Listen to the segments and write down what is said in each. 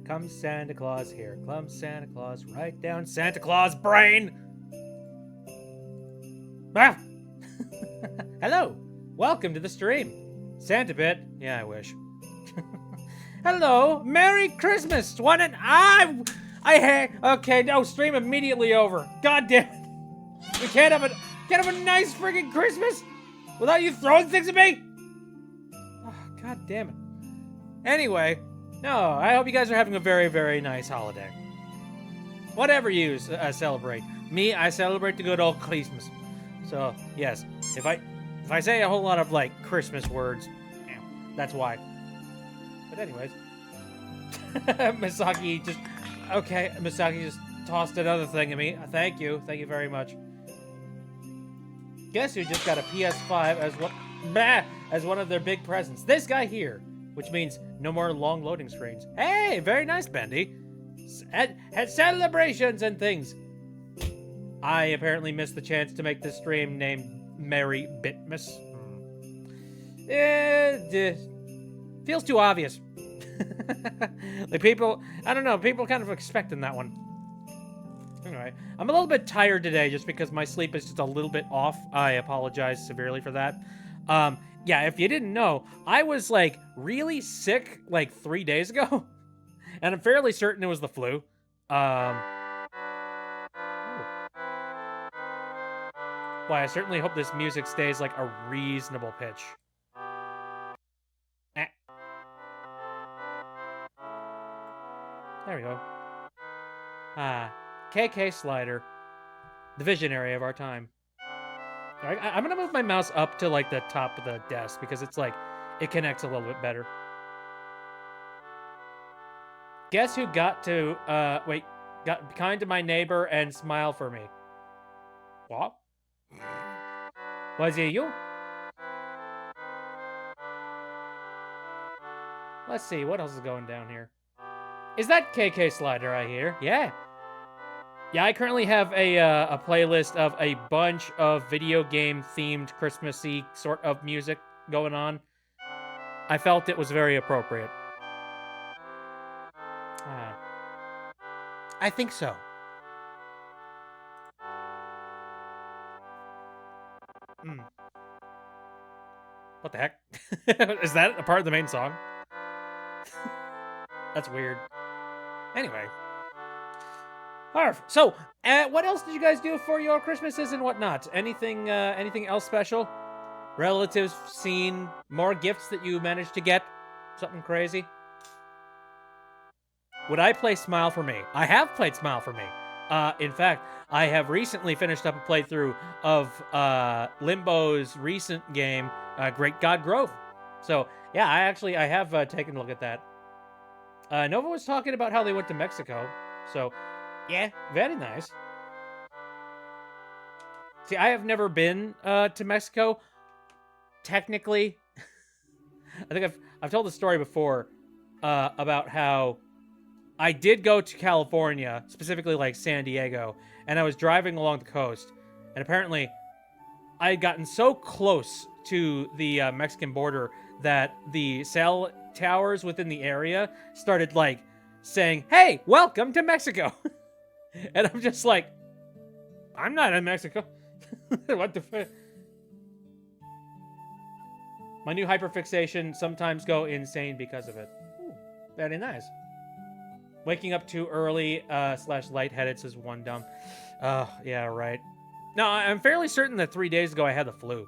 comes Santa Claus, here comes Santa Claus, right down Santa Claus brain. Ah! Hello, welcome to the stream. Santa bit, yeah, I wish. Hello, Merry Christmas, one and okay, no, stream immediately over. God damn it. We can't have a nice freaking Christmas without you throwing things at me? Oh, God damn it. Anyway, no, I hope you guys are having a very, very nice holiday. Whatever you celebrate. Me, I celebrate the good old Christmas. So, yes, if I say a whole lot of, like, Christmas words, that's why. But anyways, Misaki just tossed another thing at me. Thank you very much. Guess who just got a PS5 as one of their big presents? This guy here, which means no more long loading screens. Hey, very nice, Bendy. Had celebrations and things. I apparently missed the chance to make this stream named Merry Bitmas. Feels too obvious. Like people, I don't know, people kind of expecting that one. Anyway, I'm a little bit tired today just because my sleep is just a little bit off. I apologize severely for that. Yeah, if you didn't know, I was like really sick like 3 days ago. And I'm fairly certain it was the flu. Well, I certainly hope this music stays like a reasonable pitch. There we go. KK Slider. The visionary of our time. I'm gonna move my mouse up to like the top of the desk because it's like, it connects a little bit better. Guess who got kind to my neighbor and smile for me? What? Was it you? Let's see, what else is going down here? Is that KK Slider I hear? Yeah. Yeah, I currently have a playlist of a bunch of video game themed Christmassy sort of music going on. I felt it was very appropriate. I think so. What the heck? Is that a part of the main song? That's weird. Anyway. Harf. So, what else did you guys do for your Christmases and whatnot? Anything else special? Relatives seen? More gifts that you managed to get? Something crazy? Would I play Smile for Me? I have played Smile for Me. In fact, I have recently finished up a playthrough of Limbo's recent game, Great God Grove. So, yeah, I have taken a look at that. Nova was talking about how they went to Mexico. So, yeah, very nice. See, I have never been to Mexico. Technically, I think I've told the story before about how I did go to California, specifically like San Diego, and I was driving along the coast, and apparently I had gotten so close to the Mexican border that the cell towers within the area started like saying, "Hey, welcome to Mexico." And I'm just like, I'm not in Mexico. What the fuck? My new hyperfixation sometimes go insane because of it. Ooh, very nice. Waking up too early / lightheaded says one dumb. Oh, yeah, right. No, I'm fairly certain that 3 days ago I had the flu.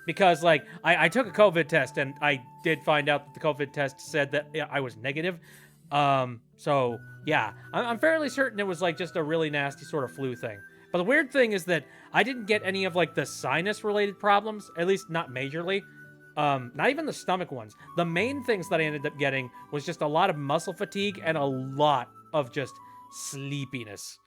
Because, like, I took a COVID test, and I did find out that the COVID test said that I was negative. So, yeah, I'm fairly certain it was, like, just a really nasty sort of flu thing. But the weird thing is that I didn't get any of, like, the sinus-related problems, at least not majorly. Not even the stomach ones. The main things that I ended up getting was just a lot of muscle fatigue and a lot of just sleepiness.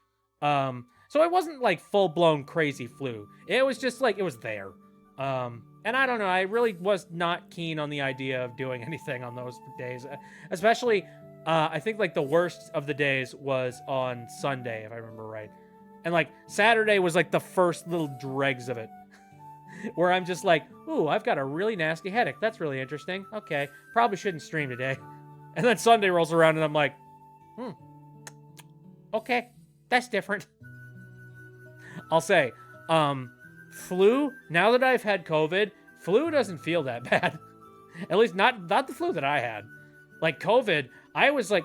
So it wasn't, like, full-blown crazy flu. It was just, like, it was there. And I don't know, I really was not keen on the idea of doing anything on those days. Especially, I think, like, the worst of the days was on Sunday, if I remember right. And, like, Saturday was, like, the first little dregs of it. Where I'm just like, ooh, I've got a really nasty headache. That's really interesting. Okay, probably shouldn't stream today. And then Sunday rolls around and I'm like, okay, that's different. I'll say, flu, now that I've had COVID, flu doesn't feel that bad. At least not the flu that I had. Like COVID, I was like,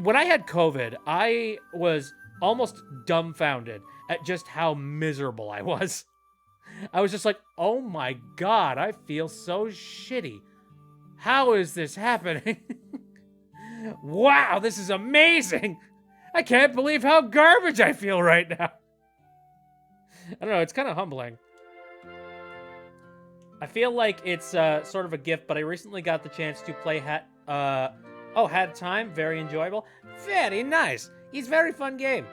when I had COVID, I was almost dumbfounded at just how miserable I was. I was just like, oh my God, I feel so shitty. How is this happening? Wow, this is amazing. I can't believe how garbage I feel right now. I don't know, it's kind of humbling. I feel like it's sort of a gift, but I recently got the chance to play Had Time. Very enjoyable. Very nice. It's a very fun game.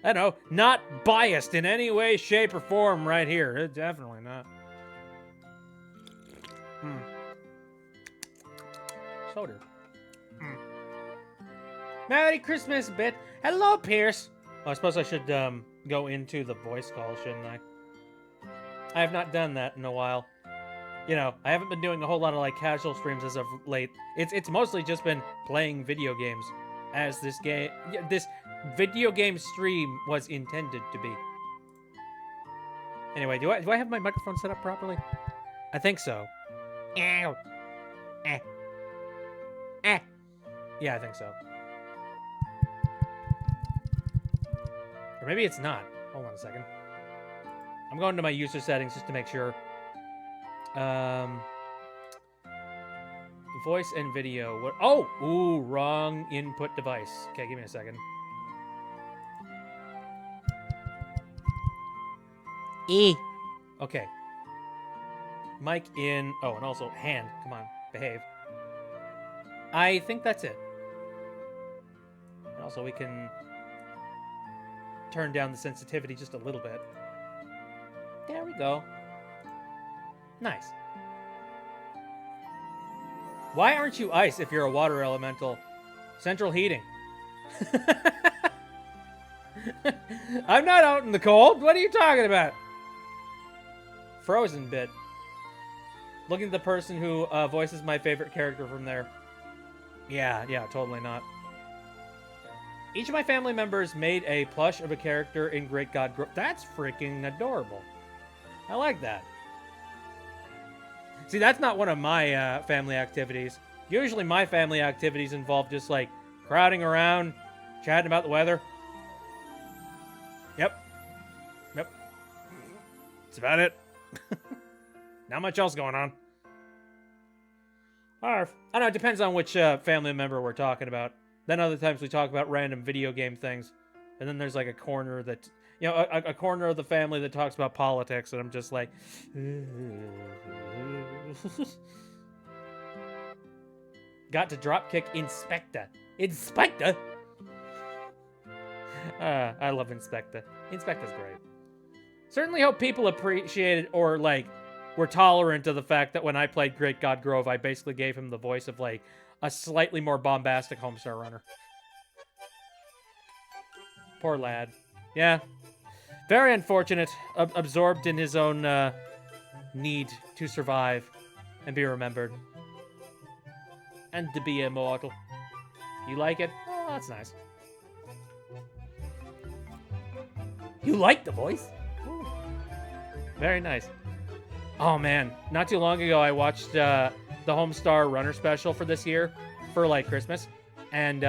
I don't know, not biased in any way, shape, or form right here. Definitely not. Soda. Merry Christmas, Bit. Hello, Pierce. Oh, I suppose I should go into the voice call, shouldn't I? I have not done that in a while. You know, I haven't been doing a whole lot of like casual streams as of late. It's mostly just been playing video games, as this video game stream was intended to be. Anyway, do I have my microphone set up properly? I think so. Ow. Yeah, I think so. Or maybe it's not. Hold on a second. I'm going to my user settings just to make sure. Voice and video. What? Oh! Ooh, wrong input device. Okay, give me a second. Okay. Mic in. Oh, and also hand. Come on, behave. I think that's it. And also, we can turn down the sensitivity just a little bit. There we go. Nice. Why aren't you ice if you're a water elemental? Central heating. I'm not out in the cold. What are you talking about? Frozen Bit. Looking at the person who voices my favorite character from there. Yeah, totally not. Each of my family members made a plush of a character in Great God Grove. That's freaking adorable. I like that. See, that's not one of my family activities. Usually my family activities involve just, like, crowding around, chatting about the weather. Yep. That's about it. Not much else going on. I don't know, it depends on which family member we're talking about. Then other times we talk about random video game things. And then there's, like, a corner that... You know, a corner of the family that talks about politics, and I'm just like... Got to dropkick Inspector. Inspector? I love Inspector. Inspector's great. Certainly hope people appreciated or, like, were tolerant of the fact that when I played Great God Grove, I basically gave him the voice of, like, a slightly more bombastic Homestar Runner. Poor lad. Yeah. Very unfortunate. Absorbed in his own need to survive and be remembered. And to be immortal. You like it? Oh, that's nice. You like the voice? Ooh. Very nice. Oh, man. Not too long ago, I watched the Homestar Runner special for this year for, like, Christmas. And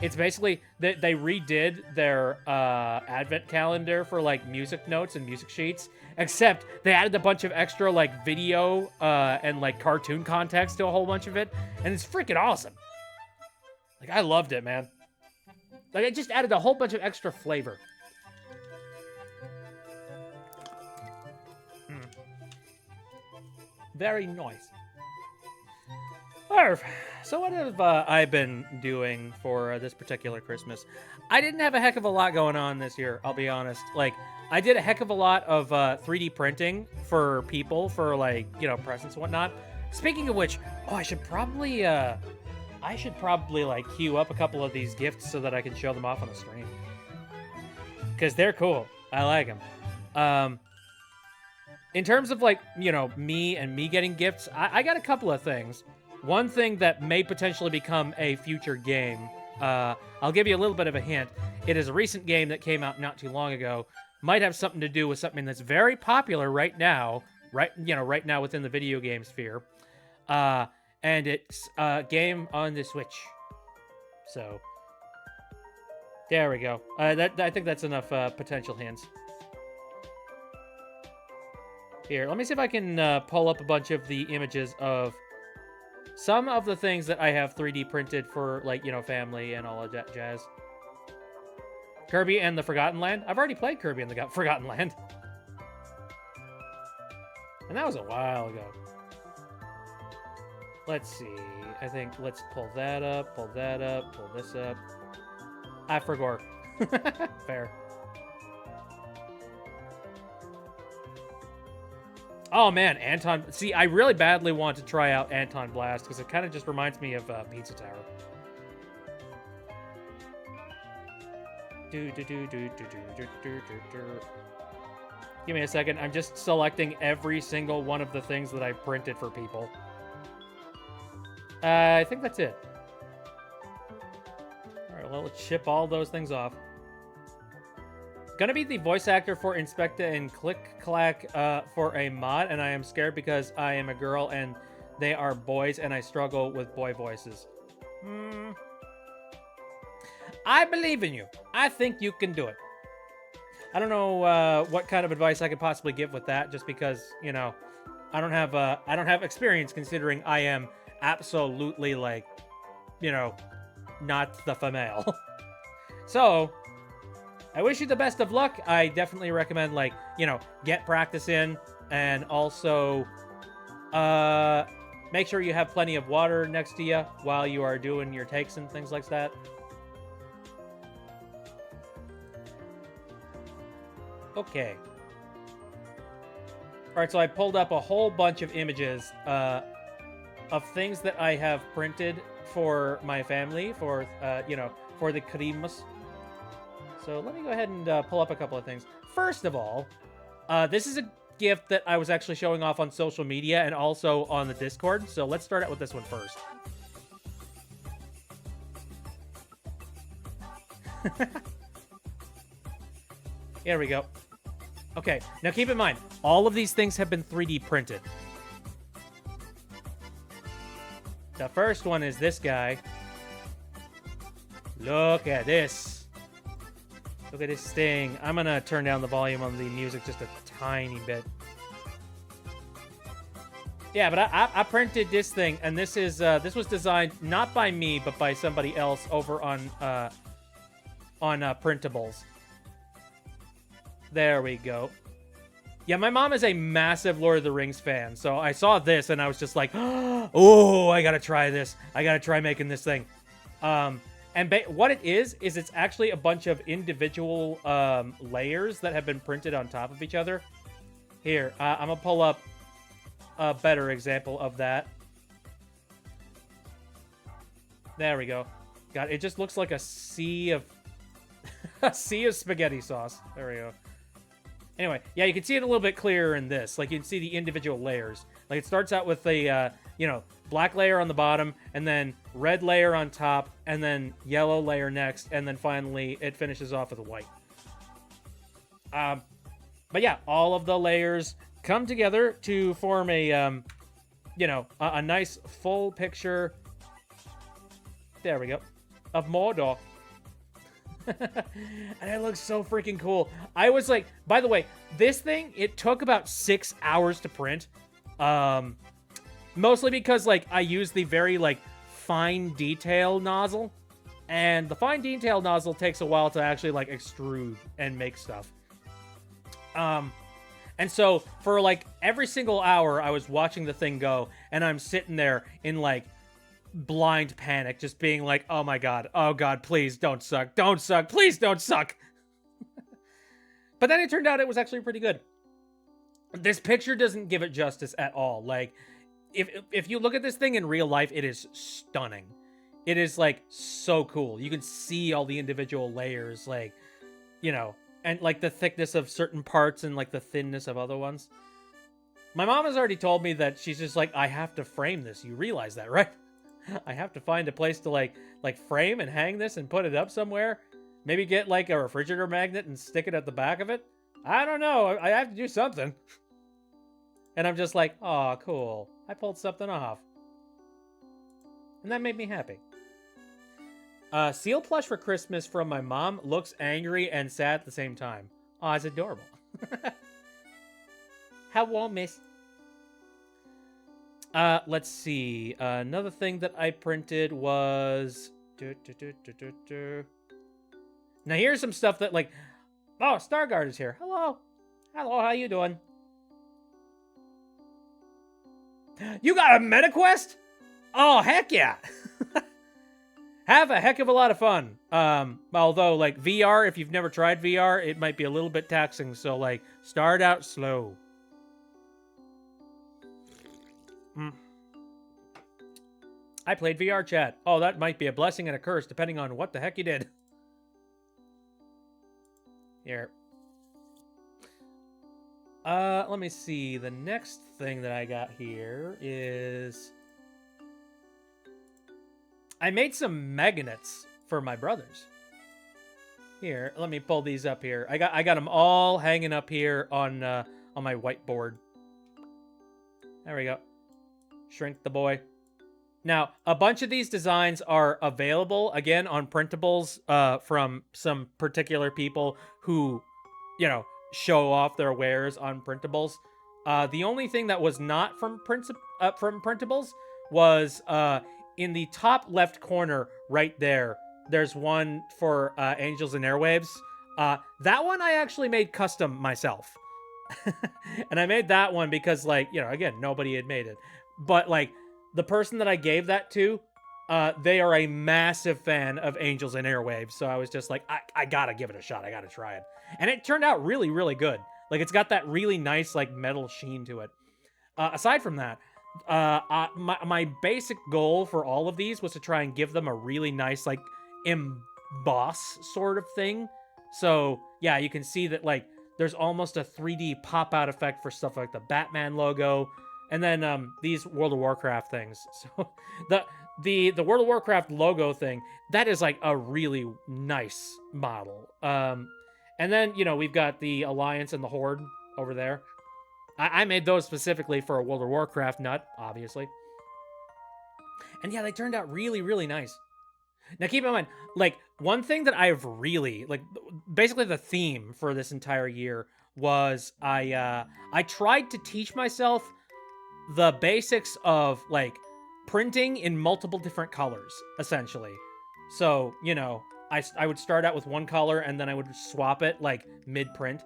it's basically, they redid their advent calendar for, like, music notes and music sheets. Except they added a bunch of extra, like, video and, like, cartoon context to a whole bunch of it. And it's freaking awesome. Like, I loved it, man. Like, it just added a whole bunch of extra flavor. Very nice. So what have I been doing for this particular Christmas? I didn't have a heck of a lot going on this year, I'll be honest. Like, I did a heck of a lot of 3D printing for people for, like, you know, presents and whatnot. Speaking of which, oh, I should probably, like, queue up a couple of these gifts so that I can show them off on the stream. Because they're cool. I like them. In terms of, like, you know, me getting gifts, I got a couple of things. one thing that may potentially become a future game. I'll give you a little bit of a hint. It is a recent game that came out not too long ago. Might have something to do with something that's very popular right now. Right now within the video game sphere. And it's a game on the Switch. So there we go. I think that's enough potential hints. Here, let me see if I can pull up a bunch of the images of some of the things that I have 3D printed for, like, family and all of that jazz. Kirby and the Forgotten Land. I've already played Kirby and the Forgotten Land. And that was a while ago. Let's see. I think let's pull that up, pull this up. I forgot. Fair. Oh man, Anton. See, I really badly want to try out Anton Blast because it kind of just reminds me of Pizza Tower. Give me a second. I'm just selecting every single one of the things that I printed for people. I think that's it. All right, well, let's ship all those things off. Gonna be the voice actor for Inspecta and Click Clack for a mod, and I am scared because I am a girl and they are boys, and I struggle with boy voices. I believe in you. I think you can do it. I don't know what kind of advice I could possibly give with that, just because, I don't have experience, considering I am absolutely, like, not the female. So, I wish you the best of luck. I definitely recommend, like, get practice in, and also make sure you have plenty of water next to you while you are doing your takes and things like that. Okay. Alright, so I pulled up a whole bunch of images of things that I have printed for my family, for the CRIMBU. So let me go ahead and pull up a couple of things. First of all, this is a gift that I was actually showing off on social media and also on the Discord. So let's start out with this one first. Here we go. Okay, now keep in mind, all of these things have been 3D printed. The first one is this guy. Look at this. Look at this thing. I'm gonna turn down the volume on the music just a tiny bit. Yeah, but I printed this thing, and this was designed not by me, but by somebody else over on printables. There we go. Yeah, my mom is a massive Lord of the Rings fan, so I saw this and I was just like, oh, I gotta try this. I gotta try making this thing. And what it is it's actually a bunch of individual layers that have been printed on top of each other. Here, I'm gonna pull up a better example of that. There we go. God, it just looks like a sea of a sea of spaghetti sauce. There we go. Anyway, yeah, you can see it a little bit clearer in this. Like, you can see the individual layers. Like, it starts out with a, black layer on the bottom, and then red layer on top, and then yellow layer next, and then finally it finishes off with a white. But yeah, all of the layers come together to form a, a nice full picture. There we go. Of Mordor. And it looks so freaking cool. I was like, by the way, this thing, it took about 6 hours to print. Mostly because, like, I used the very, like, fine detail nozzle. And the fine detail nozzle takes a while to actually, like, extrude and make stuff. And so, for, like, every single hour, I was watching the thing go, and I'm sitting there in, like, blind panic, just being like, oh my god, please don't suck, please don't suck. But then it turned out it was actually pretty good. This picture doesn't give it justice at all. Like, if you look at this thing in real life, it is stunning. It is, like, so cool. You can see all the individual layers, like, and, like, the thickness of certain parts and, like, the thinness of other ones. My mom has already told me that she's just like, I have to frame this. You realize that, right? I have to find a place to like frame and hang this and put it up somewhere. Maybe get like a refrigerator magnet and stick it at the back of it. I don't know. I have to do something. And I'm just like, oh, cool. I pulled something off. And that made me happy. Seal plush for Christmas from my mom looks angry and sad at the same time. Oh, it's adorable. Hello, miss. Let's see. Another thing that I printed was... Now, here's some stuff that, like... Oh, Starguard is here. Hello. Hello, how you doing? You got a MetaQuest? Oh, heck yeah. Have a heck of a lot of fun. Although, like, VR, if you've never tried VR, it might be a little bit taxing. So, like, start out slow. I played VR chat. Oh, that might be a blessing and a curse, depending on what the heck you did. Here. Let me see. The next thing that I got here is... I made some magnets for my brothers. Here, let me pull these up here. I got them all hanging up here on my whiteboard. There we go. Shrink the boy. Now, a bunch of these designs are available, again, on printables from some particular people who, you know, show off their wares on printables. The only thing that was not from printables was in the top left corner right there. There's one for Angels and Airwaves. That one I actually made custom myself. And I made that one because, like, you know, again, nobody had made it. But, like, the person that I gave that to, they are a massive fan of Angels and Airwaves. So I was just like, I gotta give it a shot. I gotta try it. And it turned out really, really good. Like, it's got that really nice, like, metal sheen to it. Aside from that, my basic goal for all of these was to try and give them a really nice, like, emboss sort of thing. So, yeah, you can see that, like, there's almost a 3D pop-out effect for stuff like the Batman logo. And then these World of Warcraft things. So the World of Warcraft logo thing, that is like a really nice model. And then, you know, we've got the Alliance and the Horde over there. I made those specifically for a World of Warcraft nut, obviously. And yeah, they turned out really, really nice. Now, keep in mind, like, one thing that I've really, like, basically the theme for this entire year was I tried to teach myself the basics of, like, printing in multiple different colors, essentially. So, you know, I would start out with one color, and then I would swap it, like, mid-print.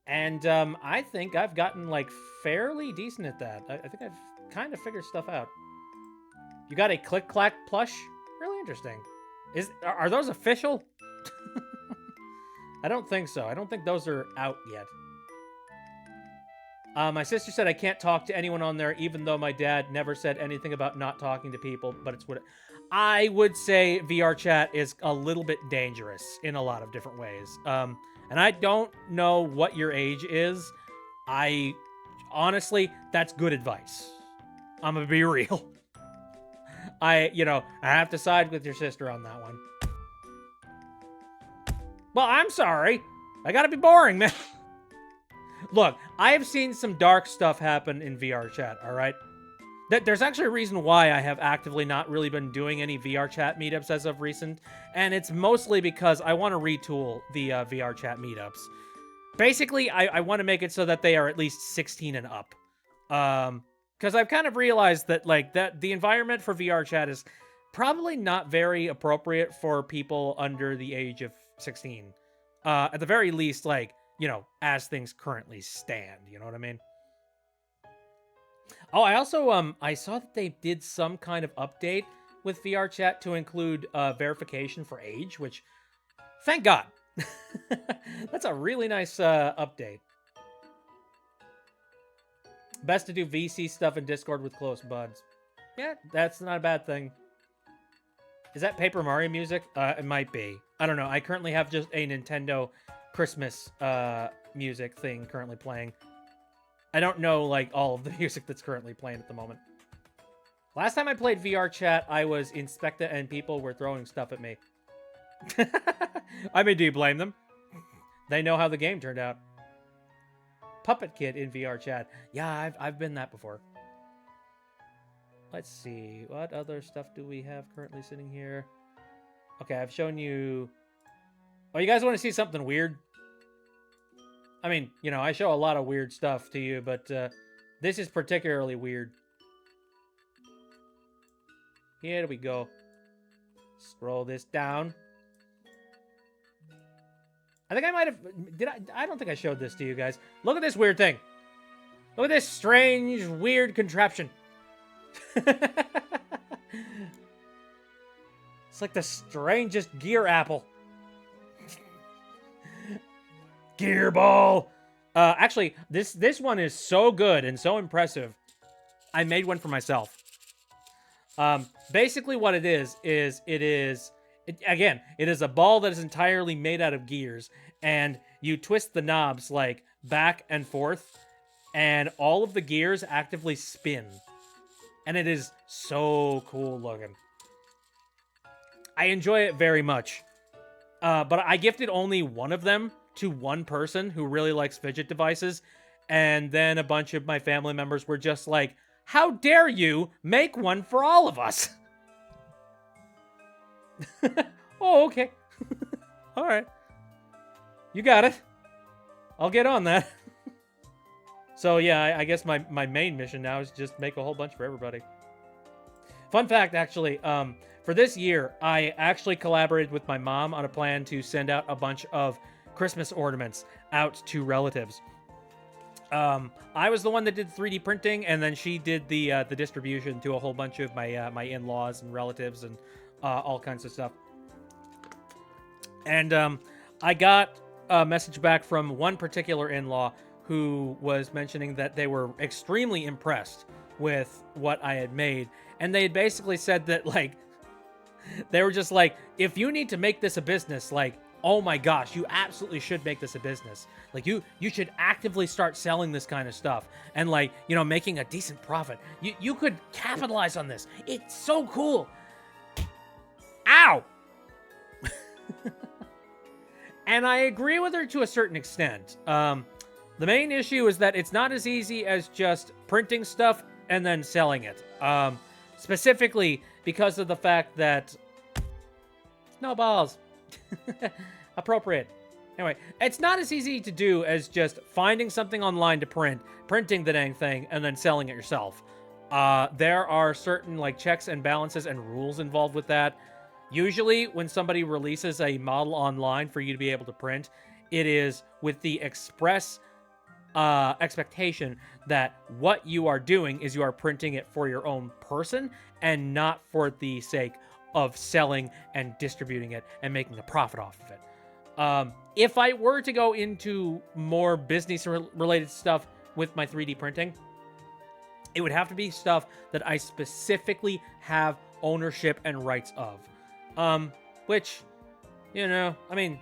And I think I've gotten, like, fairly decent at that. I think I've kind of figured stuff out. You got a Click-Clack plush? Really interesting. Are those official? I don't think so. I don't think those are out yet. My sister said I can't talk to anyone on there, even though my dad never said anything about not talking to people, but it's what I would say VR chat is a little bit dangerous in a lot of different ways. And I don't know what your age is. Honestly, that's good advice. I'm gonna be real. I have to side with your sister on that one. Well, I'm sorry. I gotta be boring, man. Look, I have seen some dark stuff happen in VR chat, all right? There's actually a reason why I have actively not really been doing any VR chat meetups as of recent, and it's mostly because I want to retool the VR chat meetups. Basically, I want to make it so that they are at least 16 and up. Because I've kind of realized that, like, that the environment for VR chat is probably not very appropriate for people under the age of 16. At the very least, like, you know, as things currently stand, you know what I mean? Oh, I also, I saw that they did some kind of update with VR chat to include verification for age, which, thank God. That's a really nice update. Best to do VC stuff in Discord with close buds. Yeah, that's not a bad thing. Is that Paper Mario music? It might be. I don't know. I currently have just a Nintendo Christmas music thing currently playing. I don't know, like, all of the music that's currently playing at the moment. Last time I played VR chat, I was Inspecta and people were throwing stuff at me. I mean, do you blame them? They know how the game turned out. Puppet Kid in VR chat. Yeah, I've been that before. Let's see. What other stuff do we have currently sitting here? Okay, I've shown you... Oh, you guys want to see something weird? I mean, you know, I show a lot of weird stuff to you, but this is particularly weird. Here we go. Scroll this down. I think I might have... I don't think I showed this to you guys. Look at this weird thing. Look at this strange, weird contraption. It's like the strangest gear apple. Gear ball. Actually, this one is so good and so impressive. I made one for myself. Basically what it is again, it is a ball that is entirely made out of gears, and you twist the knobs like back and forth, and all of the gears actively spin. And it is so cool looking. I enjoy it very much. But I gifted only one of them to one person who really likes fidget devices, and then a bunch of my family members were just like, how dare you make one for all of us? Oh, okay. All right. You got it. I'll get on that. So yeah, I guess my main mission now is just make a whole bunch for everybody. Fun fact, actually, for this year, I actually collaborated with my mom on a plan to send out a bunch of Christmas ornaments out to relatives. I was the one that did 3D printing, and then she did the distribution to a whole bunch of my my in-laws and relatives and all kinds of stuff. And I got a message back from one particular in-law who was mentioning that they were extremely impressed with what I had made, and they had basically said that, like, they were just like, if you need to make this a business, like, oh my gosh, you absolutely should make this a business. Like, you should actively start selling this kind of stuff and, like, you know, making a decent profit. You could capitalize on this. It's so cool. Ow! And I agree with her to a certain extent. The main issue is that it's not as easy as just printing stuff and then selling it. Specifically because of the fact that... Snowballs. Appropriate. Anyway, it's not as easy to do as just finding something online to print, printing the dang thing, and then selling it yourself. There are certain, like, checks and balances and rules involved with that. Usually, when somebody releases a model online for you to be able to print, it is with the express expectation that what you are doing is you are printing it for your own person and not for the sake of selling and distributing it and making a profit off of it. If I were to go into more business-related stuff with my 3D printing, it would have to be stuff that I specifically have ownership and rights of. Which, you know, I mean,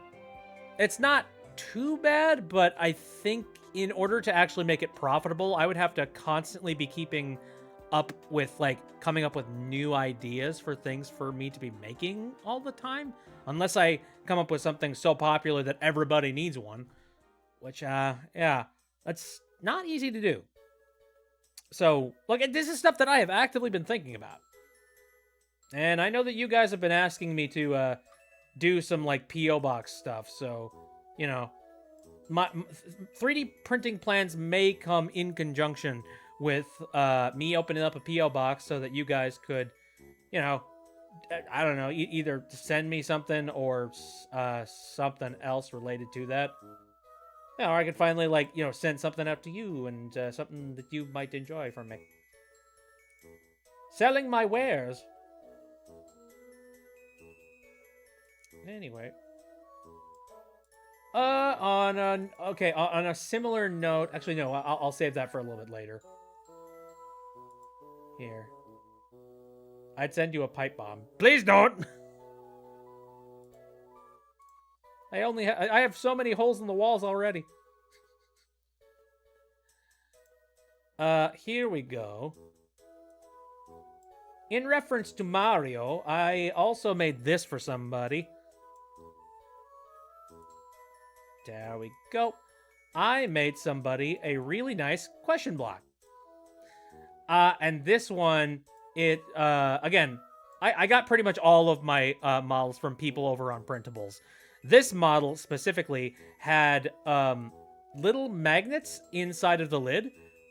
it's not too bad, but I think in order to actually make it profitable, I would have to constantly be keeping up with, like, coming up with new ideas for things for me to be making all the time. Unless I come up with something so popular that everybody needs one. Which, yeah, that's not easy to do. So, look, this is stuff that I have actively been thinking about. And I know that you guys have been asking me to do some, like, P.O. Box stuff, so, you know, my 3D printing plans may come in conjunction with me opening up a P.O. Box so that you guys could, you know, I don't know, either send me something or something else related to that. Yeah, or I could finally, like, you know, send something out to you and something that you might enjoy from me. Selling my wares. Anyway. On a similar note, actually no, I'll save that for a little bit later. Here. I'd send you a pipe bomb. Please don't! I have so many holes in the walls already. Here we go. In reference to Mario, I also made this for somebody. There we go. I made somebody a really nice question block. And this one, again, I got pretty much all of my models from people over on Printables. This model specifically had little magnets inside of the lid.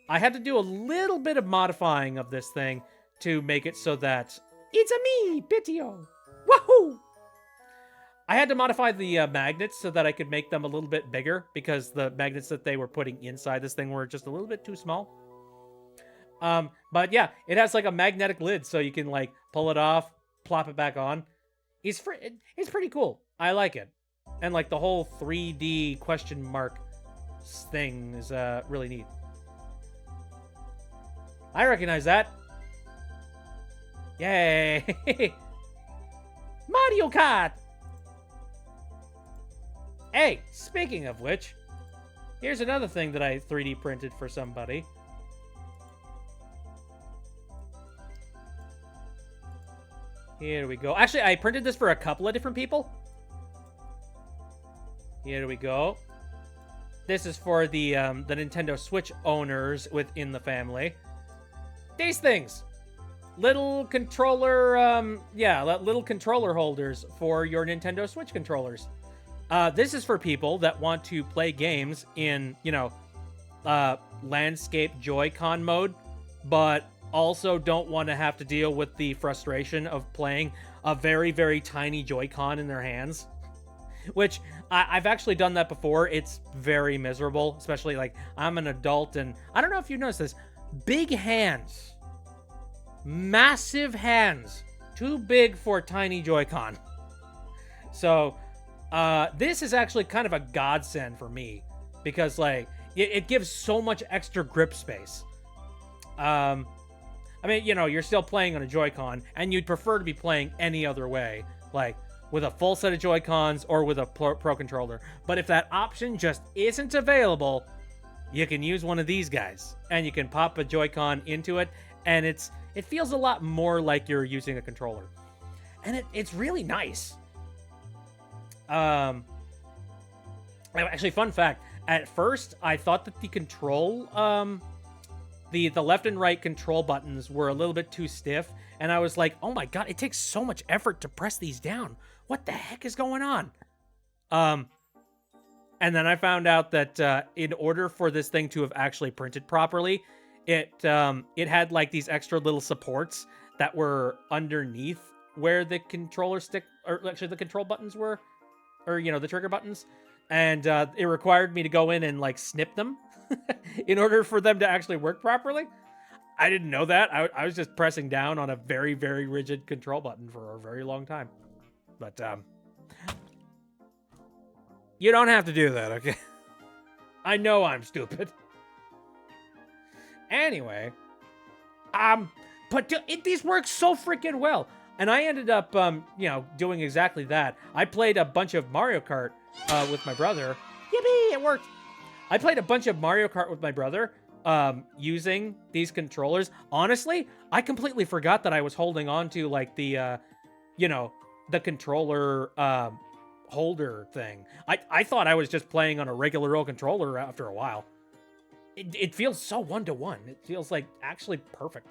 I had to do a little bit of modifying of this thing to make it so that it's a me, Pitio. Wahoo! I had to modify the magnets so that I could make them a little bit bigger because the magnets that they were putting inside this thing were just a little bit too small. But yeah, it has like a magnetic lid so you can like pull it off, plop it back on. It's pretty cool. I like it. And like the whole 3D question mark thing is really neat. I recognize that. Yay! Mario Kart! Hey, speaking of which, here's another thing that I 3D printed for somebody. Here we go. Actually, I printed this for a couple of different people. Here we go. This is for the Nintendo Switch owners within the family. These things. Little controller, little controller holders for your Nintendo Switch controllers. This is for people that want to play games in, landscape Joy-Con mode, but also don't want to have to deal with the frustration of playing a very, very tiny Joy-Con in their hands. Which, I've actually done that before. It's very miserable, especially, like, I'm an adult, and I don't know if you noticed this. Big hands. Massive hands. Too big for tiny Joy-Con. So, this is actually kind of a godsend for me because, like, it gives so much extra grip space. I mean, you're still playing on a Joy-Con, and you'd prefer to be playing any other way, like with a full set of Joy-Cons or with a Pro Controller. But if that option just isn't available, you can use one of these guys, and you can pop a Joy-Con into it, and it feels a lot more like you're using a controller. And it's really nice. Actually, fun fact, at first, I thought that the control, the left and right control buttons were a little bit too stiff, and I was like, oh my god, it takes so much effort to press these down. What the heck is going on? And then I found out that in order for this thing to have actually printed properly, it had like these extra little supports that were underneath where the controller stick, or actually the control buttons were, or the trigger buttons, and it required me to go in and like snip them in order for them to actually work properly. I didn't know that. I was just pressing down on a very, very rigid control button for a very long time. But you don't have to do that, okay? I know I'm stupid. Anyway, but these work so freaking well. And I ended up, doing exactly that. I played a bunch of Mario Kart with my brother. Yippee, it worked. I played a bunch of Mario Kart with my brother using these controllers. Honestly, I completely forgot that I was holding on to, like, the controller holder thing. I thought I was just playing on a regular old controller after a while. It feels so one-to-one. It feels, like, actually perfect.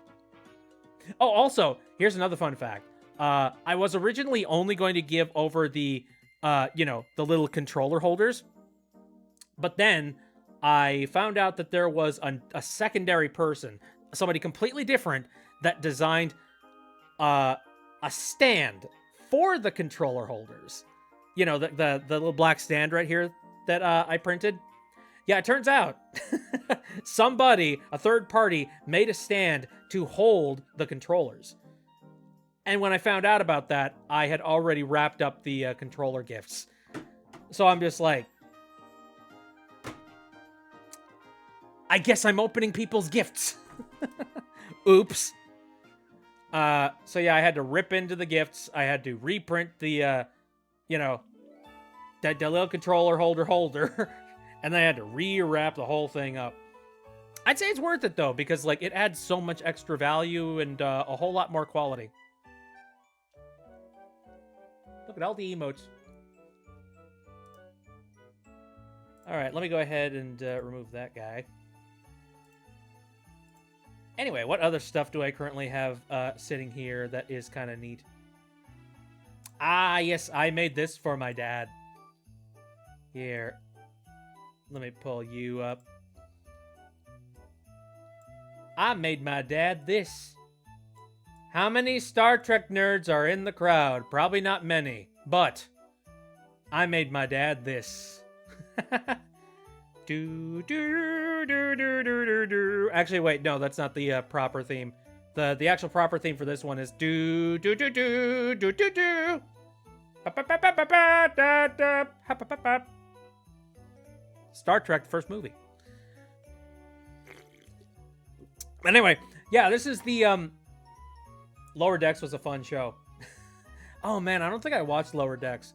Oh, also, here's another fun fact. I was originally only going to give over the little controller holders. But then I found out that there was a secondary person, somebody completely different, that designed a stand for the controller holders. The little black stand right here that I printed. Yeah, it turns out somebody, a third party, made a stand to hold the controllers. And when I found out about that, I had already wrapped up the controller gifts. So I'm just like, I guess I'm opening people's gifts. Oops. So yeah, I had to rip into the gifts. I had to reprint the, the little controller holder. And then I had to rewrap the whole thing up. I'd say it's worth it though, because like it adds so much extra value and a whole lot more quality. Look at all the emotes. All right, let me go ahead and remove that guy. Anyway, what other stuff do I currently have sitting here that is kind of neat? Ah, yes, I made this for my dad. Here. Let me pull you up. I made my dad this. How many Star Trek nerds are in the crowd? Probably not many, but I made my dad this. do, do, do, do, do, do, do. Actually, wait, no, that's not the proper theme. The actual proper theme for this one is do, do, do, do, do, do, do. Star Trek, the first movie. Anyway, yeah, this is the Lower Decks was a fun show. Oh man, I don't think I watched Lower Decks.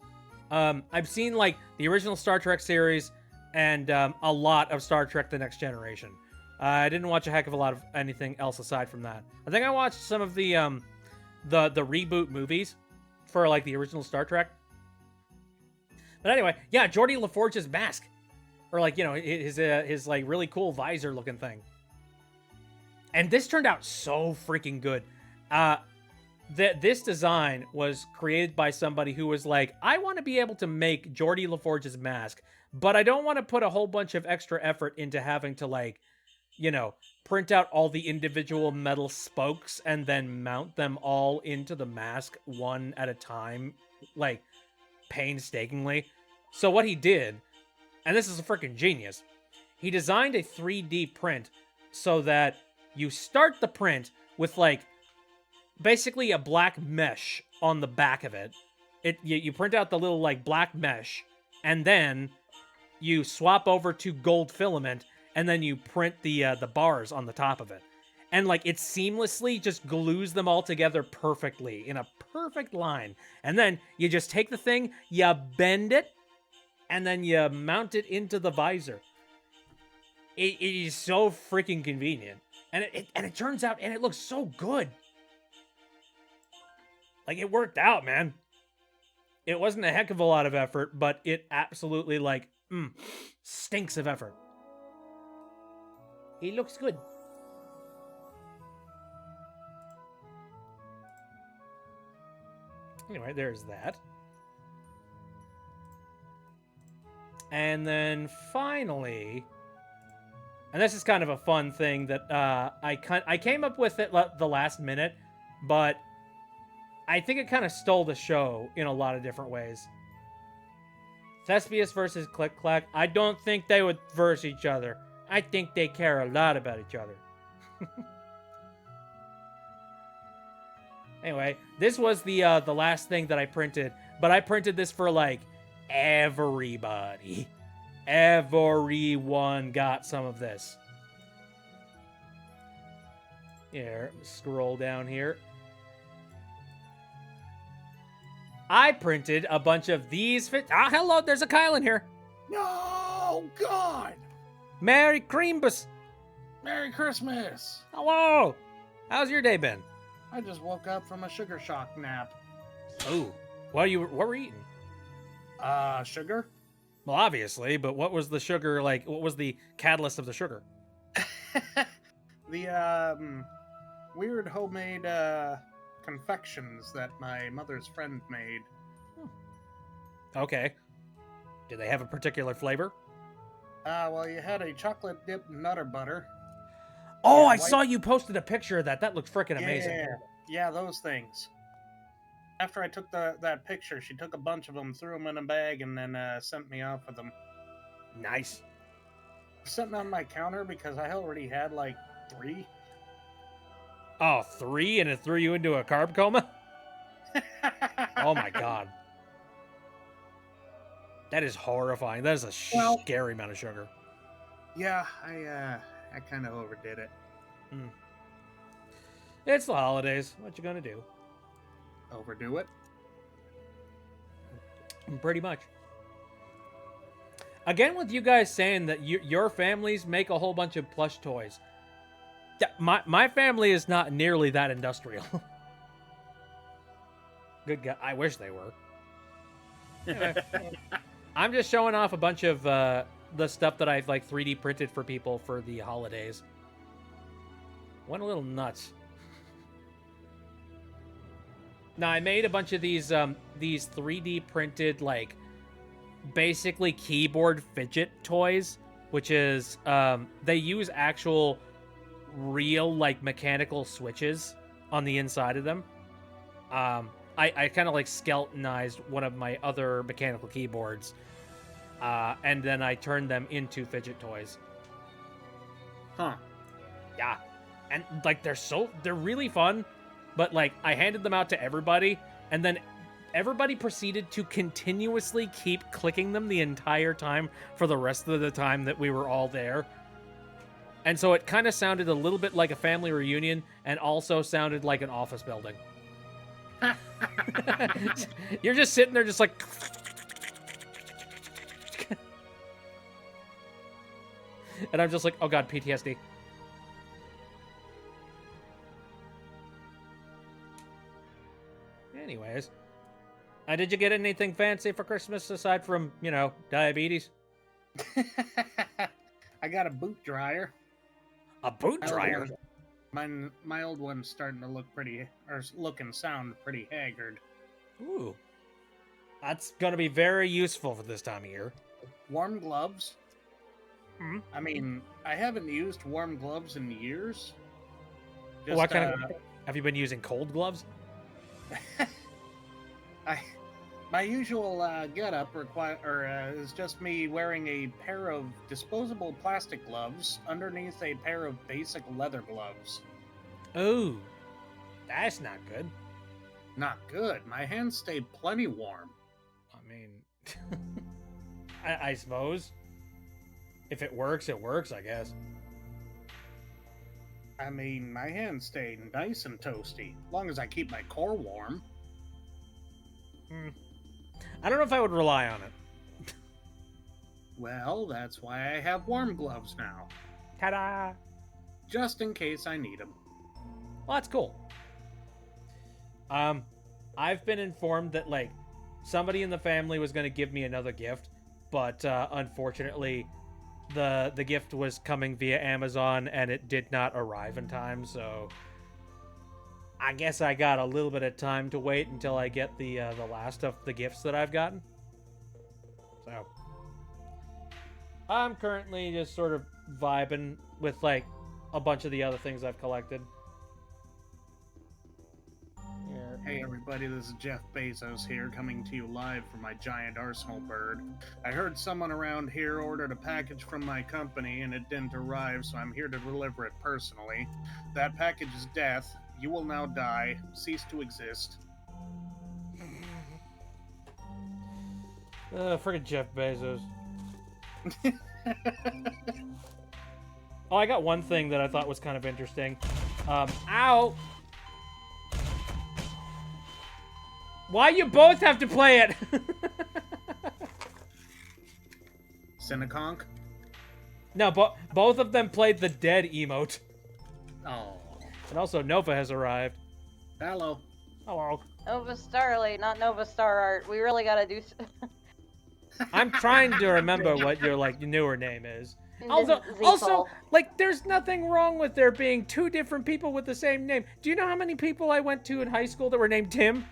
I've seen like the original Star Trek series and a lot of Star Trek: The Next Generation. I didn't watch a heck of a lot of anything else aside from that. I think I watched some of the reboot movies for like the original Star Trek. But anyway, yeah, Geordi LaForge's mask, or like his like really cool visor looking thing. And this turned out so freaking good. This design was created by somebody who was like, I want to be able to make Geordi LaForge's mask, but I don't want to put a whole bunch of extra effort into having to like, print out all the individual metal spokes and then mount them all into the mask one at a time, like painstakingly. So what he did, and this is a freaking genius, he designed a 3D print so that you start the print with like basically a black mesh on the back of it. You print out the little like black mesh, and then you swap over to gold filament, and then you print the bars on the top of it. And like it seamlessly just glues them all together perfectly in a perfect line. And then you just take the thing, you bend it, and then you mount it into the visor. It is so freaking convenient. And it turns out, and it looks so good. Like, it worked out, man. It wasn't a heck of a lot of effort, but it absolutely, like, stinks of effort. It looks good. Anyway, there's that. And then finally, and this is kind of a fun thing that I came up with it the last minute, but I think it kind of stole the show in a lot of different ways. Thespius versus Click Clack. I don't think they would verse each other. I think they care a lot about each other. Anyway, this was the last thing that I printed, but I printed this for like everybody. Everyone got some of this. Here, scroll down here. I printed a bunch of these. Hello, there's a Kyle in here. No, God. Merry CRIMBU. Merry Christmas. Hello. How's your day been? I just woke up from a sugar shock nap. Ooh, what were you eating? Sugar? Well, obviously, but what was the sugar like? What was the catalyst of the sugar? The weird homemade confections that my mother's friend made. Okay. Did they have a particular flavor? Well, you had a chocolate dipped nutter butter. Oh, I saw you posted a picture of that. That looked freaking amazing. Yeah, those things. After I took that picture, she took a bunch of them, threw them in a bag, and then sent me off with them. Nice. Sitting on my counter because I already had like 3. Oh, 3? And it threw you into a carb coma? Oh my god. That is horrifying. That is a scary amount of sugar. Yeah, I kind of overdid it. It's the holidays. What you gonna do? Overdo it? Pretty much. Again, with you guys saying that your families make a whole bunch of plush toys. My family is not nearly that industrial. Good guy. I wish they were. Anyway, I'm just showing off a bunch of the stuff that I've like 3D printed for people for the holidays. Went a little nuts. Now I made a bunch of these 3D printed like basically keyboard fidget toys, which is they use actual real like mechanical switches on the inside of them. I kind of like skeletonized one of my other mechanical keyboards, and then I turned them into fidget toys. Huh. Yeah, and like they're really fun, but like I handed them out to everybody, and then everybody proceeded to continuously keep clicking them the entire time for the rest of the time that we were all there. And so it kind of sounded a little bit like a family reunion and also sounded like an office building. You're just sitting there just like... and I'm just like, oh god, PTSD. Anyways. Did you get anything fancy for Christmas aside from, you know, diabetes? I got a boot dryer. A boot dryer? My old one's starting to look look and sound pretty haggard. Ooh. That's gonna be very useful for this time of year. Warm gloves. Hmm? I mean, I haven't used warm gloves in years. Just, what kind of... Have you been using cold gloves? My usual getup is just me wearing a pair of disposable plastic gloves underneath a pair of basic leather gloves. Oh, that's not good. Not good. My hands stay plenty warm. I mean, I suppose. If it works, it works, I guess. I mean, my hands stay nice and toasty, as long as I keep my core warm. I don't know if I would rely on it. Well, that's why I have warm gloves now. Ta-da! Just in case I need them. Well, that's cool. I've been informed that, like, somebody in the family was going to give me another gift, but unfortunately, the gift was coming via Amazon, and it did not arrive in time, so... I guess I got a little bit of time to wait until I get the last of the gifts that I've gotten. So I'm currently just sort of vibing with like a bunch of the other things I've collected. Here. Hey everybody, this is Jeff Bezos here, coming to you live from my giant arsenal bird. I heard someone around here ordered a package from my company and it didn't arrive, so I'm here to deliver it personally. That package is death. You will now die, cease to exist. Friggin' Jeff Bezos. Oh, I got one thing that I thought was kind of interesting. Ow! Why you both have to play it? Cineconk? No, both of them played the dead emote. Oh. And also, Nova has arrived. Hello. Hello. Nova Starlight, not Nova Star Art. We really gotta do... I'm trying to remember what your, like, newer name is. Also, like, there's nothing wrong with there being two different people with the same name. Do you know how many people I went to in high school that were named Tim?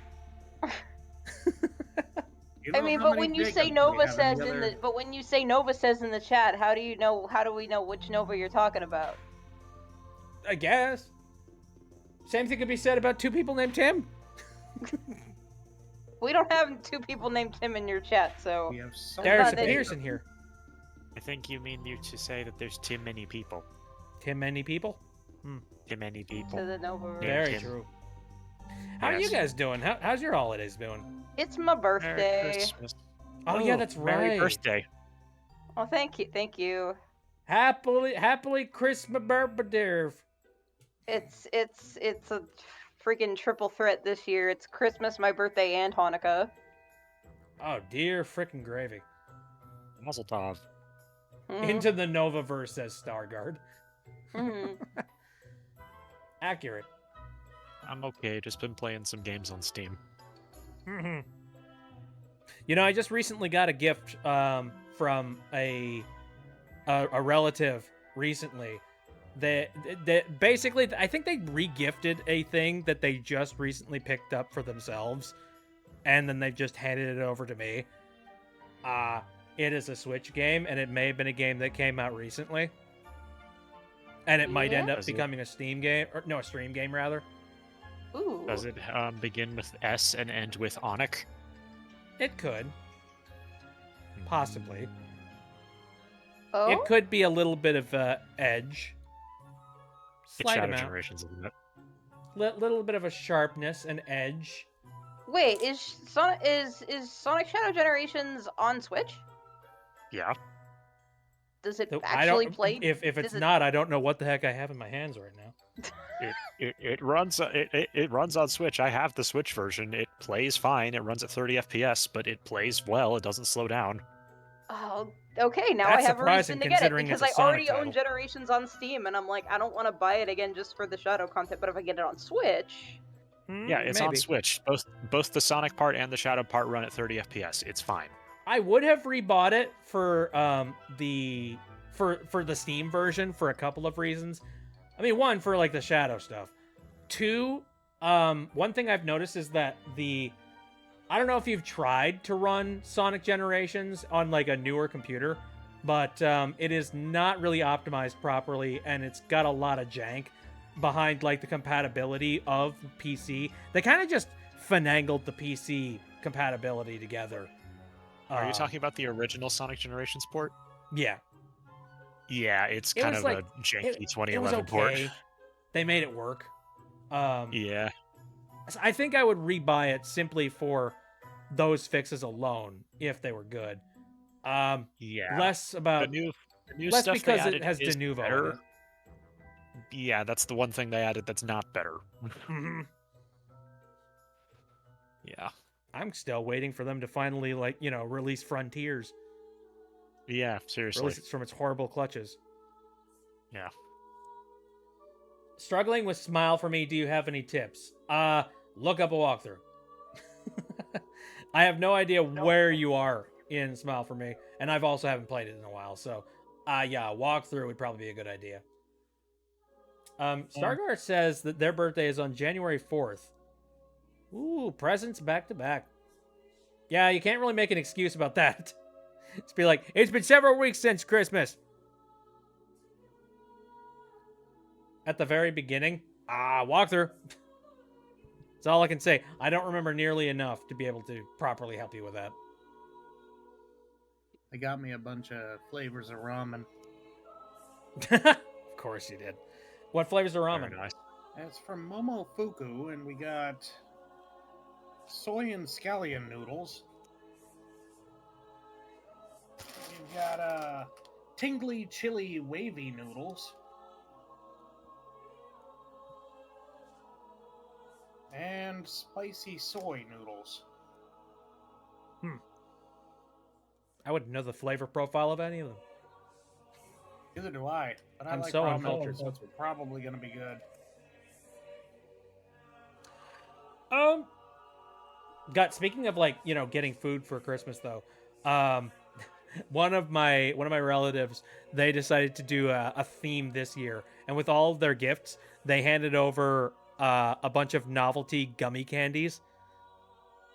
I mean, but when you say Nova says when you say Nova says in the chat, how do we know which Nova you're talking about? I guess. Same thing could be said about two people named Tim. We don't have two people named Tim in your chat, so... There's a Pearson here. I think you mean to say that there's too many people. Too many people? Too many people. To the Nova. Very true. How are you guys doing? How's your holidays doing? It's my birthday. Merry Christmas. Oh yeah, that's right. Merry birthday. Oh, thank you. Happily Christmas birthday. It's a freaking triple threat this year. It's Christmas, my birthday, and Hanukkah. Oh dear frickin' gravy. Mazel tov. Into the Novaverse, says Stargard. Mhm. Accurate. I'm okay. Just been playing some games on Steam. You know, I just recently got a gift from a relative recently. That basically, I think they re-gifted a thing that they just recently picked up for themselves, and then they've just handed it over to me. It is a Switch game, and it may have been a game that came out recently, and it might end up Does it- becoming a Steam game, or no, a stream game rather. Ooh. Does it begin with S and end with Onic? It could, possibly. Oh. It could be a little bit of edge. It's Slight Shadow amount. Generations, isn't it? Little bit of a sharpness and edge. Wait, is Sonic Shadow Generations on Switch? Yeah. Does it Though actually play? If it's does it- not, I don't know what the heck I have in my hands right now. It runs it runs on Switch. I have the Switch version. It plays fine. It runs at 30 FPS, but it plays well. It doesn't slow down. Oh, okay. Now That's I have a surprising, reason to get it considering because it's I a already Sonic own title. Generations on Steam, and I'm like, I don't want to buy it again just for the Shadow content. But if I get it on Switch, Yeah, it's on Maybe. Switch. Both the Sonic part and the Shadow part run at 30 FPS. It's fine. I would have rebought it for the Steam version for a couple of reasons. I mean, one, for like the Shadow stuff. Two, one thing I've noticed is that I don't know if you've tried to run Sonic Generations on like a newer computer, but it is not really optimized properly, and it's got a lot of jank behind like the compatibility of PC. They kind of just finagled the PC compatibility together. Are you talking about the original Sonic Generations port? Yeah. Yeah, it's It kind was of like- a janky It was 2011 port. okay. They made it work. Yeah. So I think I would rebuy it simply for those fixes alone if they were good. Yeah. Less about the new less stuff because they it added has is de novo in better. it. Yeah, that's the one thing they added that's not better. Mhm. Yeah. I'm still waiting for them to finally release Frontiers. Yeah, seriously. Release it from its horrible clutches. Yeah. Struggling with Smile for me, do you have any tips? Look up a walkthrough. I have no idea where you are in Smile for me, and I've also haven't played it in a while, so yeah, a walkthrough would probably be a good idea. Stargard says that their birthday is on January 4th. Ooh, presents back to back. Yeah, you can't really make an excuse about that. Just be like, it's been several weeks since Christmas. At the very beginning, walkthrough. That's all I can say. I don't remember nearly enough to be able to properly help you with that. They got me a bunch of flavors of ramen. Of course you did. What flavors of Very ramen? nice. It's from Momofuku, and we got soy and scallion noodles. You've got tingly chili wavy noodles. And spicy soy noodles. I wouldn't know the flavor profile of any of them. Neither do I, but I I'm like so ramen, uncultured. so it's probably going to be good. Speaking of getting food for Christmas though, one of my relatives, they decided to do a theme this year, and with all of their gifts, they handed over a bunch of novelty gummy candies,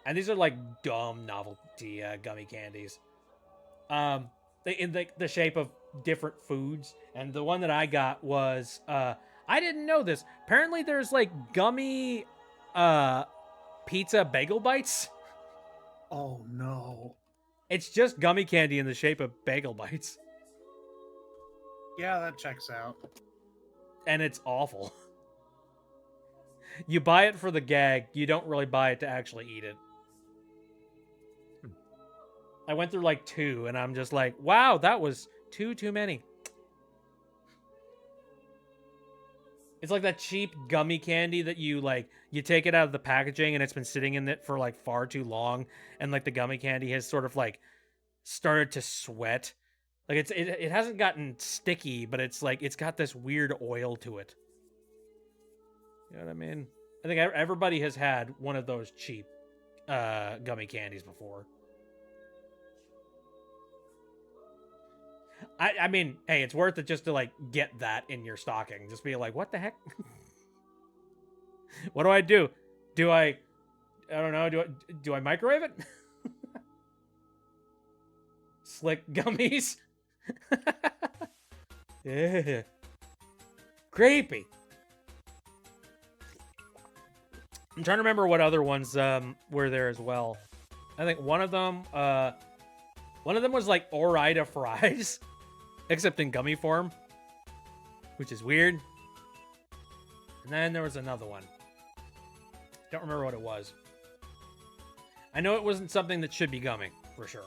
and these are like dumb novelty gummy candies. They in the shape of different foods, and the one that I got was I didn't know this. Apparently, there's like gummy pizza bagel bites. Oh no. It's just gummy candy in the shape of bagel bites, Yeah, that checks out. and it's awful. You buy it for the gag. You don't really buy it to actually eat it. I went through like 2, and I'm just like, wow, that was too many. It's like that cheap gummy candy that you take it out of the packaging and it's been sitting in it for like far too long, and like the gummy candy has sort of like started to sweat. Like it hasn't gotten sticky, but it's like it's got this weird oil to it. You know what I mean? I think everybody has had one of those cheap gummy candies before. I mean, hey, it's worth it just to like get that in your stocking. Just be like, what the heck? What do I do? I don't know. Do I microwave it? Slick gummies. Yeah. Creepy. I'm trying to remember what other ones were there as well. I think one of them was like Ore-Ida fries, except in gummy form, which is weird. And then there was another one. Don't remember what it was. I know it wasn't something that should be gummy, for sure.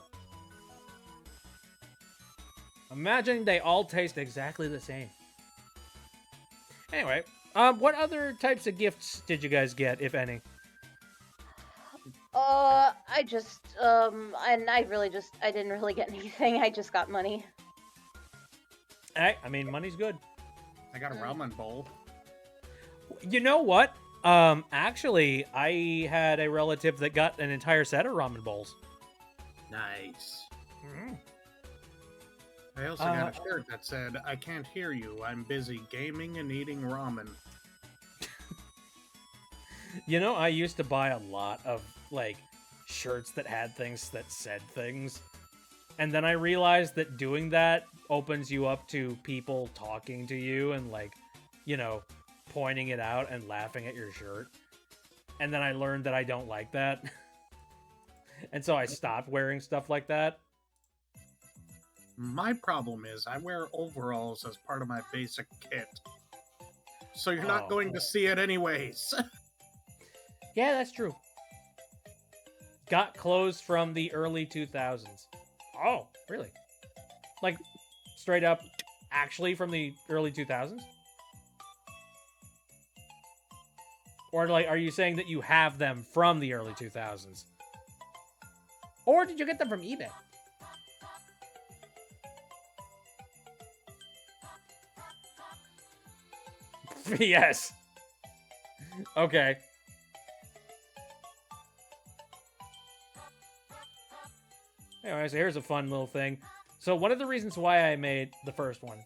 Imagine they all taste exactly the same. Anyway, what other types of gifts did you guys get, if any? I just, and I didn't really get anything. I just got money. I mean, money's good. I got a ramen bowl. You know what? Actually, I had a relative that got an entire set of ramen bowls. Nice. Mm. I also got a shirt that said, "I can't hear you. I'm busy gaming and eating ramen." You know, I used to buy a lot of, like, shirts that had things that said things. And then I realized that doing that opens you up to people talking to you and, like, you know, pointing it out and laughing at your shirt. And then I learned that I don't like that. And so I stopped wearing stuff like that. My problem is I wear overalls as part of my basic kit. So you're not going to see it anyways. Yeah, that's true. Got clothes from the early 2000s. Oh, really? Like, straight up, actually from the early 2000s? Or, like, are you saying that you have them from the early 2000s? Or did you get them from eBay? Yes. Okay. Anyway, so here's a fun little thing. So one of the reasons why I made the first one.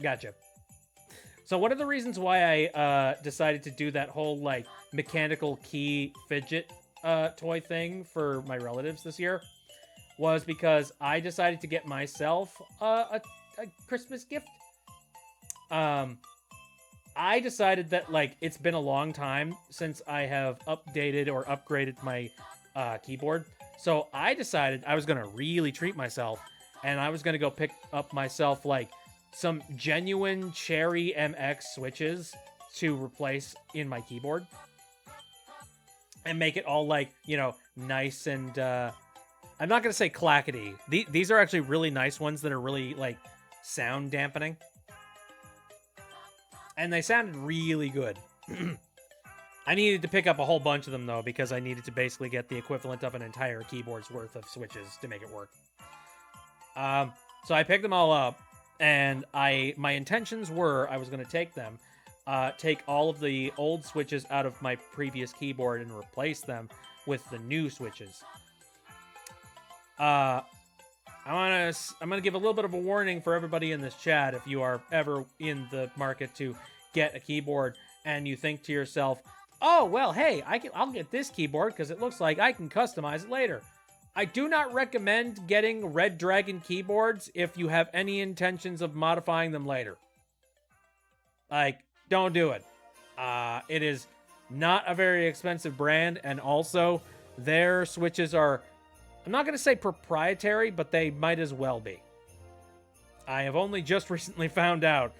Gotcha. So one of the reasons why I decided to do that whole, like, mechanical key fidget toy thing for my relatives this year was because I decided to get myself a Christmas gift. I decided that, like, it's been a long time since I have updated or upgraded my keyboard. So I decided I was going to really treat myself, and I was going to go pick up myself, like, some genuine Cherry MX switches to replace in my keyboard. And make it all, like, you know, nice and, I'm not going to say clackety. These are actually really nice ones that are really, like, sound dampening. And they sounded really good. I needed to pick up a whole bunch of them, though, because I needed to basically get the equivalent of an entire keyboard's worth of switches to make it work. So I picked them all up, and my intentions were I was going to take them, take all of the old switches out of my previous keyboard and replace them with the new switches. I'm gonna give a little bit of a warning for everybody in this chat if you are ever in the market to get a keyboard and you think to yourself, oh, well, hey, I'll get this keyboard because it looks like I can customize it later. I do not recommend getting Red Dragon keyboards if you have any intentions of modifying them later. Like, don't do it. It is not a very expensive brand, and also their switches are, I'm not going to say proprietary, but they might as well be. I have only just recently found out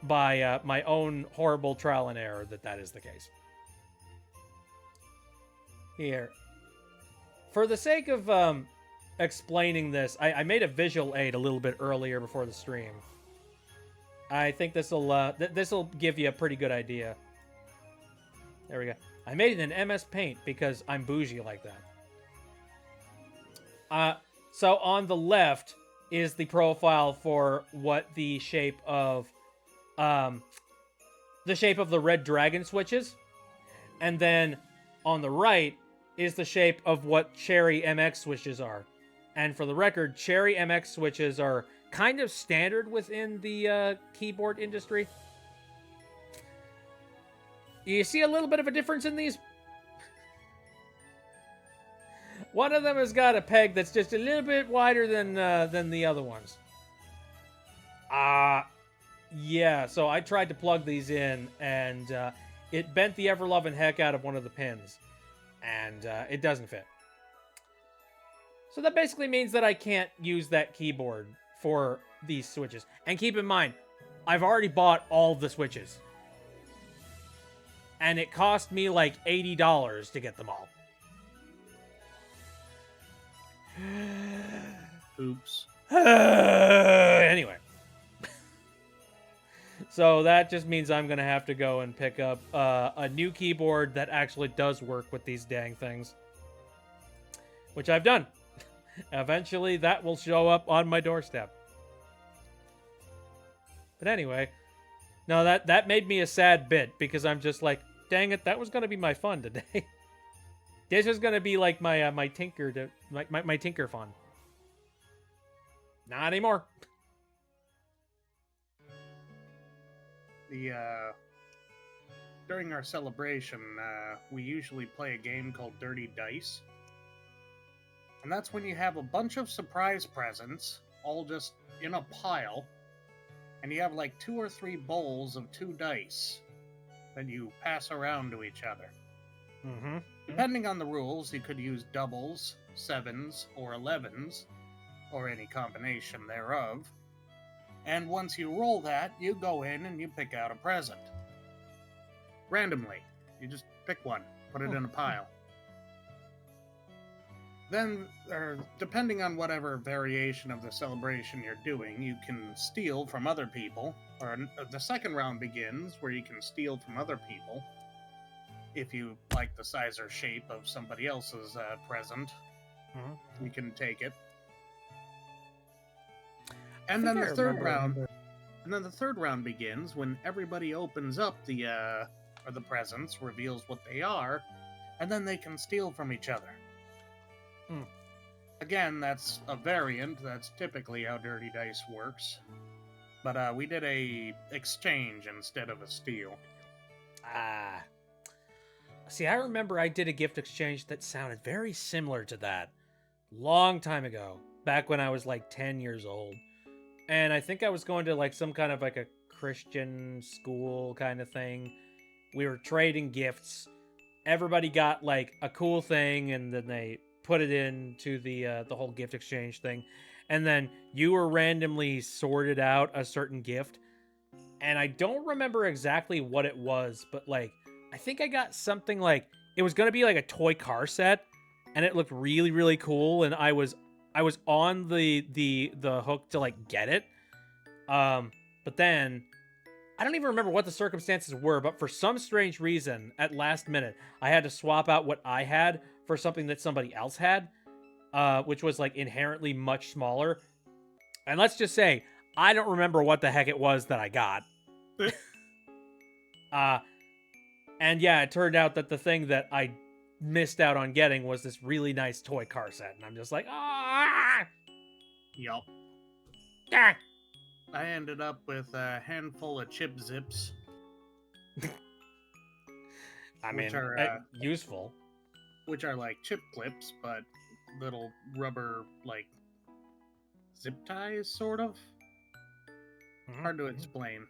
by my own horrible trial and error that is the case. Here. For the sake of explaining this, I made a visual aid a little bit earlier before the stream. I think this'll give you a pretty good idea. There we go. I made it in MS Paint because I'm bougie like that. So on the left is the profile for what the shape of the red dragon switches, and then on the right is the shape of what Cherry MX switches are. And for the record, Cherry MX switches are kind of standard within the keyboard industry. You see a little bit of a difference in these? One of them has got a peg that's just a little bit wider than the other ones. Yeah, so I tried to plug these in, and it bent the ever-loving heck out of one of the pins. And it doesn't fit. So that basically means that I can't use that keyboard for these switches. And keep in mind, I've already bought all of the switches. And it cost me like $80 to get them all. Oops. Anyway. So that just means I'm going to have to go and pick up a new keyboard that actually does work with these dang things. Which I've done. Eventually, that will show up on my doorstep. But anyway, no, that made me a sad bit, because I'm just like, dang it, that was going to be my fun today. This is going to be like my my tinker fun. Not anymore. During our celebration, we usually play a game called Dirty Dice. And that's when you have a bunch of surprise presents, all just in a pile, and you have like 2 or 3 bowls of 2 dice that you pass around to each other. Mm-hmm. Depending on the rules, you could use doubles, 7s, or 11s, or any combination thereof. And once you roll that, you go in and you pick out a present. Randomly. You just pick one, put it in a pile. Then, depending on whatever variation of the celebration you're doing, you can steal from other people. Or the second round begins, where you can steal from other people. If you like the size or shape of somebody else's present, you can take it. And then the third round begins when everybody opens up the presents, reveals what they are, and then they can steal from each other. Again, that's a variant. That's typically how Dirty Dice works. But we did a exchange instead of a steal. See, I remember I did a gift exchange that sounded very similar to that. Long time ago. Back when I was like 10 years old. And I think I was going to like some kind of like a Christian school kind of thing. We were trading gifts. Everybody got like a cool thing, and then they put it into the whole gift exchange thing. And then you were randomly sorted out a certain gift. And I don't remember exactly what it was, but like I think I got something like, it was going to be like a toy car set, and it looked really, really cool, and I was on the hook to like get it. But then I don't even remember what the circumstances were, but for some strange reason at last minute, I had to swap out what I had for something that somebody else had, which was like inherently much smaller. And let's just say, I don't remember what the heck it was that I got. And yeah, it turned out that the thing that I missed out on getting was this really nice toy car set. And I'm just like, ah! Yup. Ah! I ended up with a handful of chip zips. I mean, useful. Which are like chip clips, but little rubber, like, zip ties, sort of. Hard to explain.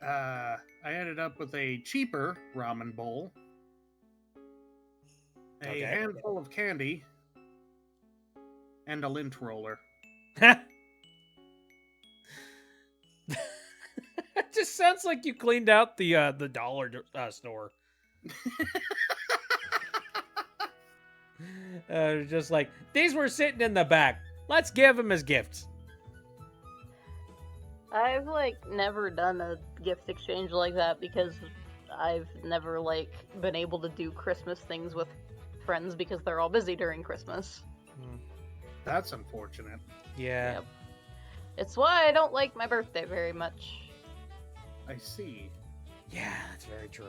I ended up with a cheaper ramen bowl, a handful of candy, and a lint roller. It just sounds like you cleaned out the dollar store. Just like, these were sitting in the back. Let's give them as gifts. I've like never done a gift exchange like that because I've never like been able to do Christmas things with friends because they're all busy during Christmas. That's unfortunate. Yeah. Yep. It's why I don't like my birthday very much. I see. Yeah, that's very true.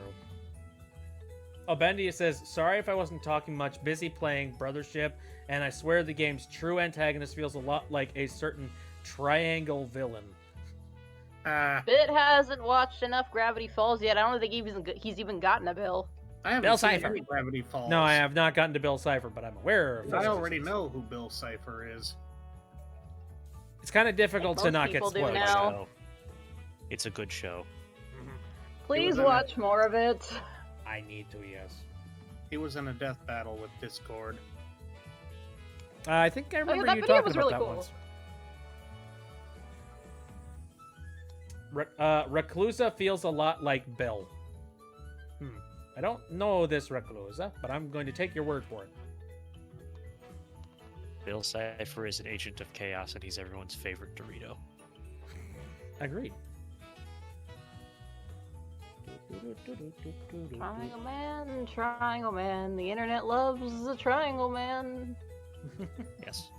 Oh, Bendia says, sorry if I wasn't talking much, busy playing Brothership, and I swear the game's true antagonist feels a lot like a certain triangle villain. Bit hasn't watched enough Gravity Falls yet. I don't think he's even gotten a bill. I haven't Bill seen Cipher. any Gravity Falls. No, I have not gotten to Bill Cipher, but I'm aware of I already know who Bill Cipher is. It's kind of difficult to Most not get people do spoiled. now. Show. It's a good show. Please was in watch more of it. I need to, yes. He was in a death battle with Discord. I think I remember that you video talking was about really that cool. once. Reclusa feels a lot like Bill. I don't know this Reclusa, but I'm going to take your word for it. Bill Cipher is an agent of chaos, and he's everyone's favorite Dorito. Agreed. Triangle Man. The internet loves the Triangle Man. Yes.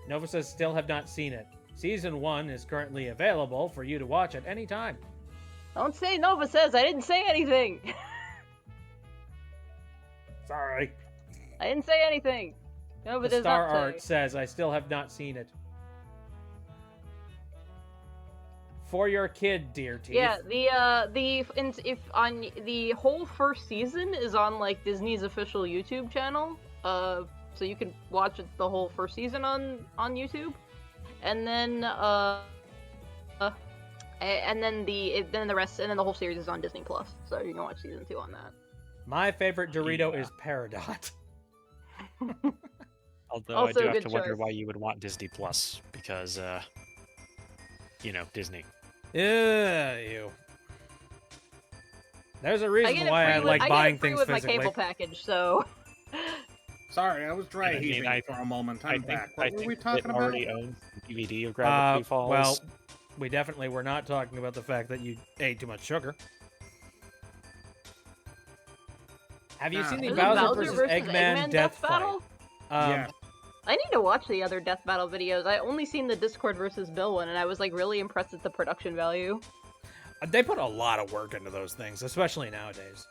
Nova says, still have not seen it. Season 1 is currently available for you to watch at any time. Don't say Nova says. I didn't say anything. Sorry. I didn't say anything. Nova The does Star not say. Art says, I still have not seen it. For your kid, dear Teeth. Yeah, the whole first season is on like Disney's official YouTube channel. So you can watch the whole first season on YouTube, and then the whole series is on Disney Plus. So you can watch season 2 on that. My favorite Dorito is Peridot. Although Also I do a have good to wonder choice. why you would want Disney Plus, because, Disney. Ew. There's a reason get it why free I with- like I buying get it free things with physically. my cable package, so. Sorry, I was dry I mean, heaving I- for a moment. I I'm think, back. I What were think we it talking about? already owns the DVD of Gravity Falls. Well, we definitely were not talking about the fact that you ate too much sugar. Have you seen the There's a Bowser Bowser vs. Eggman death fight? battle? Yeah. I need to watch the other death battle videos. I only seen the Discord versus Bill one, and I was like really impressed at the production value. They put a lot of work into those things, especially nowadays.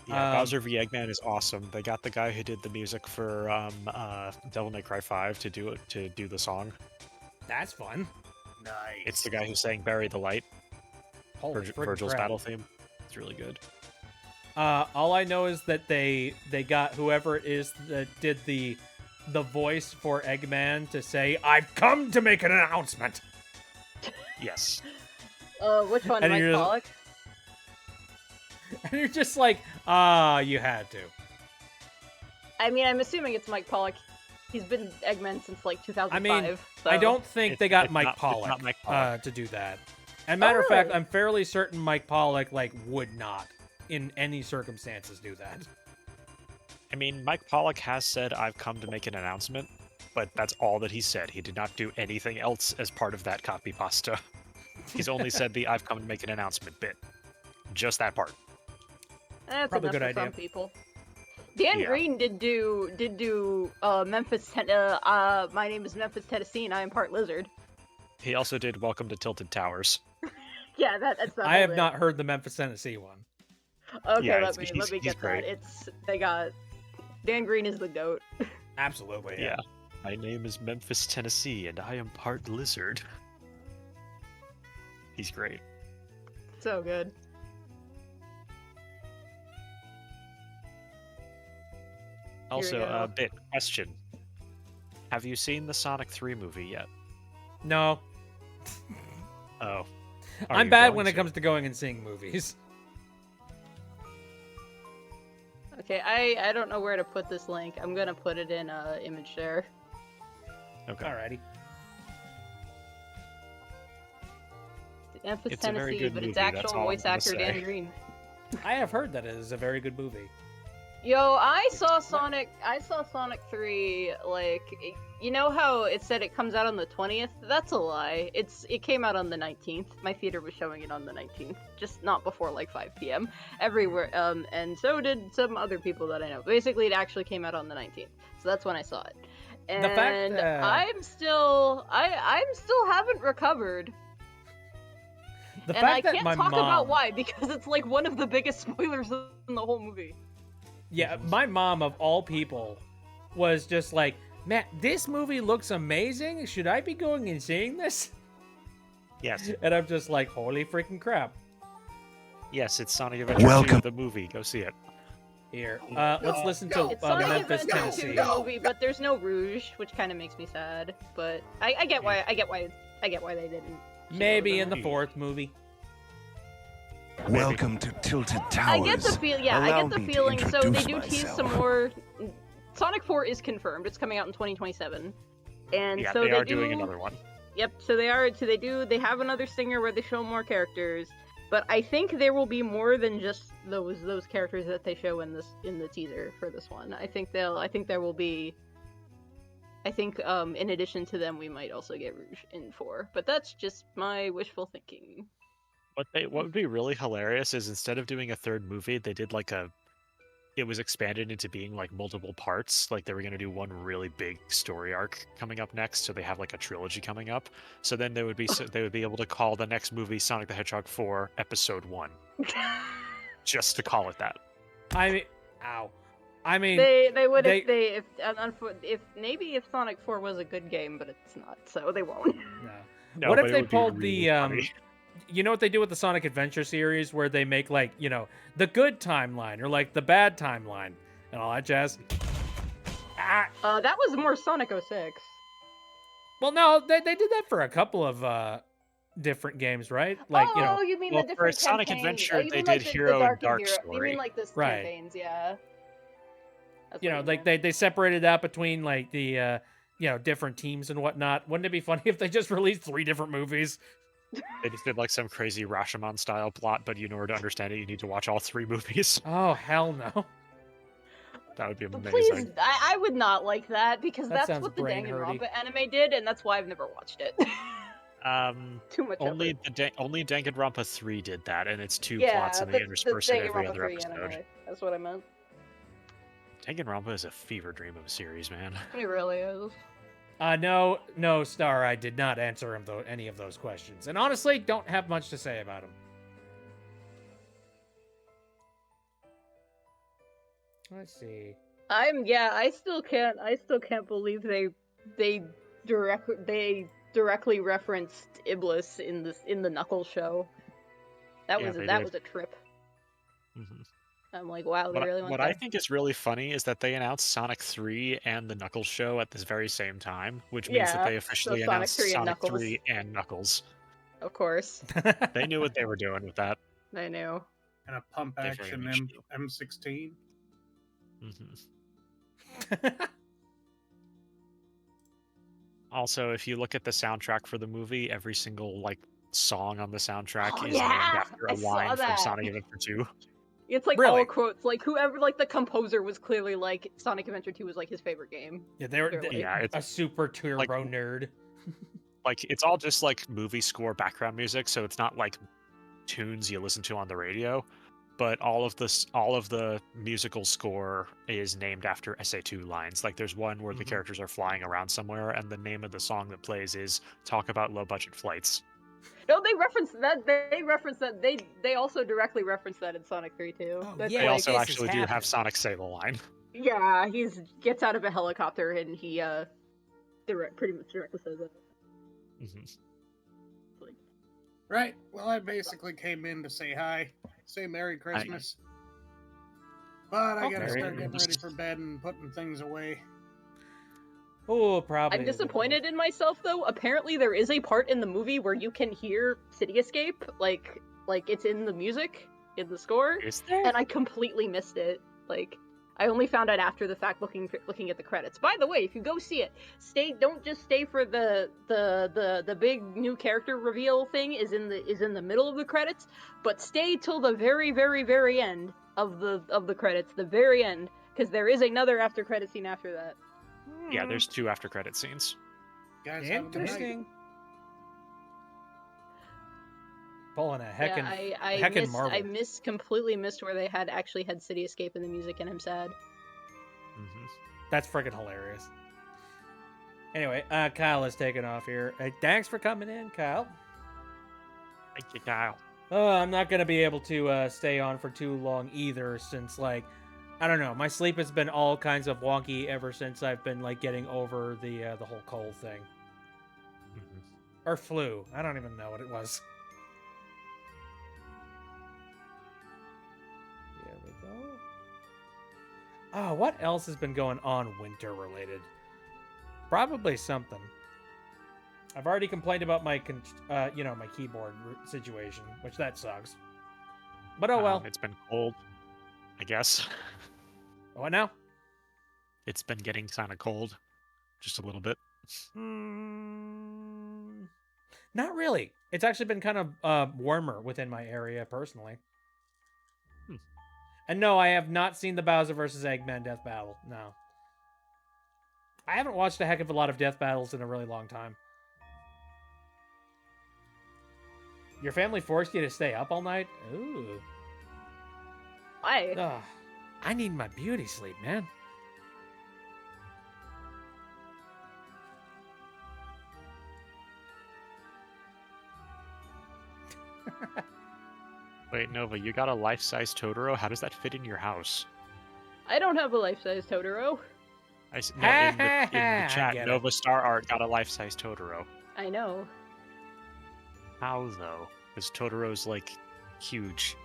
Yeah, Bowser v Eggman is awesome. They got the guy who did the music for Devil May Cry 5 to do the song. That's fun. Nice. It's the guy who sang "Bury the Light," Holy friggin' Virgil's crap. battle theme. It's really good. All I know is that they got whoever it is that did the voice for Eggman to say, "I've come to make an announcement." Yes. Which one, And Mike you're just- Pollock? And you're just like, you had to. I mean, I'm assuming it's Mike Pollock. He's been Eggman since like 2005. I so- don't think It's- they got it's Mike not- it's Pollock, not Mike Pollock. to do that. And matter of fact, really? I'm fairly certain Mike Pollock would not, in any circumstances, do that. I mean, Mike Pollock has said, "I've come to make an announcement," but that's all that he said. He did not do anything else as part of that copy pasta. He's only said the "I've come to make an announcement" bit. Just that part. That's Probably a enough good for some idea. people. Dan Yeah. Green did do my name is Memphis, Tennessee, and I am part lizard. He also did "Welcome to Tilted Towers." Yeah, that's the I whole have bit. not heard the Memphis, Tennessee one. Okay, Yeah, let me he's get that. great. They got Dan Green is the goat. Absolutely, Yeah. My name is Memphis, Tennessee, and I am part lizard. He's great. So good. Also, go. bit question: have you seen the Sonic 3 movie yet? No, Oh, Are I'm you bad going when it to? comes to going and seeing movies. Okay, I don't know where to put this link. I'm gonna put it in image share. Okay. Alrighty. Memphis, It's a very Tennessee, good but it's movie, that's actual all I'm voice gonna actor Dan say. Green. I have heard that it is a very good movie. Yo, I saw Sonic 3, like, you know how it said it comes out on the 20th? That's a lie. It came out on the 19th. My theater was showing it on the 19th, just not before like 5 p.m. everywhere. And so did some other people that I know. Basically, it actually came out on the 19th. So that's when I saw it. And The fact, I'm still haven't recovered. the And I fact that can't my talk mom, about why, because it's like one of the biggest spoilers in the whole movie. yeah, my mom of all people was just like, Matt, this movie looks amazing. Should I be going and seeing this? Yes. And I'm just like, holy freaking crap. Yes, it's Sonic Adventure 2, the movie. Go see it. Here, let's listen no, to It's Sonic Memphis, Adventure 2, Tennessee. the movie, but there's no Rouge, which kind of makes me sad. But I get why they didn't. Maybe in the 4th movie. Welcome to Tilted Towers. I get the feeling. So they do tease some more. Sonic 4 is confirmed. It's coming out in 2027, and Yeah, so they are do, doing another one. Yep. So they are. So they have another stinger where they show more characters. But I think there will be more than just those characters that they show in the teaser for this one. I think there will be. I think in addition to them, we might also get Rouge in 4. But that's just my wishful thinking. What would be really hilarious is instead of doing a third movie, they did it was expanded into being like multiple parts. Like they were going to do one really big story arc coming up next, so they have like a trilogy coming up. So then they would be able to call the next movie Sonic the Hedgehog 4 Episode 1, just to call it that. I mean, ow. I mean, they would if Sonic 4 was a good game, but it's not, so they won't. No, what but if it they would be pulled really the funny. you know what they do with the Sonic Adventure series, where they make like, you know, the good timeline or like the bad timeline and all that jazz? Ah. That was more Sonic 06. Well, no, they did that for a couple of different games, right? Like, you know, you mean well, the for different Sonic campaigns. Adventure, You they mean like did Hero and Dark You Story. mean like the Right. campaigns, yeah. That's you what know, you like meant. they separated that between like the you know, different teams and whatnot. Wouldn't it be funny if they just released 3 different movies? They just did like some crazy Rashomon style plot, but in order to understand it, you need to watch all 3 movies. Oh, hell no. That would be But amazing. please, I would not like that, because That that's sounds what the brain hurty. Danganronpa anime did, and that's why I've never watched it. Too much Only effort. only Danganronpa 3 did that, and it's 2 Yeah, plots, and they intersperse it every Danganronpa other 3 episode. anime. That's what I meant. Danganronpa is a fever dream of a series, man. It really is. No, Star, I did not answer him any of those questions. And honestly, don't have much to say about him. Let's see. I still can't believe they directly referenced Iblis in the Knuckles show. That Yeah, was they that did. was a trip. Mhm. I'm like, wow, they really went What there. I think is really funny is that they announced Sonic 3 and the Knuckles show at this very same time, which means that Yeah, they so officially Sonic announced 3 and Sonic Knuckles. 3 and Knuckles. Of course, They knew what they were doing with that. I knew. And a pump They're action very much M16. Also, if you look at the soundtrack for the movie, every single song on the soundtrack Oh, is yeah, named after I a saw line from that. Sonic Adventure 2. It's like Really? all quotes. Like whoever, like the composer was clearly like Sonic Adventure 2 was like his favorite game. Yeah, they were Clearly. Yeah, it's a super turbo nerd. it's all just like movie score background music, so it's not like tunes you listen to on the radio, but all of the musical score is named after SA2 lines. Like there's one where the characters are flying around somewhere, and the name of the song that plays is "Talk About Low Budget Flights." No, they referenced that. They referenced that. They also directly referenced that in Sonic 3 too. Oh, That's yeah. They like, also this actually has do have happened. Sonic say the line. yeah, gets out of a helicopter and he pretty much directly says that. Right. Well, I basically came in to say hi, say Merry Christmas. But I gotta Merry start getting Christmas. ready for bed and putting things away. Oh, probably. I'm disappointed in myself though. Apparently, there is a part in the movie where you can hear City Escape, like it's in the music, in the score, Is there? and I completely missed it. Like, I only found out after the fact, looking at the credits. By the way, if you go see it, don't just stay for the big new character reveal thing is in the middle of the credits, but stay till the very very very end of the credits, the very end, because there is another after credit scene after that. Yeah, there's 2 after credit scenes. Guys, have a good night. Interesting. Pulling a heckin' I Marvel. completely missed where they actually had City Escape in the music, and I'm sad. That's freaking hilarious. Anyway, Kyle is taking off here. Thanks for coming in, Kyle. Thank you, Kyle. I'm not gonna be able to stay on for too long either, since like, I don't know, my sleep has been all kinds of wonky ever since I've been like getting over the whole cold thing or flu. I don't even know what it was. Here we go. Oh, what else has been going on winter related? Probably something. I've already complained about my, my keyboard situation, which that sucks. But oh well. It's been cold, I guess. What now? It's been getting kind of cold, just a little bit. Not really. It's actually been kind of warmer within my area personally. And no, I have not seen the Bowser vs. Eggman death battle. No. I haven't watched a heck of a lot of death battles in a really long time. Your family forced you to stay up all night? Ooh. Why? Ugh. I need my beauty sleep, man. Wait, Nova, you got a life-size Totoro? How does that fit in your house? I don't have a life-size Totoro. No, in the I chat, get it. Nova Star Art got a life-size Totoro. I know. How, though? Because Totoro's, like, huge.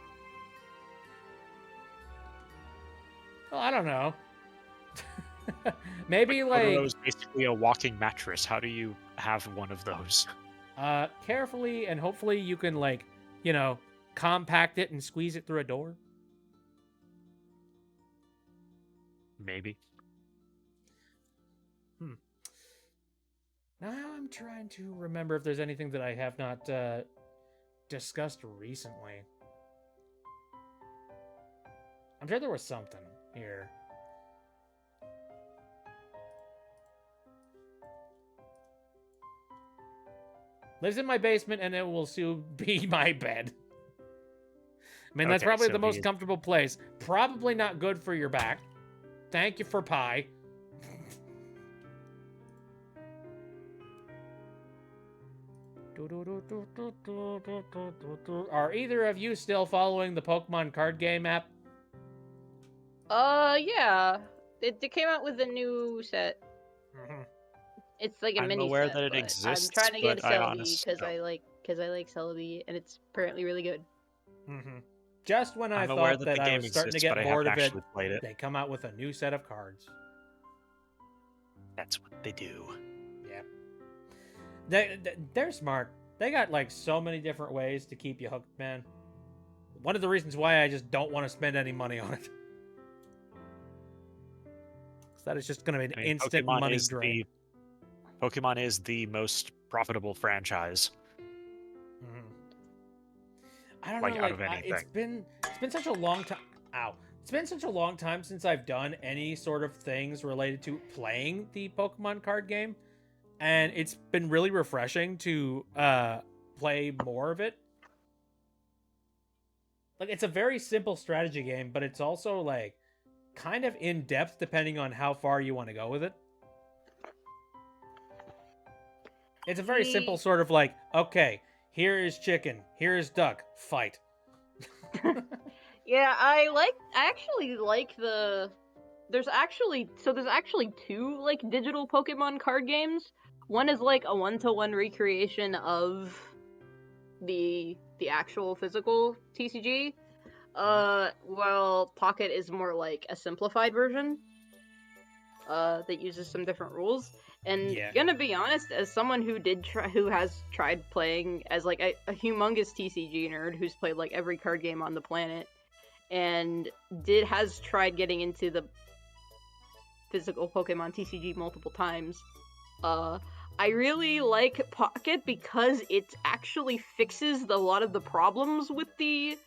Well, I don't know. Maybe Totoro's basically a walking mattress. How do you have one of those? Carefully, and hopefully you can compact it and squeeze it through a door. Maybe. Now I'm trying to remember if there's anything that I have not discussed recently. I'm sure there was something here. Lives in my basement, and it will soon be my bed. I mean, that's Okay, probably so the most he is- comfortable place. Probably not good for your back. Thank you for pie. Are either of you still following the Pokemon card game app? Yeah. They came out with a new set. It's like a I'm mini aware set, that it but exists, I'm trying to get but I Celebi because I like Celebi, and it's apparently really good. Just when I I'm aware thought that that the I game was starting to exists, get but I bored haven't of it, actually played it. they come out with a new set of cards. That's what they do. Yeah. They're smart. They got like so many different ways to keep you hooked, man. One of the reasons why I just don't want to spend any money on it. Because that is just going to be an instant money drain. Pokemon is the most profitable franchise. I don't Like, know, out of anything. it's been such a long time. Ow. It's been such a long time since I've done any sort of things related to playing the Pokemon card game, and it's been really refreshing to play more of it. Like, it's a very simple strategy game, but it's also like kind of in depth depending on how far you want to go with it. It's a very simple sort of like, okay, here is chicken, here is duck, fight. Yeah, I actually like the. There's actually two like digital Pokemon card games. One is like a 1-to-1 recreation of the actual physical TCG. While Pocket is more like a simplified version. That uses some different rules. And gonna be honest, as someone who has tried playing as like a humongous TCG nerd who's played like every card game on the planet, and has tried getting into the physical Pokemon TCG multiple times, I really like Pocket because it actually fixes a lot of the problems with the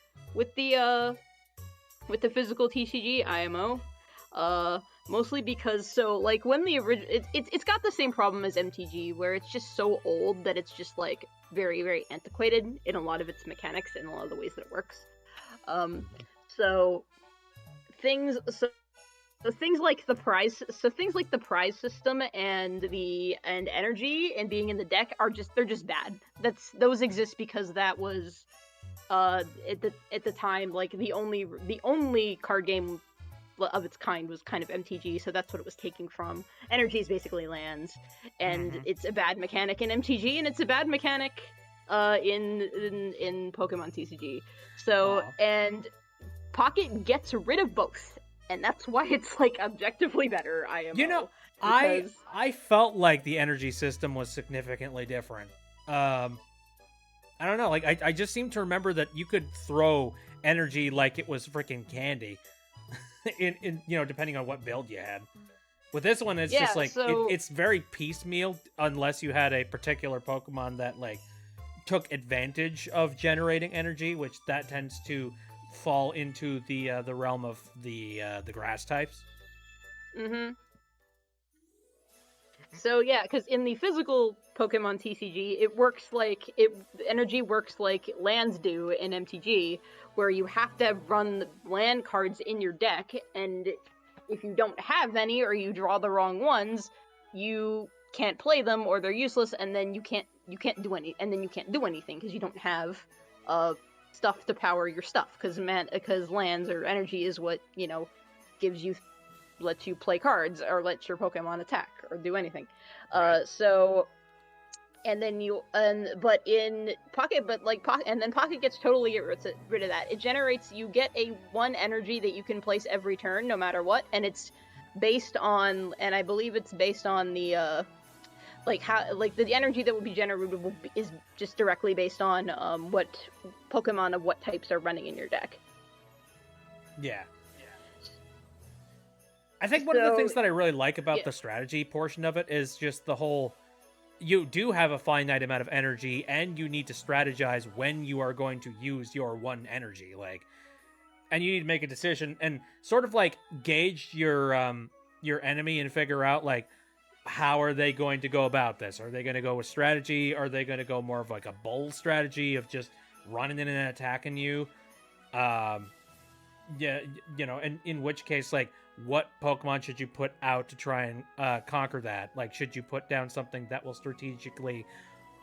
physical TCG IMO. Mostly because, so, like, when the original... It's got the same problem as MTG, where it's just so old that it's just, like, very, very antiquated in a lot of its mechanics and a lot of the ways that it works. So So things like the prize system and energy and being in the deck they're just bad. Those exist because that was at the time like the only card game of its kind was kind of MTG, so that's what it was taking from. Energy is basically lands, and it's a bad mechanic in MTG, and it's a bad mechanic in Pokemon TCG. So and Pocket gets rid of both, and that's why it's like objectively better. Because... I felt like the energy system was significantly different. I don't know, like I just seem to remember that you could throw energy like it was freaking candy. in depending on what build you had. With this one, it's just like it's very piecemeal unless you had a particular Pokemon that like took advantage of generating energy, which that tends to fall into the realm of the grass types. So yeah, because in the physical Pokemon TCG, energy works like lands do in MTG, where you have to run land cards in your deck, and if you don't have any or you draw the wrong ones, you can't play them or they're useless, and then you can't do anything because you don't have stuff to power your stuff, because lands or energy is what lets you play cards or lets your Pokemon attack or do anything. Right. And then Pocket gets totally rid of that. It generates, you get a 1 energy that you can place every turn, no matter what, and it's based on, and I believe it's based on the the energy that will be generated is just directly based on what Pokemon of what types are running in your deck. Yeah. I think one of the things that I really like about the strategy portion of it is just the whole, you do have a finite amount of energy and you need to strategize when you are going to use your 1 energy, and you need to make a decision and sort of like gauge your enemy and figure out like how are they going to go about this? Are they going to go with strategy? Are they going to go more of like a bold strategy of just running in and attacking you? And in which case, like, what Pokemon should you put out to try and conquer that? Like, should you put down something that will strategically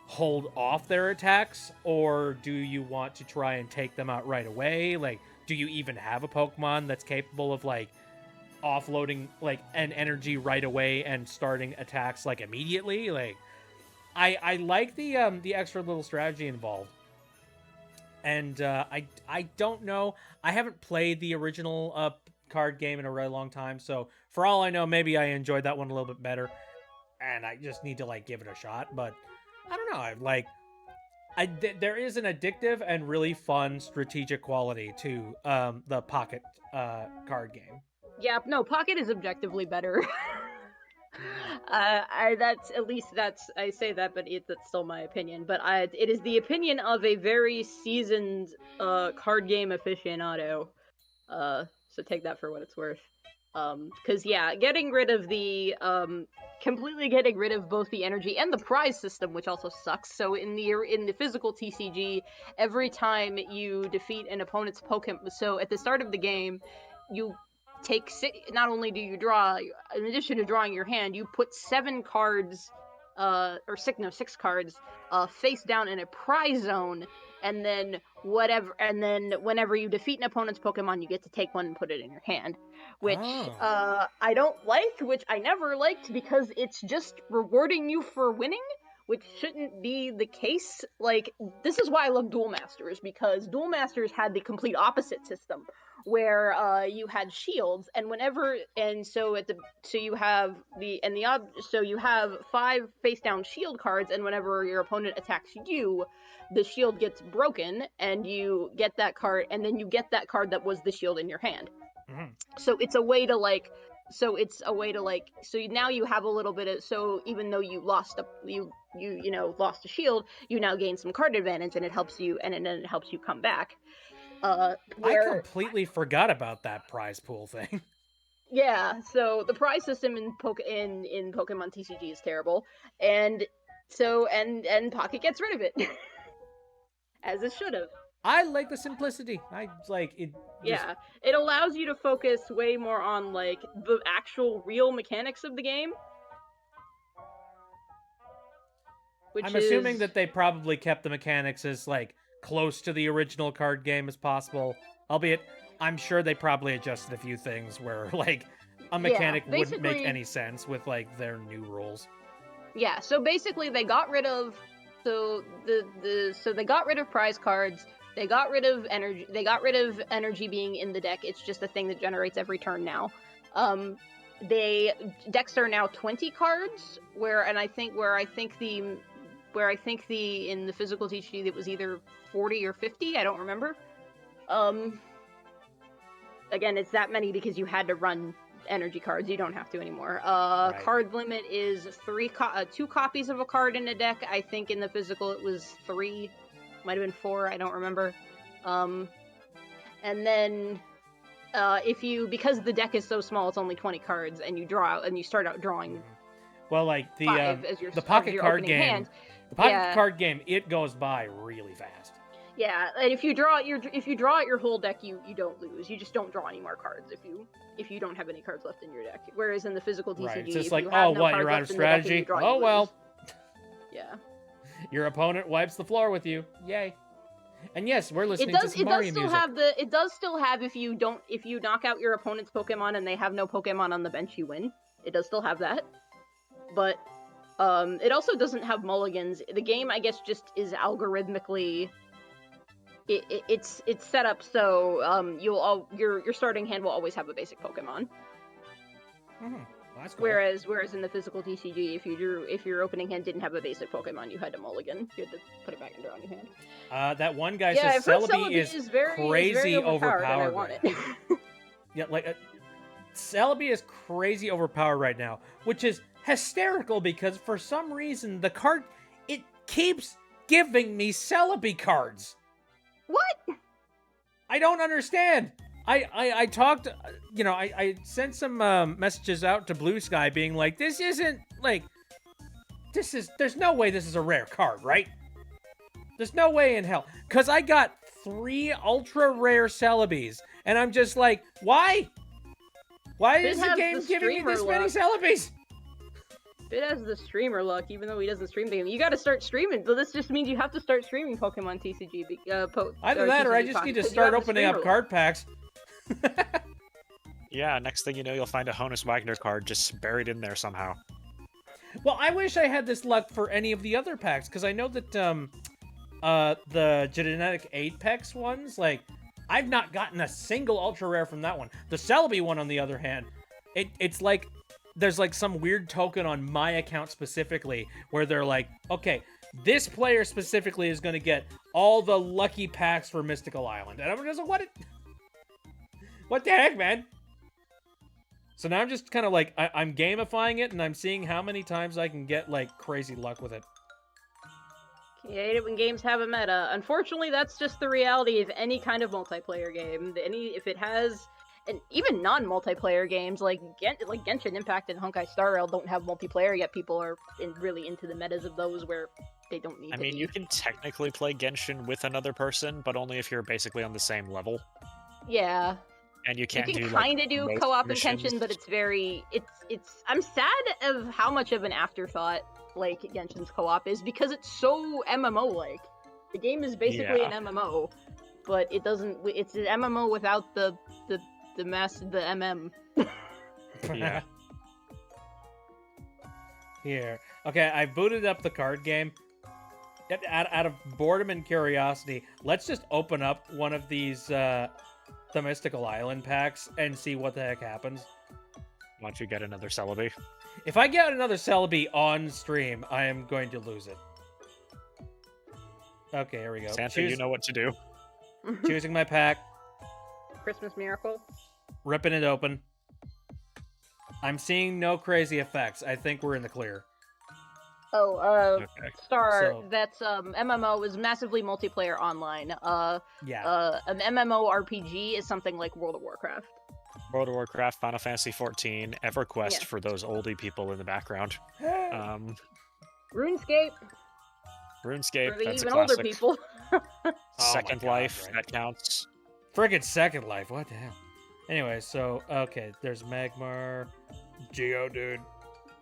hold off their attacks, or do you want to try and take them out right away? Like, do you even have a Pokemon that's capable of like offloading like an energy right away and starting attacks like immediately? Like, I like the extra little strategy involved. And I don't know. I haven't played the original card game in a really long time, so for all I know, maybe I enjoyed that one a little bit better, and I just need to like give it a shot. But I don't know. There is an addictive and really fun strategic quality to the Pocket card game. Yeah, no, Pocket is objectively better. I say that, but that's still my opinion. But it is the opinion of a very seasoned card game aficionado. So take that for what it's worth. Because getting rid of the completely getting rid of both the energy and the prize system, which also sucks. So in the physical TCG, every time you defeat an opponent's Pokemon, so at the start of the game, you take not only do you draw, in addition to drawing your hand, you put 7 cards, or 6 cards, face down in a prize zone, and then whenever you defeat an opponent's Pokemon, you get to take one and put it in your hand, which I don't like, which I never liked, because it's just rewarding you for winning, which shouldn't be the case. Like, this is why I love Duel Masters, because Duel Masters had the complete opposite system, where you had shields, and you have 5 face down shield cards, and whenever your opponent attacks you, the shield gets broken, and you get that card, and then you get that card that was the shield in your hand. So it's a way to like, so now you have a little bit of, so even though you lost lost a shield, you now gain some card advantage, and it helps you come back. I completely forgot about that prize pool thing. Yeah, so the prize system in Pokemon TCG is terrible, and Pocket gets rid of it, as it should have. I like the simplicity. I like it. Yeah, it allows you to focus way more on like the actual real mechanics of the game. Which I'm assuming is... that they probably kept the mechanics as like close to the original card game as possible. Albeit, I'm sure they probably adjusted a few things where like a mechanic wouldn't make basically- any sense with like their new rules. Yeah, so basically they got rid of so they got rid of prize cards. They got rid of energy. They got rid of energy being in the deck. It's just a thing that generates every turn now. Decks are now 20 cards, where I think the in the physical TCG it was either 40 or 50. I don't remember. Again, it's that many because you had to run energy cards. You don't have to anymore. Right. Card limit is 2 copies of a card in a deck. I think in the physical it was 3, might have been 4. I don't remember. And then because the deck is so small, it's only 20 cards, and you draw out and you start out drawing. Well, like the 5 as the pocket card opening game. hand. The pocket Yeah. card game, it goes by really fast. Yeah, and if you draw out your whole deck, you don't lose. You just don't draw any more cards if you don't have any cards left in your deck. Whereas in the physical TCG, Right. It's just if like, you have oh, no what? cards You're out of left in the deck and you strategy. draw, you Oh lose. well. Yeah. Your opponent wipes the floor with you. Yay. And yes, we're listening It does to some Mario still music. have if you knock out your opponent's Pokemon and they have no Pokemon on the bench, you win. It does still have that. But it also doesn't have mulligans. The game, I guess, just is algorithmically it's set up so your starting hand will always have a basic Pokemon. Well, that's cool. Whereas in the physical TCG, if your opening hand didn't have a basic Pokemon, you had to mulligan. You had to put it back and draw on your hand. That one guy Yeah, says I've heard Celebi is crazy overpowered, and I overpowered want right it. now. Yeah, like Celebi is crazy overpowered right now, which is hysterical because for some reason the card it keeps giving me Celebi cards. What? I don't understand. I talked, I sent some messages out to Blue Sky being like, this isn't, like, there's no way this is a rare card, right? There's no way in hell. Because I got 3 ultra rare Celebes, and I'm just like, why? Why is the game giving me this many Celebes? It has the streamer luck, even though he doesn't stream the game. You gotta start streaming, so this just means you have to start streaming Pokemon TCG. Either that, or I just need to start opening up card packs. Yeah, next thing you know, you'll find a Honus Wagner card just buried in there somehow. Well, I wish I had this luck for any of the other packs, because I know that the Genetic Apex ones, like, I've not gotten a single ultra rare from that one. The Celebi one, on the other hand, it's like there's like some weird token on my account specifically where they're like, okay, this player specifically is going to get all the lucky packs for Mystical Island. And I'm just like, what the heck, man? So now I'm just kind of like, I'm gamifying it, and I'm seeing how many times I can get, like, crazy luck with it. You hate it when games have a meta. Unfortunately, that's just the reality of any kind of multiplayer game. If it has... And even non-multiplayer games like Genshin Impact and Honkai Star Rail don't have multiplayer, yet people are really into the metas of those where they don't need to be. You can technically play Genshin with another person, but only if you're basically on the same level. Yeah. And you can't you can do kind of do co-op missions. intention, but it's very... I'm sad of how much of an afterthought, like, Genshin's co-op is, because it's so MMO-like. The game is basically an MMO, but it doesn't... It's an MMO without the MM. Yeah. Here. Okay, I booted up the card game. Out of boredom and curiosity, let's just open up one of these, the Mystical Island packs and see what the heck happens. Why don't you get another Celebi? If I get another Celebi on stream, I am going to lose it. Okay, here we go. Santa, you know what to do. Choosing my pack. Christmas Miracle. Ripping it open. I'm seeing no crazy effects. I think we're in the clear. Oh, Okay. that's MMO is massively multiplayer online. Yeah. An MMO RPG is something like World of Warcraft. World of Warcraft, Final Fantasy XIV, EverQuest for those oldie people in the background. RuneScape RuneScape, for the that's a even older classic. people. my Second God, Life, right. that counts. Friggin' Second Life, what the hell? Anyway, so, okay, there's Magmar, Geodude,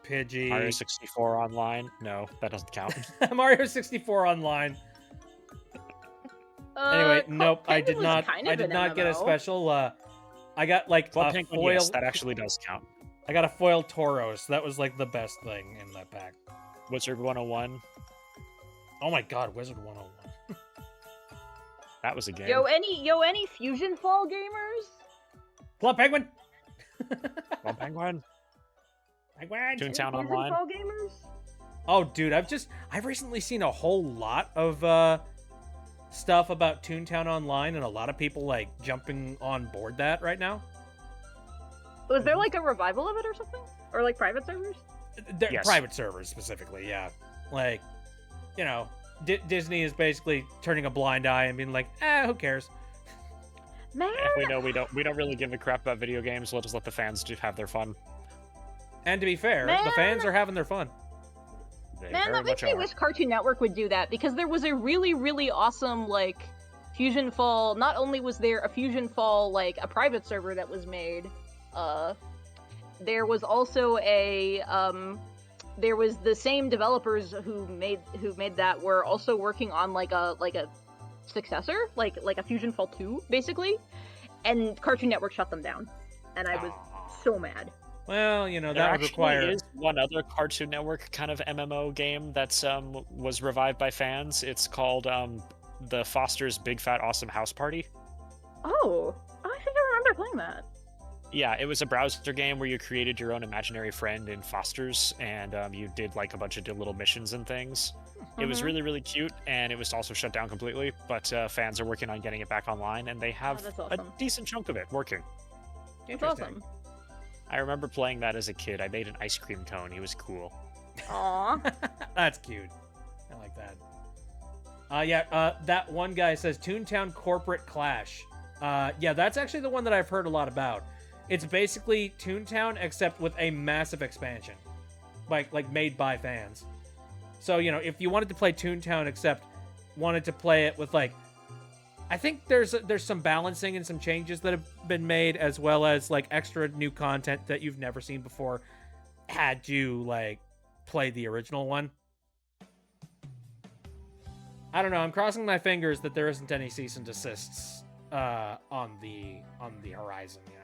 Pidgey. Mario 64 Online. No, that doesn't count. Mario 64 Online. Anyway, nope, I did was not. kind I of did an not get a MMO. special. I got like Club a Penguin, foil. yes, that actually does count. I got a foil Tauros. That was like the best thing in that pack. Wizard 101. Oh my God, Wizard 101. That was a game. Yo, any Fusion Fall gamers? Club Penguin. Club Penguin. Penguin. Toontown Any Fusion Online. Fall gamers? Oh, dude, I've recently seen a whole lot of stuff about Toontown Online, and a lot of people like jumping on board that right now. Was there like a revival of it or something? Or like private servers? They're Yes. private servers specifically, yeah. Like, you know, Disney is basically turning a blind eye and being like, who cares? Man, If we know we don't really give a crap about video games, we'll just let the fans just have their fun. And to be fair, the Man. fans are having their fun. They man, very that makes much me are. wish Cartoon Network would do that, because there was a really, really awesome, like, Fusion Fall. Not only was there a Fusion Fall, like, a private server that was made, there was also there was the same developers who made that were also working on like a successor, like a Fusion Fall 2, basically, and Cartoon Network shut them down, and I was so mad. Well, you know, There that would actually require. is one other Cartoon Network kind of MMO game that's was revived by fans. It's called the Foster's Big Fat Awesome House Party. Oh, I think I remember playing that. Yeah, it was a browser game where you created your own imaginary friend in Foster's, and you did like a bunch of little missions and things. It was Mhm. really, really cute, and it was also shut down completely, but fans are working on getting it back online, and they have that's a awesome. decent chunk of it working. It's Interesting. awesome. I remember playing that as a kid. I made an ice cream cone. He was cool. Aw. That's cute. I like that. That one guy says Toontown Corporate Clash. Yeah, that's actually the one that I've heard a lot about. It's basically Toontown except with a massive expansion, like made by fans. So you know, if you wanted to play Toontown except wanted to play it with like, I think there's some balancing and some changes that have been made, as well as like extra new content that you've never seen before, had you like play the original one. I don't know. I'm crossing my fingers that there isn't any cease and desists on the horizon. You know.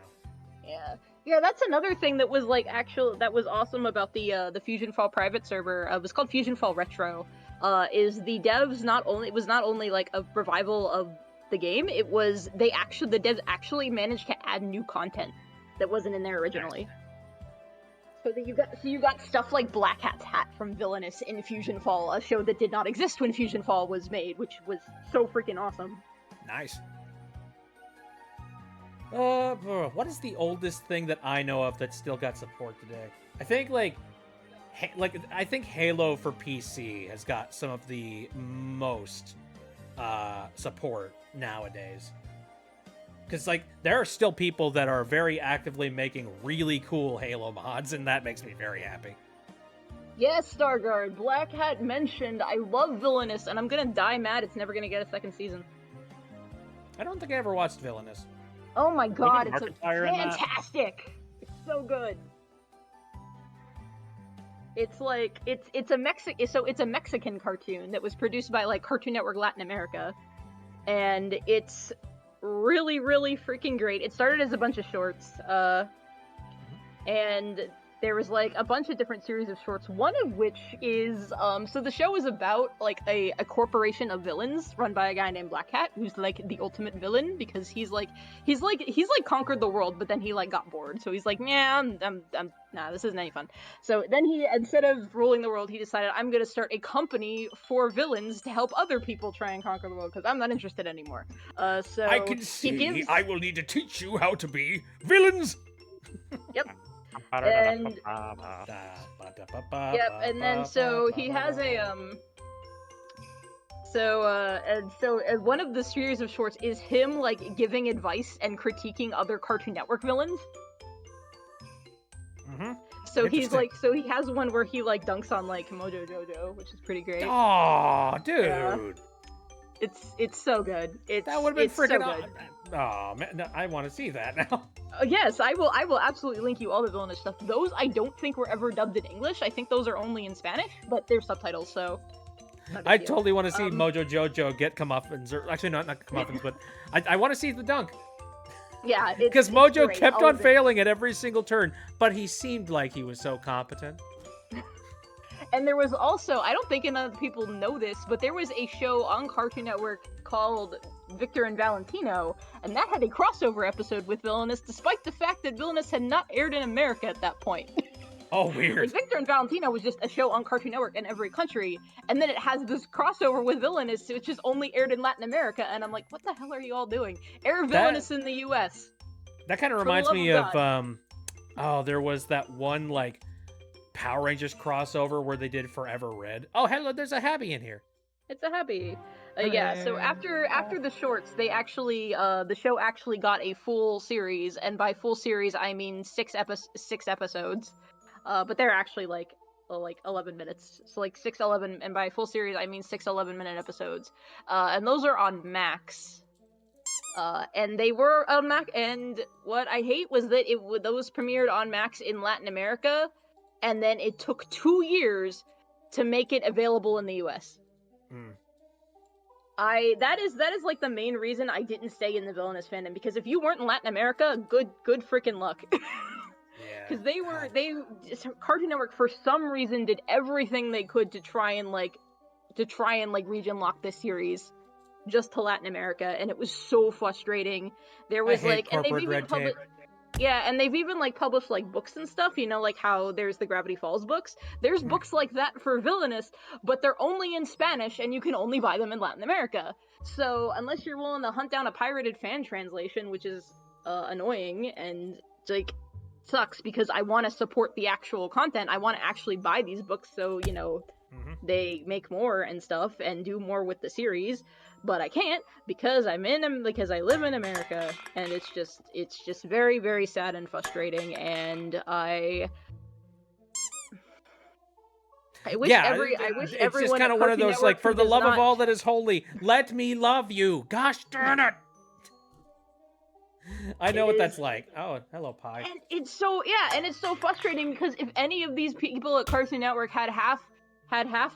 Yeah, that's another thing that was like that was awesome about the Fusion Fall private server. It was called Fusion Fall Retro. Is the devs it was not only like a revival of the game, the devs actually managed to add new content that wasn't in there originally. So that you got stuff like Black Hat's hat from Villainous in Fusion Fall, a show that did not exist when Fusion Fall was made, which was so freaking awesome. Nice. What is the oldest thing that I know of that still got support today? I think I think Halo for PC has got some of the most support nowadays. Because like there are still people that are very actively making really cool Halo mods, and that makes me very happy. Yes, Starguard, Black Hat mentioned, I love Villainous, and I'm gonna die mad it's never gonna get a second season. I don't think I ever watched Villainous. Oh my god, it's Markiplier in that? fantastic! It's so good. It's like it's a Mexican cartoon that was produced by like Cartoon Network Latin America, and it's really, really freaking great. It started as a bunch of shorts, and there was like a bunch of different series of shorts, one of which is so the show is about like a corporation of villains run by a guy named Black Hat, who's like the ultimate villain because he's conquered the world, but then he like got bored, so he's like, yeah, nah, this isn't any fun. So then he, instead of ruling the world, he decided, I'm gonna start a company for villains to help other people try and conquer the world because I'm not interested anymore. So I can see. I will need to teach you how to be villains. Yep. And yep, and then so he has a and one of the series of shorts is him like giving advice and critiquing other Cartoon Network villains. Mm-hmm. So he's like, so he has one where he like dunks on like Mojo Jojo, which is pretty great. Oh, dude. Yeah. It's so good. That would have been it's so freaking good. Oh man, no, I want to see that now. Yes, I will absolutely link you all the villainous stuff. Those I don't think were ever dubbed in English. I think those are only in Spanish, but they're subtitles, so. not a big I deal. totally want to see Um, Mojo Jojo get comeuppance, or actually not comeuppance, but I want to see the dunk. Yeah, Because it's Mojo great, kept all on of it. failing at every single turn, but he seemed like he was so competent. And there was also, I don't think enough people know this, but there was a show on Cartoon Network called Victor and Valentino, and that had a crossover episode with Villainous, despite the fact that Villainous had not aired in America at that point. Oh, Like, weird. Victor and Valentino was just a show on Cartoon Network in every country, and then it has this crossover with Villainous, which is only aired in Latin America, and I'm like, what the hell are you all doing? Air Villainous in the US. That kind of For the reminds love me of of oh, there was that one like Power Rangers crossover where they did Forever Red. Oh, hello, there's a Habby in here. It's a hobby. Yeah, so after the shorts, they actually the show actually got a full series, and by full series I mean 6 episodes. But they're actually like 11 minutes. So like 6-11, and by full series I mean 6 11-minute episodes. And those are on Max. And they were on Max, and what I hate was that those premiered on Max in Latin America, and then it took 2 years to make it available in the US. Mm. That is like the main reason I didn't stay in the Villainous fandom, because if you weren't in Latin America, good freaking luck. Yeah. Because God. Cartoon Network for some reason did everything they could to try and region lock this series just to Latin America, and it was so frustrating. There was I hate and they've corporate even red tape. yeah, and they've even like published like books and stuff, you know, like how there's the Gravity Falls books. There's Mhm. books like that for Villainous, but they're only in Spanish and you can only buy them in Latin America. So unless you're willing to hunt down a pirated fan translation, which is annoying and like sucks, because I want to support the actual content. I want to actually buy these books so, you know, they make more and stuff and do more with the series, but I can't because I live in America, and it's just very, very sad and frustrating, and I wish Yeah, I it's wish just everyone kind at of one of Cartoon those like, Network for who the does love of not- all that is holy, let me love you. Gosh darn it! I know It what is- that's like. Oh, hello, Pie. And it's so frustrating, because if any of these people at Cartoon Network had half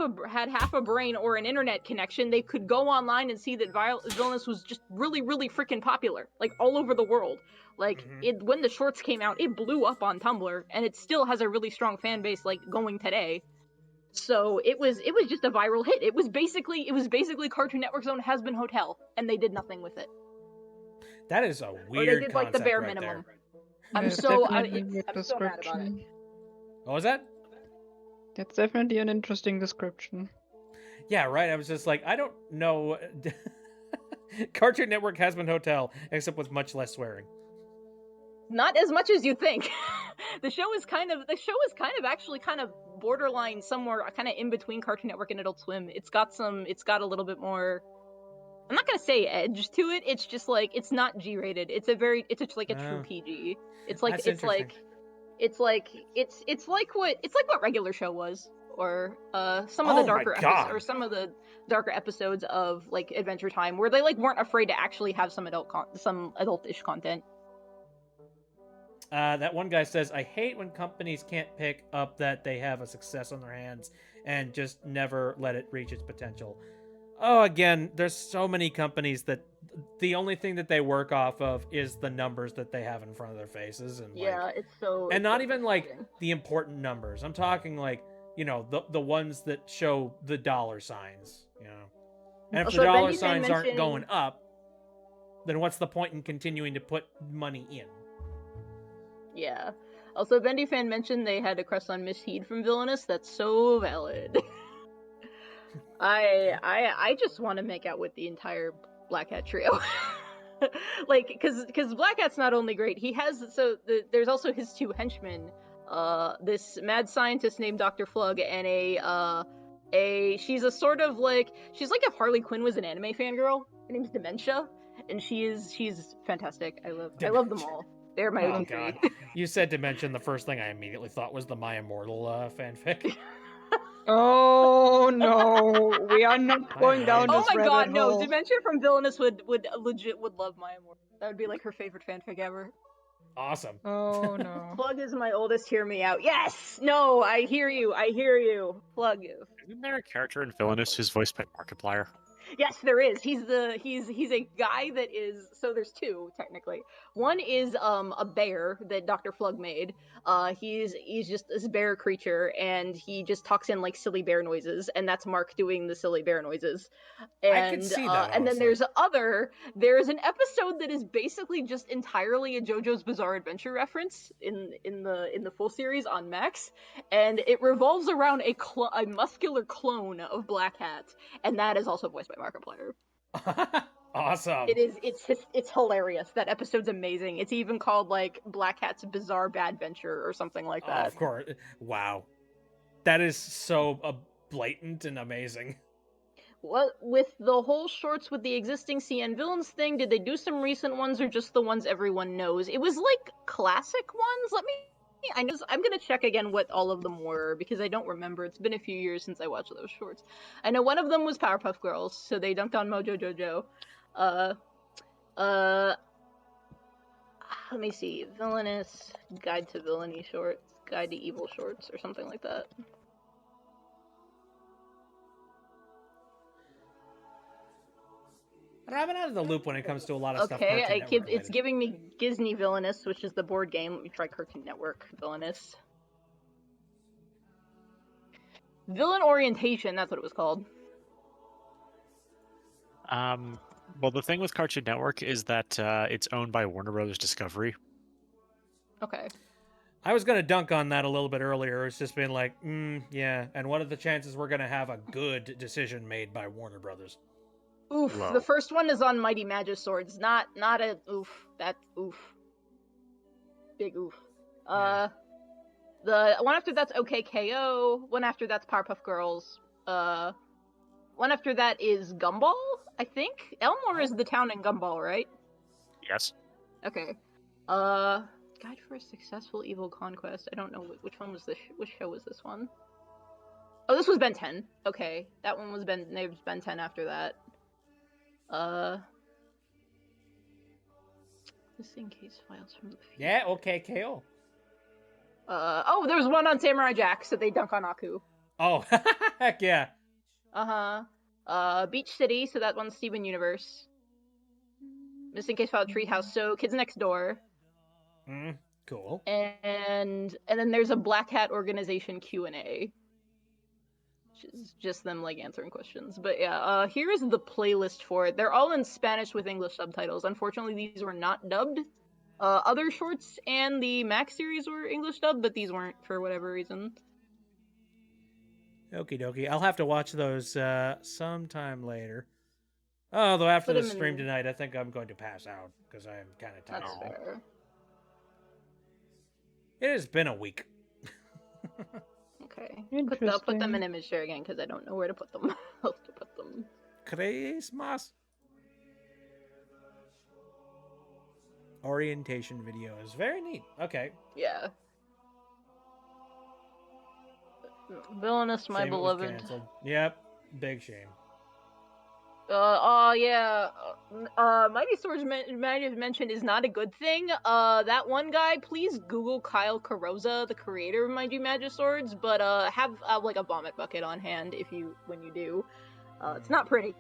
a brain or an internet connection, they could go online and see that Villainous was just really, really freaking popular, like all over the world. Like when the shorts came out, it blew up on Tumblr, and it still has a really strong fan base, like going today. So it was just a viral hit. It was basically Cartoon Network's own Has-Been Hotel, and they did nothing with it. That is a Or they weird did like the concept bare right minimum. there. I'm That's so definitely a good I'm so mad about it. description. What was that? That's definitely an interesting description. Yeah, right. I was just like, I don't know. Cartoon Network has been Hotel, except with much less swearing. Not as much as you think. The show is kind of actually kind of borderline, somewhere kind of in between Cartoon Network and Adult Swim. It's got a little bit more, I'm not gonna say edge to it. It's just like, it's not G-rated. It's just like a true Oh. PG. It's like That's it's like what regular show was, or some of the Oh my darker God. or some of the darker episodes of like Adventure Time, where they like weren't afraid to actually have some adultish content. That one guy says, I hate when companies can't pick up that they have a success on their hands and just never let it reach its potential. Oh, again, there's so many companies that the only thing that they work off of is the numbers that they have in front of their faces. And Yeah, like, it's so. and it's not so even like frustrating. the important numbers. I'm talking like, you know, the ones that show the dollar signs, you know. And if the Also, dollar Bendy signs aren't mentioned- going up, then what's the point in continuing to put money in? Yeah. Also, Bendy fan mentioned they had a crush on Miss Heed from Villainous. That's so valid. I just want to make out with the entire Black Hat trio. Like, because Black Hat's not only great, he has there's also his 2 henchmen. This mad scientist named Dr. Flug, and she's a sort of like, she's like if Harley Quinn was an anime fangirl. Her name's Dementia, and she's fantastic. I love them all. They're my Oh own God! three. You said Dimension. The first thing I immediately thought was the My Immortal fanfic. Oh no, we are not going down Oh Oh this my god, rabbit no! hole. Dementia from Villainous would love Maya more. That would be like her favorite fanfic ever. Awesome. Oh no. Plug is my oldest. Hear me out. Yes. No. I hear you. I hear you. Plug you. Isn't there a character in Villainous who's voiced by Markiplier? Yes, there is. He's a guy that is, so there's two technically. One is a bear that Dr. Flug made. He's just this bear creature and he just talks in like silly bear noises, and that's Mark doing the silly bear noises. I could see that, And then honestly. there's an episode that is basically just entirely a JoJo's Bizarre Adventure reference in the full series on Max, and it revolves around a muscular clone of Black Hat, and that is also voiced by Markiplier. Awesome. It's hilarious. That episode's amazing. It's even called like Black Hat's Bizarre Bad Venture or something like Oh, that. of course. Wow. That is so blatant and amazing. What with the whole shorts with the existing CN villains thing, did they do some recent ones or just the ones everyone knows? It was like classic ones. I'm gonna check again what all of them were because I don't remember. It's been a few years since I watched those shorts. I know one of them was Powerpuff Girls, so they dunked on Mojo Jojo. Let me see. Villainous Guide to Villainy shorts, Guide to Evil shorts, or something like that. I'm out of the loop when it comes to a lot of stuff. Okay, Cartoon Network it's related. giving me Disney Villainous, which is the board game. Let me try Cartoon Network Villainous. Villain Orientation, that's what it was called. Well, the thing with Cartoon Network is that it's owned by Warner Brothers Discovery. Okay. I was gonna dunk on that a little bit earlier. It's just been like, yeah. And what are the chances we're gonna have a good decision made by Warner Brothers? Oof. Low. The first one is on Mighty Magiswords. Not a oof. That oof. Big oof. Yeah. The one after that's OKKO. One after that's Powerpuff Girls. One after that is Gumball, I think. Elmore is the town in Gumball, right? Yes. Okay. Guide for a Successful Evil Conquest. I don't know which one was this. Which show was this one? Oh, this was Ben 10. Okay, that one was Ben 10 after that. Missing case files from the future. Yeah, okay, KO. Oh, there was one on Samurai Jack, so they dunk on Aku. Oh, heck yeah. Beach City, so that one's Steven Universe. Missing case file Treehouse, so Kids Next Door. Cool. And then there's a Black Hat Organization Q&A. Which is just them like answering questions. But yeah, here is the playlist for it. They're all in Spanish with English subtitles. Unfortunately, these were not dubbed. Other shorts and the Max series were English dubbed, but these weren't for whatever reason. Okie dokie. I'll have to watch those sometime later. Although after Put the 'em stream in- tonight, I think I'm going to pass out because I am kind of tired. That's fair. It has been a week. Okay. I'll put them Interesting. in image share again because I don't know where to put them. else to put them. Christmas. Orientation video is very neat. Okay. Yeah. Villainous, my Shame it was beloved. canceled. Yep. Big shame. Yeah. Mighty Swords might have mentioned is not a good thing. That one guy, please Google Kyle Carosa, the creator of Mighty Magic Swords, but have like a vomit bucket on hand when you do. It's not pretty.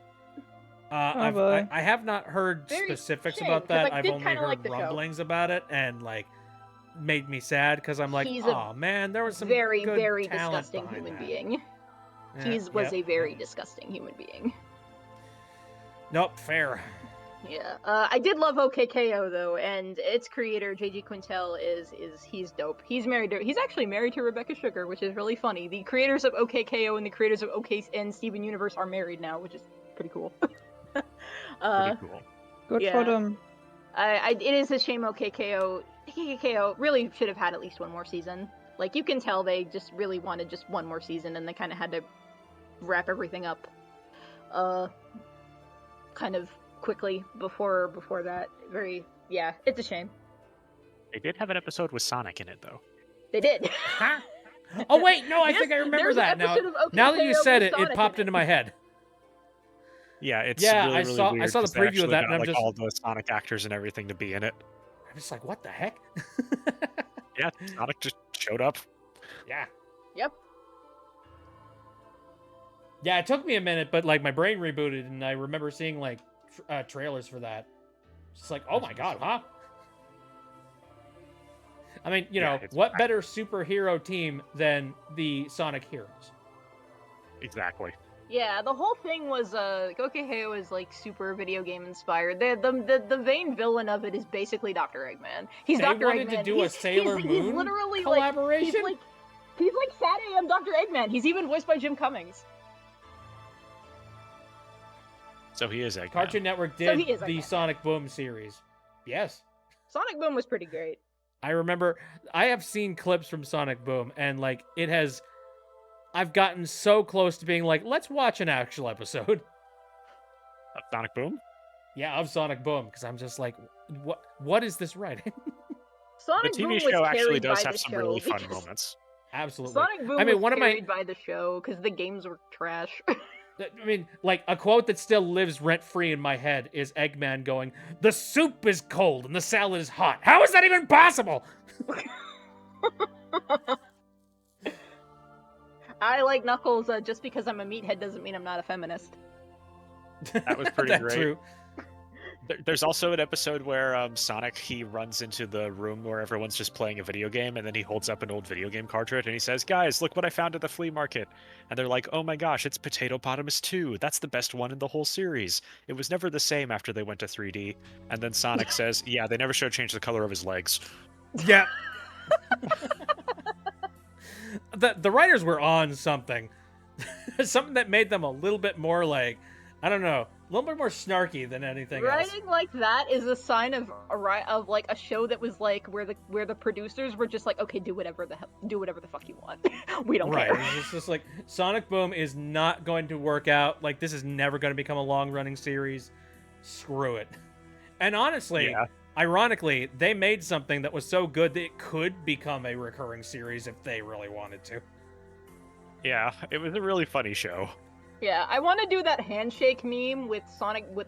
boy. I have not heard Very specifics shame, about 'cause that. I I've did only kinda heard like the show. rumblings about it, and like made me sad because I'm like, He's a oh man, there was some Very, good very talent disgusting behind human that." being. Yeah, He was yep, a very yep. disgusting human being. Nope, fair. Yeah, I did love OKKO though, and its creator JG Quintel he's dope. He's actually married to Rebecca Sugar, which is really funny. The creators of OKKO and the creators of OK and Steven Universe are married now, which is pretty cool. Pretty cool. Good yeah. for them. It is a shame KKKO really should have had at least one more season. Like you can tell they just really wanted just one more season, and they kind of had to wrap everything up, kind of quickly before that. It's a shame. They did have an episode with Sonic in it, though. They did. Oh wait, no, I Yes, think I remember there's an that now. episode of OK Now that you K.O. said with it, it Sonic popped in into my head. Yeah, it's Yeah, really, I really saw- I weird saw the 'cause they preview of actually that, got, and I'm like, just- all the Sonic actors and everything to be in it. I'm just like, what the heck? Yeah, Sonic just showed up. Yeah. Yep. Yeah, it took me a minute, but like my brain rebooted, and I remember seeing like trailers for that. Just like, oh my god, huh? I mean, you Yeah, know, it's what back. better superhero team than the Sonic Heroes? Exactly. Yeah, the whole thing was Gokiheo is like super video game inspired. The main villain of it is basically Dr. Eggman. He's They Dr. wanted Eggman. to do a Sailor he's Moon literally collaboration? like he's like Sad AM Dr. Eggman. He's even voiced by Jim Cummings. So he is Eggman. Cartoon Network So did he is the Eggman. Sonic Boom series. Yes. Sonic Boom was pretty great. I remember I have seen clips from Sonic Boom, and like it has I've gotten so close to being like, let's watch an actual episode. Sonic Boom? Yeah, of Sonic Boom, because I'm just like, what is this writing? Sonic The Boom TV was show actually carried does by have the some show really fun because- moments. Absolutely. Sonic Boom I mean, was one of my carried by the show because the games were trash. I mean, like a quote that still lives rent free in my head is Eggman going, "The soup is cold and the salad is hot. How is that even possible?" I like Knuckles just because I'm a meathead doesn't mean I'm not a feminist. That was pretty That's great. true. There's also an episode where Sonic, he runs into the room where everyone's just playing a video game, and then he holds up an old video game cartridge, and he says, "Guys, look what I found at the flea market." And they're like, "Oh my gosh, it's Potatopotamus 2. That's the best one in the whole series. It was never the same after they went to 3D." And then Sonic says, "Yeah, they never showed change the color of his legs." Yeah. The writers were on something. Something that made them a little bit more like, I don't know, a little bit more snarky than anything else. Writing like that is a sign of like a show that was like where the producers were just like, okay, do whatever the fuck you want. We don't Right. care. It's just like Sonic Boom is not going to work out. Like this is never going to become a long-running series. Screw it. And honestly, Yeah. ironically, they made something that was so good that it could become a recurring series if they really wanted to. Yeah, it was a really funny show. Yeah, I want to do that handshake meme with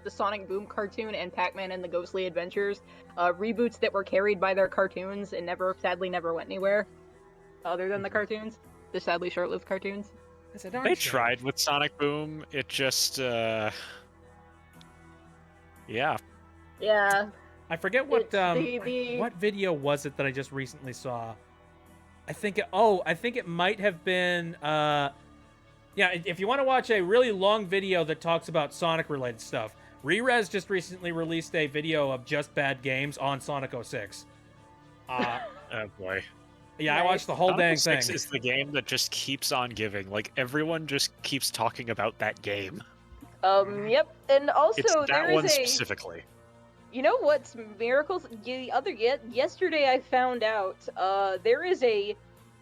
the Sonic Boom cartoon and Pac-Man and the Ghostly Adventures, reboots that were carried by their cartoons and sadly never went anywhere, other than the cartoons, the sadly short-lived cartoons. It's a darn They shame. tried with Sonic Boom. It just, yeah. Yeah, I forget what It's what video was it that I just recently saw. I think it might have been yeah, if you want to watch a really long video that talks about Sonic related stuff, Rerez just recently released a video of just bad games on Sonic 06. Oh boy. Yeah, I Nice. watched the whole dang Sonic thing. 06 is the game that just keeps on giving. Like, everyone just keeps talking about that game. Yep, and also It's that there one is a. specifically. You know what's miracles? Yesterday I found out there is a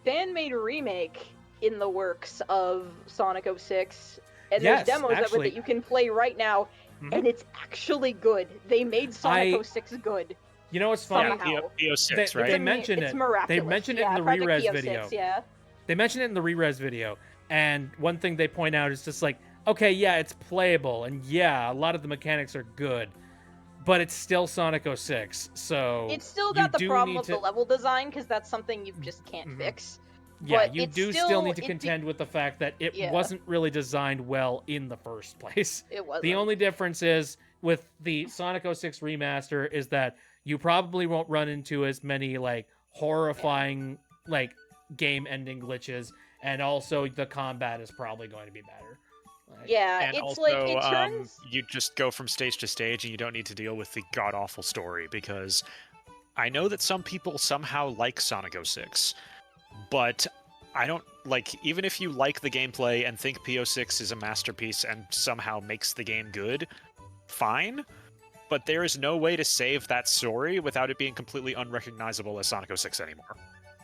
fan-made remake in the works of Sonic 06, and Yes, there's demos of it actually. that you can play right now, Mhm. and it's actually good. They made Sonic 06 good. You know what's funny? Somehow. PO6, They right? mentioned it's it. miraculous. They mentioned it in Yeah, the Project Rerez PO6, video. Yeah. They mentioned it in the Rerez video, and one thing they point out is just like, okay, yeah, it's playable, and yeah, a lot of the mechanics are good, but it's still Sonic 06, so It's still you got the do problem need of to- the level design, because that's something you just can't Mhm. fix. yeah, but you it's do still still- need to it- contend with the fact that it Yeah. wasn't really designed well in the first place. It wasn't. The only difference is with the Sonic 06 remaster is that you probably won't run into as many like horrifying like game-ending glitches, and also the combat is probably going to be better. Like, Yeah, And it's also, like it turns. you just go from stage to stage, and you don't need to deal with the god-awful story, because I know that some people somehow like Sonic 06, but I don't, like, even if you like the gameplay and think PO6 is a masterpiece and somehow makes the game good, fine, but there is no way to save that story without it being completely unrecognizable as Sonic 06 anymore.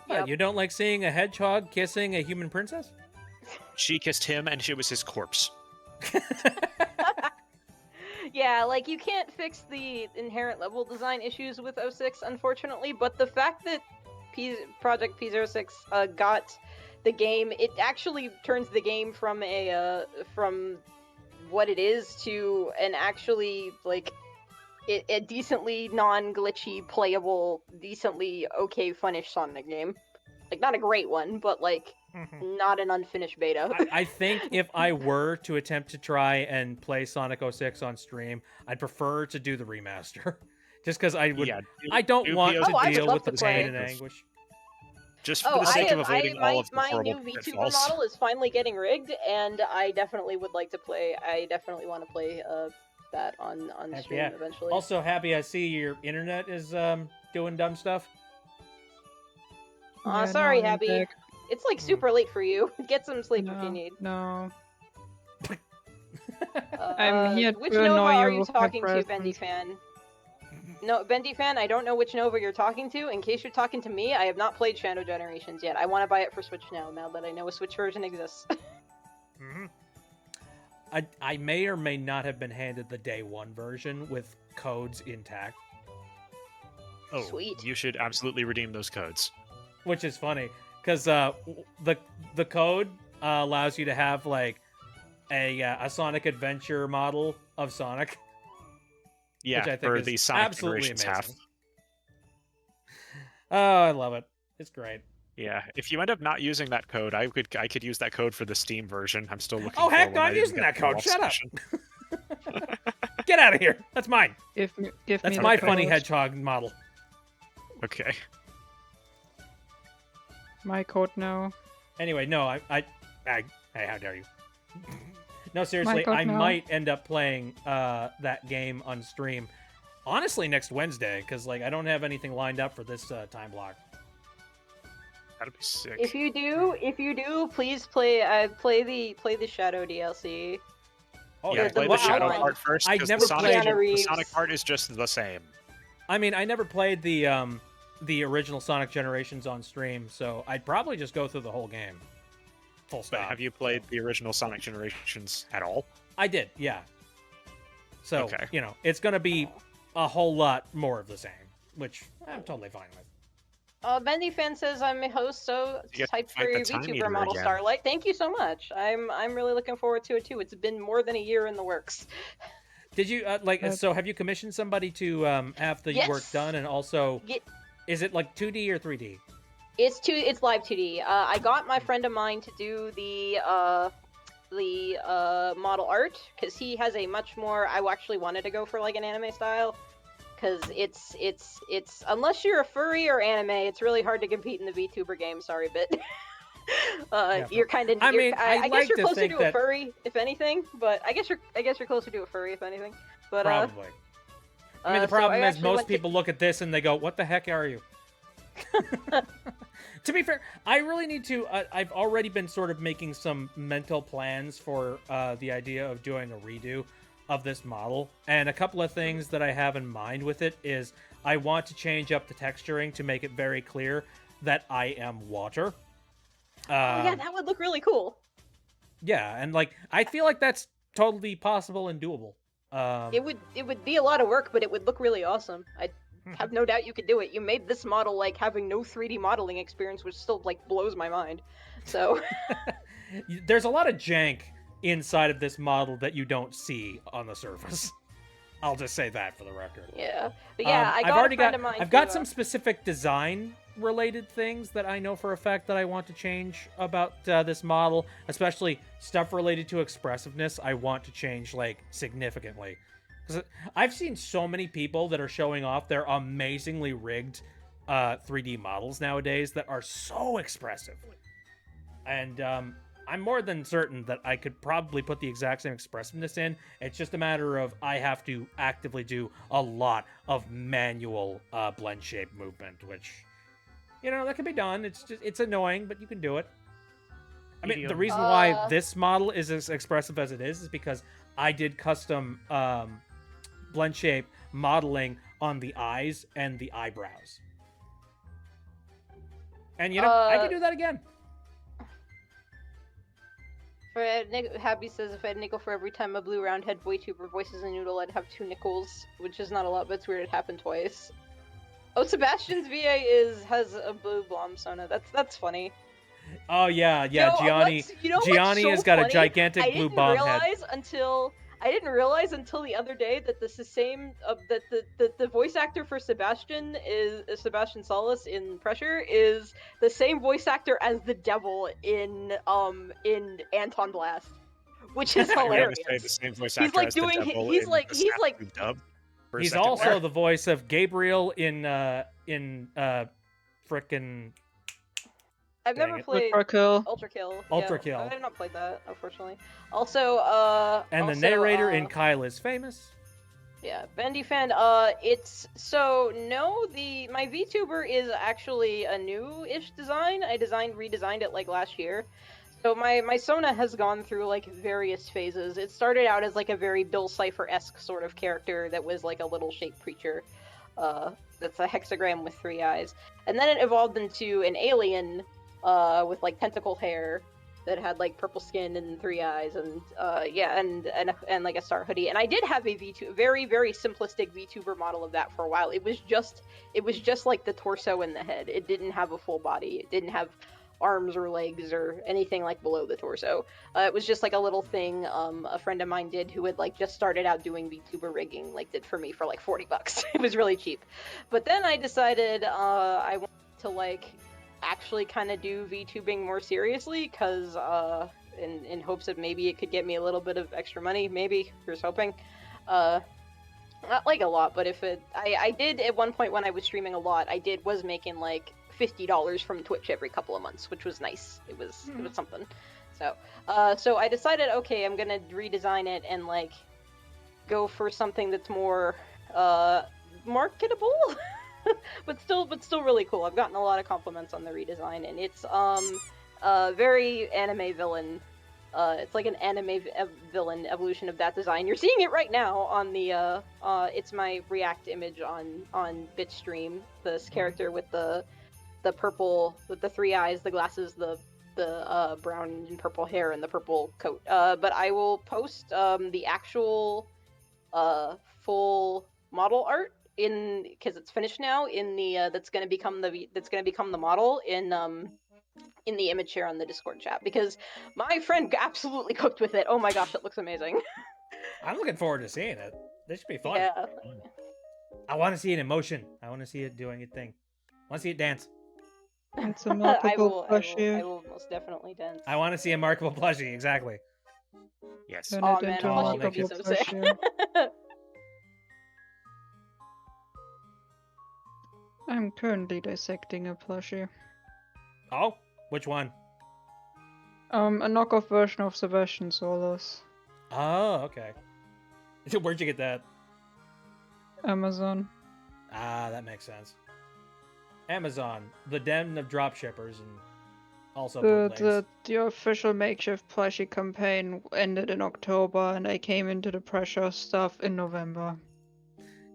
What, Yep. you don't like seeing a hedgehog kissing a human princess? She kissed him, and it was his corpse. Yeah, like you can't fix the inherent level design issues with 06, unfortunately, but the fact that Project P06 got the game. It actually turns the game from from what it is to an actually like a decently non-glitchy, playable, decently okay finished Sonic game. Like not a great one, but like not an unfinished beta. I think if I were to attempt to try and play Sonic 06 on stream, I'd prefer to do the remaster. Just because I would, Yeah, I don't do want POs to Oh, I would deal love with the to pain play. and anguish. just for Oh, the sake of I avoiding all my of the my horrible new VTuber pitfalls. model is finally getting rigged, and I definitely would like to play. I definitely want to play that on Heck stream yeah. eventually. Also, Happy, I see your internet is doing dumb stuff. Yeah, Sorry, no, I'm Happy. back. It's like super late for you. Get some sleep if you No, need. no. I'm here Which to Nova annoy are you you with my talking to, Bendy presence. Fan? No, Bendy Fan, I don't know which Nova you're talking to. In case you're talking to me, I have not played Shadow Generations yet. I want to buy it for Switch now that I know a Switch version exists. I may or may not have been handed the day one version with codes intact, Oh, Sweet. you should absolutely redeem those codes. which is funny because the code allows you to have like a Sonic Adventure model of Sonic. Yeah, which I think for is the Sonic absolutely Generations amazing. half. Oh, I love it. It's great. Yeah, if you end up not using that code, I could use that code for the Steam version. I'm still looking. Oh for heck, when no, I I'm even using get that the code. off Shut up. station. Get out of here. That's mine. Give me That's the my funny code. hedgehog model. Okay. My code now. Anyway, no, hey, how dare you? No, seriously, God, I no. might end up playing that game on stream. Honestly, next Wednesday, because like I don't have anything lined up for this time block. That'd be sick. If you do, please play the Shadow DLC. Oh yeah, yeah, play the the well, Shadow one. part first. I'd 'cause never the Sonic, played- Keanu the Reeves. Sonic part is just the same. I mean, I never played the original Sonic Generations on stream, so I'd probably just go through the whole game. Full But stop. have you played the original Sonic Generations at all? I did, yeah. So, Okay. you know, it's going to be a whole lot more of the same, which I'm totally fine with. Bendy Fan says I'm a host, so You get to type fight for the your Time VTuber Eater model again. Starlight. Thank you so much. I'm really looking forward to it too. It's been more than a year in the works. Did you so have you commissioned somebody to have the work Yes. done, and also Ye- is it like 2D or 3D? It's live 2D. I got my friend of mine to do the model art because he has a much more. I actually wanted to go for like an anime style because it's unless you're a furry or anime, it's really hard to compete in the VTuber game. Sorry, but you're kind of. I mean, I I'd guess like you're to closer think to that- a furry if anything. But I guess you're closer to a furry if anything. But Probably. I mean, the so problem is actually most went to- people look at this and they go, "What the heck are you?" To be fair, I really need to. I've already been sort of making some mental plans for the idea of doing a redo of this model, and a couple of things that I have in mind with it is I want to change up the texturing to make it very clear that I am water. yeah, that would look really cool. Yeah, and like I feel like that's totally possible and doable. It would be a lot of work, but it would look really awesome. I have no doubt you could do it. You made this model like having no 3D modeling experience, which still like blows my mind. So There's a lot of jank inside of this model that you don't see on the surface. I'll just say that for the record. yeah, but yeah, I I've got already a friend got of mine. I've got to, some specific design related things that I know for a fact that I want to change about this model, especially stuff related to expressiveness. I want to change like significantly. 'Cause I've seen so many people that are showing off their amazingly rigged 3D models nowadays that are so expressive. And I'm more than certain that I could probably put the exact same expressiveness in. It's just a matter of I have to actively do a lot of manual blend shape movement, which, you know, that can be done. It's annoying, but you can do it. I mean, the reason why this model is as expressive as it is because I did custom blend shape modeling on the eyes and the eyebrows. And, you know, I can do that again. Happy says if I had a nickel for every time a blue round-head VTuber voices a noodle, I'd have 2 nickels, which is not a lot, but it's weird it happened twice. Oh, Sebastian's VA has a blue Blom Sona. That's funny. Oh yeah, yeah. Gianni What's so has got a funny? gigantic I blue didn't bomb head. realize until the other day that this is the same that the voice actor for Sebastian is Sebastian Salas in Pressure is the same voice actor as the devil in Anton Blast, which is I was gonna hilarious. say the same voice He's actor like as the doing devil he's in like the he's like Snafu dub. For a He's second also there. the voice of Gabriel in frickin' I've Dang never it. played Ultra kill. Ultra Kill. Ultra Yeah, Kill. I have not played that, unfortunately. Also, and the also, narrator in Kyle is famous. yeah, Bendy fan. It's so no. My VTuber is actually a new-ish design. I redesigned it like last year. So my Sona has gone through like various phases. It started out as like a very Bill Cipher-esque sort of character that was like a little shaped creature. That's a hexagram with 3 eyes, and then it evolved into an alien, with like tentacle hair that had like purple skin and 3 eyes, and yeah, and like a star hoodie. And I did have a very very simplistic VTuber model of that for a while. It was just like the torso and the head. It didn't have a full body. It didn't have arms or legs or anything like below the torso. It was just like a little thing a friend of mine did who had like just started out doing VTuber rigging, like did for me for like $40. It was really cheap. But then I decided I wanted to like actually kind of do VTubing more seriously, because in hopes that maybe it could get me a little bit of extra money, maybe. Here's hoping. Not like a lot, but if I did at one point when I was streaming a lot, was making like $50 from Twitch every couple of months, which was nice. It was something. So I decided, okay, I'm gonna redesign it and like go for something that's more marketable, but still really cool. I've gotten a lot of compliments on the redesign, and it's very anime villain. It's like an anime villain evolution of that design. You're seeing it right now on the it's my React image on Bitstream. This character with the purple, with the 3 eyes, the glasses, the brown and purple hair, and the purple coat. But I will post the actual full model art because it's finished now in the that's gonna become the model in the image share on the Discord chat, because my friend absolutely cooked with it. Oh my gosh, it looks amazing. I'm looking forward to seeing it. This should be fun. Yeah. I want to see it in motion. I want to see it doing its thing. I want to see it dance. It's a markable I plushie. will most definitely dance. I want to see a markable plushie. Exactly. Yes. Turn Oh it man, into a a I'll plushie would be make markable so sick. plushie. I'm currently dissecting a plushie. Oh, which one? A knockoff version of Sebastian Solos. Oh, okay. Where'd you get that? Amazon. Ah, that makes sense. Amazon, the den of dropshippers, and also bootlegs. The official makeshift plushie campaign ended in October, and I came into the pressure stuff in November.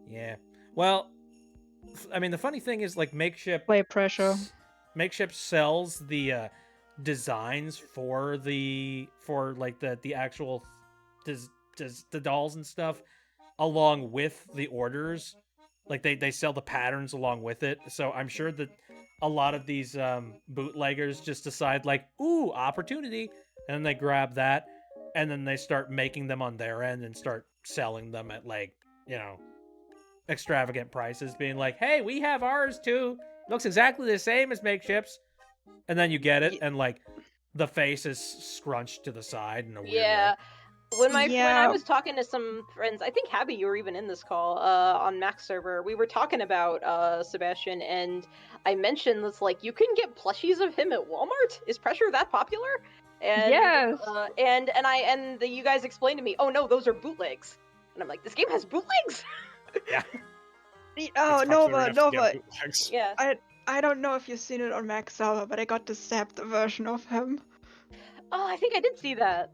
Yeah. Well, I mean, the funny thing is, like, Play pressure. Makeshift sells the designs for the actual the dolls and stuff along with the orders. Like they sell the patterns along with it. So I'm sure that a lot of these bootleggers just decide like, ooh, opportunity, and then they grab that, and then they start making them on their end and start selling them at like, extravagant prices, being like, hey, we have ours too. It looks exactly the same as Makeshifts. And then you get it, and like the face is scrunched to the side in a weird Yeah. way. When I was talking to some friends, I think Habby, you were even in this call on Max server. We were talking about Sebastian, and I mentioned this, like, you can get plushies of him at Walmart. Is Pressure that popular? And Yes. You guys explained to me, oh no, those are bootlegs. And I'm like, this game has bootlegs? Yeah. Oh, It's popular enough to Nova. get bootlegs. Yeah. I don't know if you've seen it on Max server, but I got the sapped version of him. Oh, I think I did see that.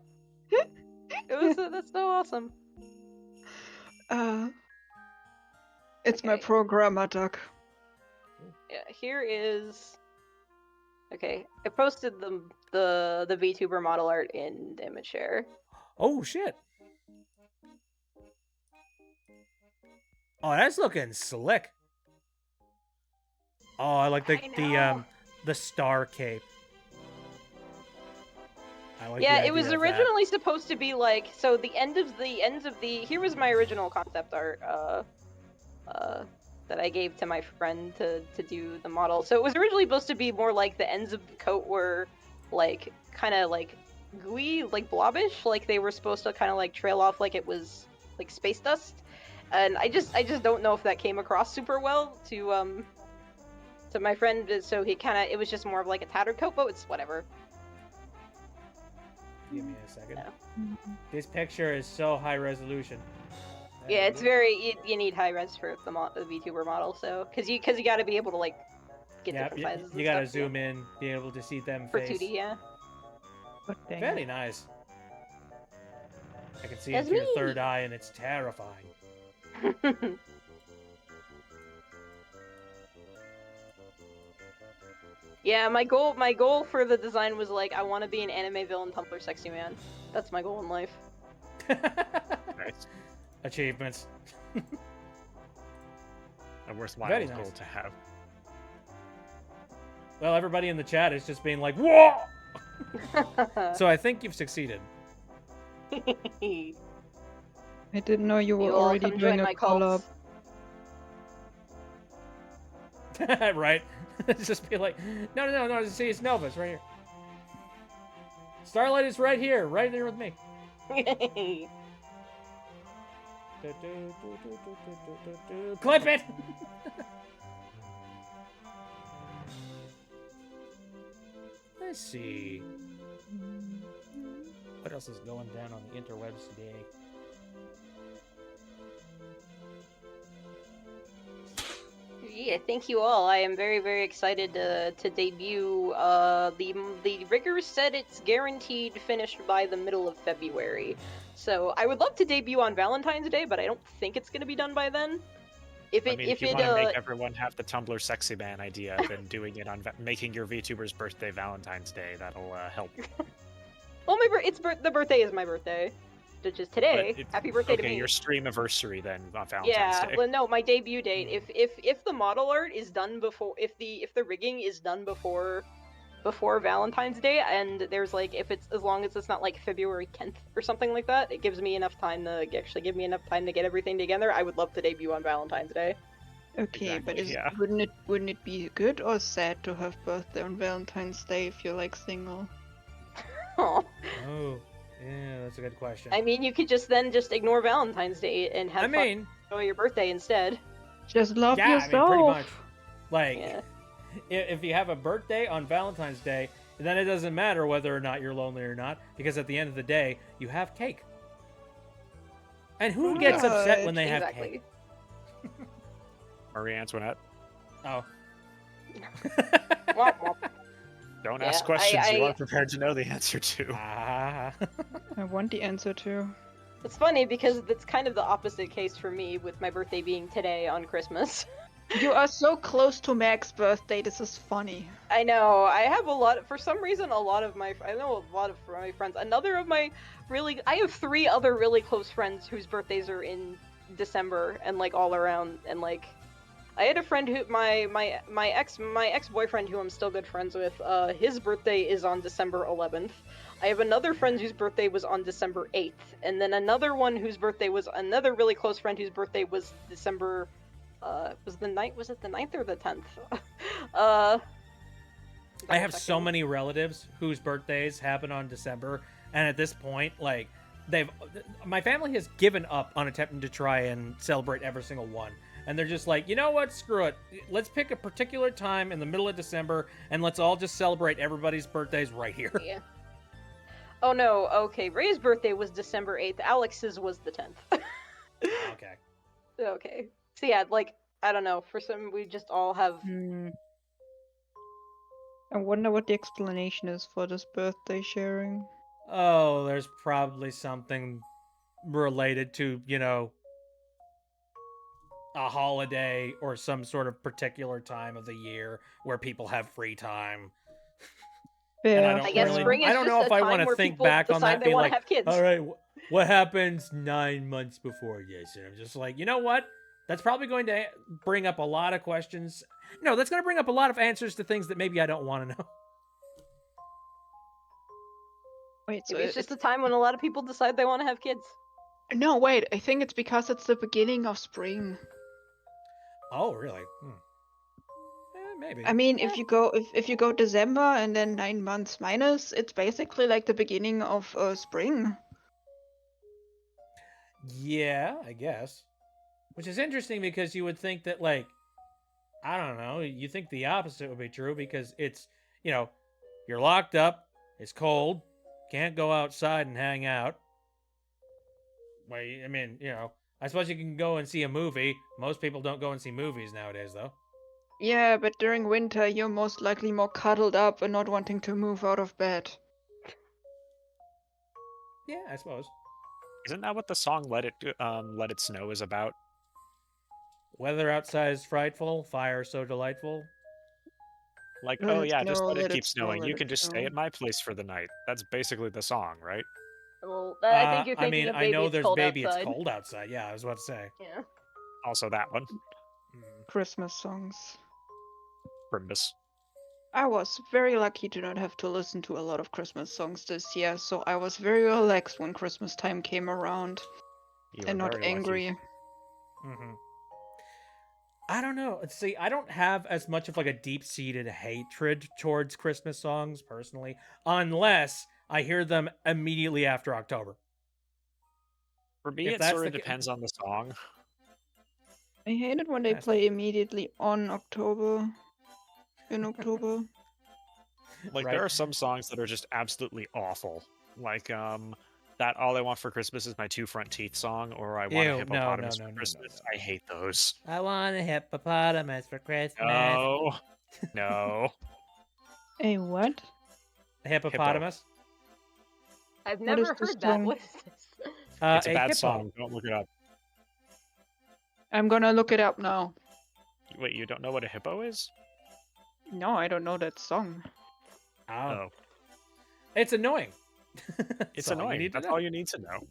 That's so awesome. It's my Okay. programmer duck. Yeah, here is. Okay, I posted the VTuber model art in the image share. Oh shit. Oh, that's looking slick. Oh, I like I know. the star cape. like Yeah, the it was idea of that. originally supposed to be like, so the ends of the here was my original concept art that I gave to my friend to do the model. So it was originally supposed to be more like the ends of the coat were like kind of like gooey, like blobbish, like they were supposed to kind of like trail off like it was like space dust. And I just don't know if that came across super well to my friend, so he kind of it was just more of like a tattered coat, but it's whatever. Give me a second. No. This picture is so high resolution. Yeah, it's very you need high res for the VTuber model, so because you got to be able to like get Yeah, different sizes. you and gotta stuff, zoom in, be able to see them for face. 2D, yeah. But dang Very it. nice. I can see That's into your me. third eye, and it's terrifying. Yeah, my goal for the design was like I want to be an anime villain Tumblr sexy man. That's my goal in life. Nice. Achievements. A worthwhile Very goal nice. to have. Well, everybody in the chat is just being like, "Whoa!" So I think you've succeeded. I didn't know you were You all already come doing join a my collab. cult. Right? Just be like, no, see, it's Nova's right here. Starlight is right here, right there with me. Clip it! Let's see. What else is going down on the interwebs today? Yeah, thank you all. I am very, very excited to debut. The riggers said it's guaranteed finished by the middle of February. So I would love to debut on Valentine's Day, but I don't think it's gonna be done by then. If I mean, if you it want to make everyone have the Tumblr sexy man idea, then doing it on making your VTuber's birthday Valentine's Day, that'll help. well, the birthday is my birthday, which is today. But Happy birthday to okay, me. your stream anniversary then on Valentine's Yeah, Day. well, no, my debut date. If the model art is done before, if the rigging is done before Valentine's Day, and there's like if it's as long as it's not like February 10th or something like that, it gives me enough time to actually give me enough time to get everything together. I would love to debut on Valentine's Day. Okay, but Exactly, yeah. wouldn't it be good or sad to have birthday on Valentine's Day if you're like single? Oh, Oh, yeah, that's a good question. I mean, you could just ignore Valentine's Day and have fun, enjoy your birthday instead. Just love yeah, yourself. I mean, pretty much. Like, Yeah. if you have a birthday on Valentine's Day, then it doesn't matter whether or not you're lonely or not, because at the end of the day, you have cake. And who gets upset when they have Exactly. cake? Marie Antoinette, Oh. Womp womp. don't Yeah, ask questions you I- aren't prepared to know the answer to. Ah. I want the answer too. It's funny because it's kind of the opposite case for me with my birthday being today on Christmas. You are so close to Mac's birthday. This is funny. I know. I have for some reason, I know a lot of my friends. I have 3 other really close friends whose birthdays are in December and like all around. And like, I had a friend who, my ex-boyfriend who I'm still good friends with, his birthday is on December 11th. I have another friend whose birthday was on December 8th. And then another another really close friend whose birthday was December, was it the 9th or the 10th? I have so many relatives whose birthdays happen on December, and at this point, like, my family has given up on attempting to try and celebrate every single one. And they're just like, you know what, screw it. Let's pick a particular time in the middle of December, and let's all just celebrate everybody's birthdays right here. Yeah. Oh no, okay, Ray's birthday was December 8th, Alex's was the 10th. Okay. Okay. So yeah, like, I don't know, we just all have... I wonder what the explanation is for this birthday sharing. Oh, there's probably something related to, a holiday or some sort of particular time of the year where people have free time. And Fair, I guess fair. spring is I don't know just if a I time want to where think people back on decide that, they being wanna like, have kids. all right, what happens 9 months before this? And I'm just like, you know what? That's probably going to bring up a lot of questions. No, that's going to bring up a lot of answers to things that maybe I don't want to know. Wait, so Maybe it's just a time when a lot of people decide they want to have kids. no, wait. I think it's because it's the beginning of spring. Oh, really? Maybe. I mean, if you go December and then 9 months minus, it's basically like the beginning of spring. Yeah, I guess. Which is interesting because you would think that, like, I don't know, you think the opposite would be true because it's, you're locked up, it's cold, can't go outside and hang out. Well, I mean, I suppose you can go and see a movie. Most people don't go and see movies nowadays, though. Yeah, but during winter, you're most likely more cuddled up and not wanting to move out of bed. Yeah, I suppose. Isn't that what the song Let It Snow" is about? Weather outside is frightful, fire so delightful. Like, Let oh it yeah, just snow, let it let it keep snow, snowing. let You it can just stay snow. at my place for the night. That's basically the song, right? Well, I think you're I thinking mean, of I Baby know It's there's Cold Baby Outside. It's Cold Outside. Yeah, I was about to say. Yeah. Also that one. Christmas songs. CRIMBU. I was very lucky to not have to listen to a lot of Christmas songs this year, so I was very relaxed when Christmas time came around You and are not very angry. lucky. Mm-hmm. I don't know. See, I don't have as much of like a deep-seated hatred towards Christmas songs personally, unless I hear them immediately after October. For me, If it that's sort the of depends on the song. I hate it when they That's play immediately on October. In October. Like, right. there are some songs that are just absolutely awful. Like, that "All I Want for Christmas Is My Two Front Teeth" song, or "I Want a Ew, no, Hippopotamus for Christmas." I hate those. I want a hippopotamus for Christmas. No, no, A what? A hippo. hippopotamus? I've What is never this heard that. song? What is this? It's a A bad hippo. song. Don't look it up. I'm gonna look it up now. Wait, you don't know what a hippo is? No, I don't know that song. Oh. Oh, It's annoying. it's That's all you annoying. need to That's know. all you need to know.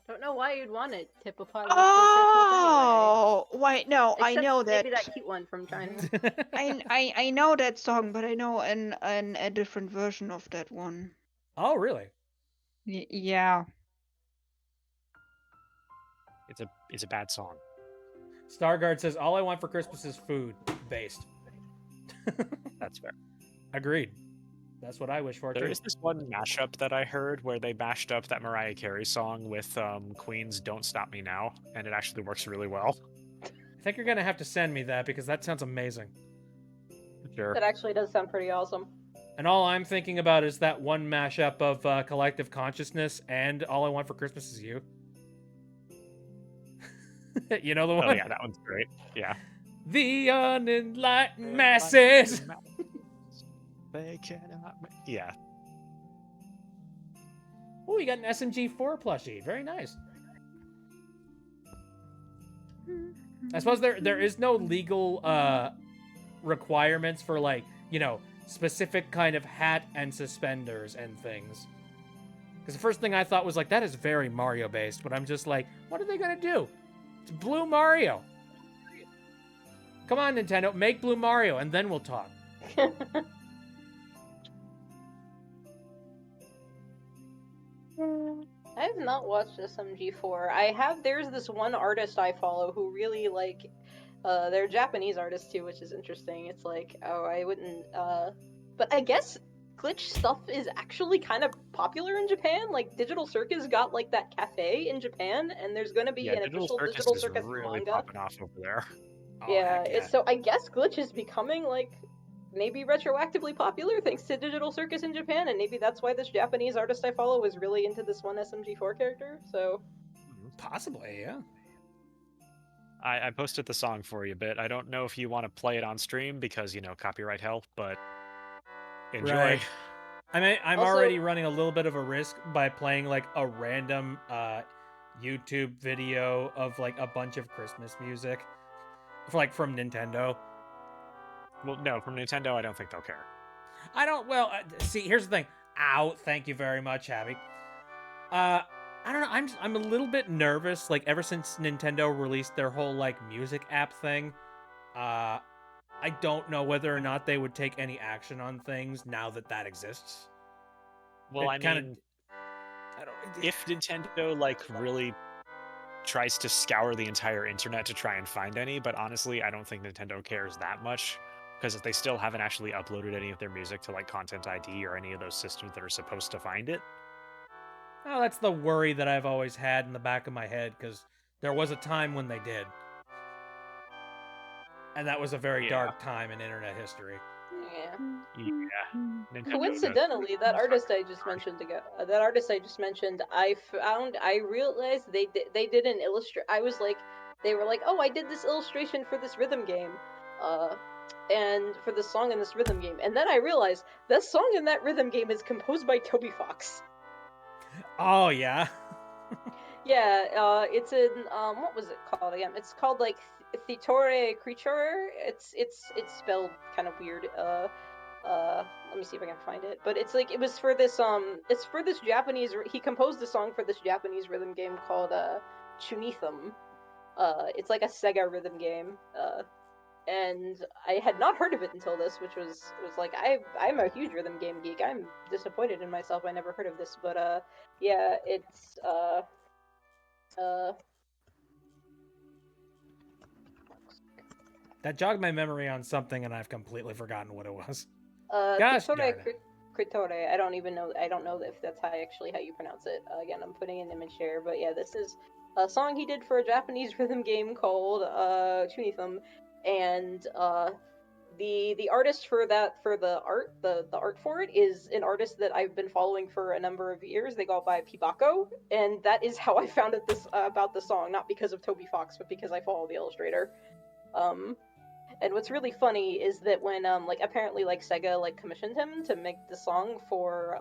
Don't know why you'd want it, hippopotamus for Oh, wait, no, Christmas anyway. I know Except that. maybe that cute one from China. I know that song, but I know a different version of that one. Oh, really? Yeah. It's a bad song. Stargard says, all I want for Christmas is food. Based. That's fair. Agreed. That's what I wish for, There too. is this one mashup that I heard where they mashed up that Mariah Carey song with Queen's "Don't Stop Me Now," and it actually works really well. I think you're going to have to send me that because that sounds amazing. Sure. That actually does sound pretty awesome. And all I'm thinking about is that one mashup of Collective Consciousness and All I Want for Christmas Is You. You know the one? Oh yeah, that one's great. Yeah. The unenlightened masses. They cannot. Yeah. Oh, you got an SMG4 plushie. Very nice. I suppose there is no legal requirements for, like, specific kind of hat and suspenders and things. Because the first thing I thought was like, that is very Mario based, but I'm just like, what are they gonna do? It's Blue Mario. Come on, Nintendo, make Blue Mario, and then we'll talk. I have not watched SMG4. There's this one artist I follow who really like, they're a Japanese artist too, which is interesting. It's like, oh, I wouldn't, but I guess glitch stuff is actually kind of popular in Japan. Like, Digital Circus got like that cafe in Japan, and there's gonna be an official Digital is Circus really manga. popping off over there. Oh, Yeah, heck so I guess glitch is becoming like maybe retroactively popular thanks to Digital Circus in Japan, and maybe that's why this Japanese artist I follow is really into this one SMG4 character. So Possibly, yeah. I posted the song for you, but I don't know if you want to play it on stream because, copyright hell, but enjoy. Right. I mean, I'm Also- already running a little bit of a risk by playing like a random YouTube video of like a bunch of Christmas music, from Nintendo. Well, no, from Nintendo, I don't think they'll care. I don't. Well, see, here's the thing. Ow! Thank you very much, Abby. I don't know. I'm a little bit nervous. Like ever since Nintendo released their whole like music app thing, I don't know whether or not they would take any action on things now that exists. Well, It I kinda- mean, I don't. if Nintendo like really tries to scour the entire internet to try and find any, but honestly, I don't think Nintendo cares that much because they still haven't actually uploaded any of their music to like Content ID or any of those systems that are supposed to find it. Oh, that's the worry that I've always had in the back of my head, because there was a time when they did. And that was a very Yeah. dark time in internet history. Yeah. Yeah. Nintendo Coincidentally, that artist I just mentioned I realized they did an illustrate. I was like, they were like, oh, I did this illustration for this rhythm game, and for this song in this rhythm game, and then I realized that song in that rhythm game is composed by Toby Fox. Oh, yeah. Yeah, it's in what was it called again? It's called like Thitore Creature. It's spelled kind of weird. Let me see if I can find it. But it's like it was for this it's for this Japanese. He composed a song for this Japanese rhythm game called Chunithum. It's like a Sega rhythm game. And I had not heard of it until this, which was like I'm a huge rhythm game geek. I'm disappointed in myself. I never heard of this, but yeah, it's That jogged my memory on something, and I've completely forgotten what it was. Gosh Titore darn it. Critore. I don't even know. I don't know if that's actually how you pronounce it. Again, I'm putting an image here, but yeah, this is a song he did for a Japanese rhythm game called Chunithum, and the artist for the art for it is an artist that I've been following for a number of years. They go by Pibako, and that is how I found out this about the song, not because of Toby Fox, but because I follow the illustrator. And what's really funny is that when like apparently like Sega like commissioned him to make the song for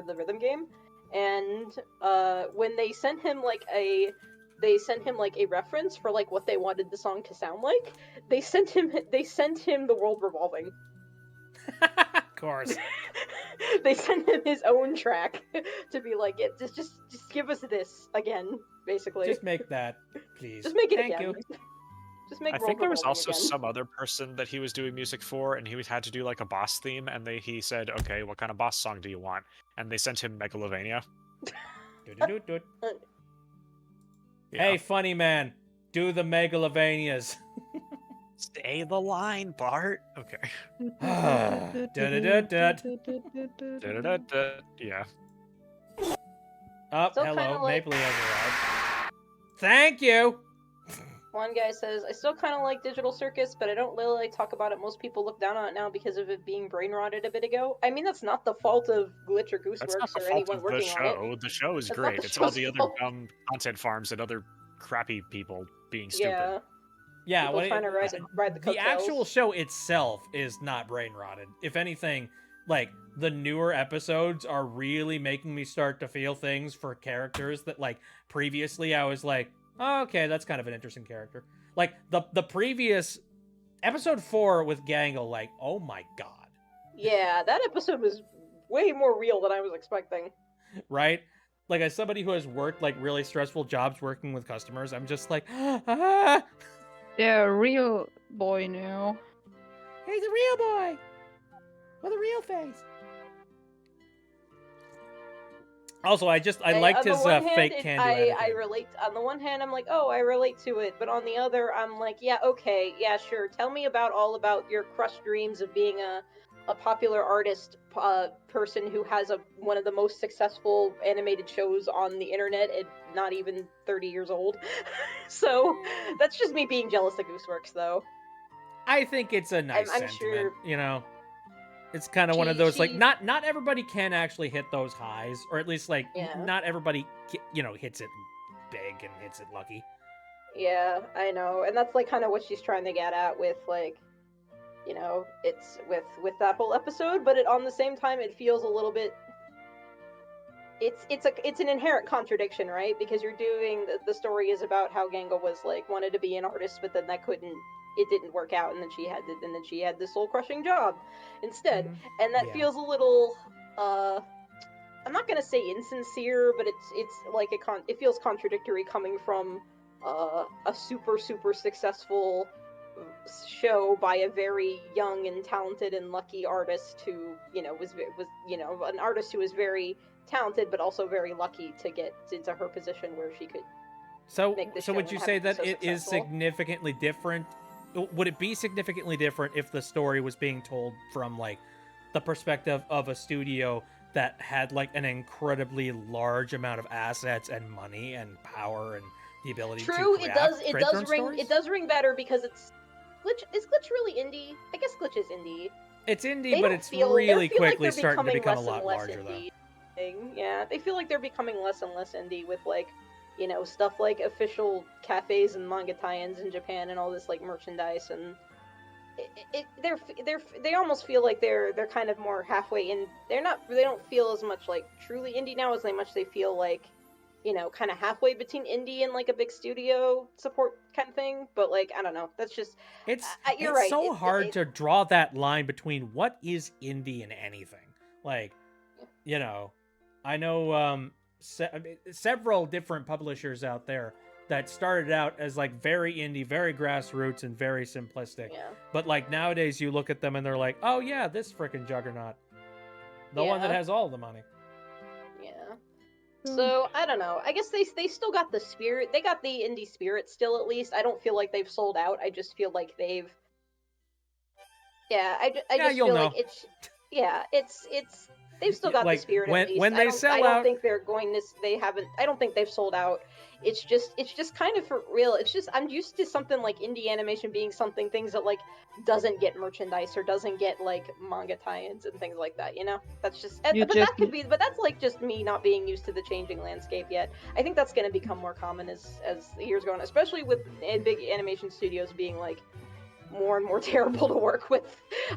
the rhythm game, and when they sent him like a reference for like what they wanted the song to sound like, they sent him the world revolving. Of course. They sent him his own track to be like, yeah, just give us this again, basically. Just make that, please. Just make it Thank again. you. Just make I world think there was revolving also again. some other person that he was doing music for, and he had to do like a boss theme, and he said, "Okay, what kind of boss song do you want?" And they sent him Megalovania. Do-do-do-do. Yeah. Hey, funny man, do the Megalovanias. Say the line, Bart. Okay. Da-da-da-da. Da-da-da-da. Yeah. Oh, Still hello, kinda like- Mapley has arrived. Thank you. One guy says, I still kind of like Digital Circus, but I don't really like talk about it. Most people look down on it now because of it being brain rotted a bit ago. I mean, that's not the fault of Glitch or That's not Gooseworks the or fault anyone of the working on it. show. The show is That's not great. the It's all show's the other fault. content farms and other crappy people being stupid. Yeah, Yeah, people what trying to ride the the actual coattails. show itself is not brain rotted. If anything, like the newer episodes are really making me start to feel things for characters that like previously I was like, oh, okay, that's kind of an interesting character. Like the previous episode 4 with Gangle, like, oh my god. Yeah, that episode was way more real than I was expecting. Right? Like as somebody who has worked like really stressful jobs working with customers, I'm just like, ah, Yeah, a real boy now. he's a real boy with a real face. Also, I liked on the his one hand, fake can-do I attitude. relate. On the one hand, I'm like, oh, I relate to it, but on the other, I'm like, yeah, okay, yeah, sure. Tell me all about your crushed dreams of being a popular artist person who has one of the most successful animated shows on the internet and not even 30 years old. So that's just me being jealous of Gooseworks, though. I think it's a nice I'm sentiment, sure- you know. It's kind of one of those like She- not everybody can actually hit those highs, or at least like Yeah. not everybody hits it big and hits it lucky. Yeah, I know, and that's like kind of what she's trying to get at with like, you know, it's with that whole episode, but on the same time, it feels a little bit. It's an inherent contradiction, right? Because you're doing the story is about how Gangle was like wanted to be an artist, but then it didn't work out, and then she had this soul crushing job instead, Mhm. and that Yeah. feels a little. I'm not gonna say insincere, but it's like it feels contradictory coming from a super successful show by a very young and talented and lucky artist who, was an artist who was very talented but also very lucky to get into her position where she could So, make the so show would and you have say it be that so it is successful. significantly different? Would it be significantly different if the story was being told from like the perspective of a studio that had like an incredibly large amount of assets and money and power and the ability True, to it create their own ring stories? it does ring better because it's Glitch. Is Glitch really indie? I guess Glitch is indie. It's indie, They but don't it's feel really they feel like quickly they're starting to becoming become a less lot and less larger, though. indie. Yeah, they feel like they're becoming less and less indie with like, stuff like official cafes and manga tie-ins in Japan and all this like merchandise, and they almost feel like they're kind of more halfway in. They don't feel as much like truly indie now as they feel like, kind of halfway between indie and like a big studio support kind of thing. But like, I don't know. That's just you're It's right. so hard to draw that line between what is indie and anything. Like, I know several different publishers out there that started out as like very indie, very grassroots, and very simplistic. Yeah. But like nowadays, you look at them and they're like, oh yeah, this freaking juggernaut, the one that Yeah. has all the money. Yeah. So I don't know. I guess they still got the spirit. They got the indie spirit still, at least. I don't feel like they've sold out. I just feel like they've. Yeah, I just you'll feel know. like it's. Yeah, it's. They've still got Like, the spirit. when- at least. when they I sell don't out- think they're going to. They haven't. I don't think they've sold out. It's just kind of for real. It's just I'm used to something like indie animation being things that like doesn't get merchandise or doesn't get like manga tie-ins and things like that. That's just. But that's like just me not being used to the changing landscape yet. I think that's going to become more common as the years go on, especially with big animation studios being like more and more terrible to work with.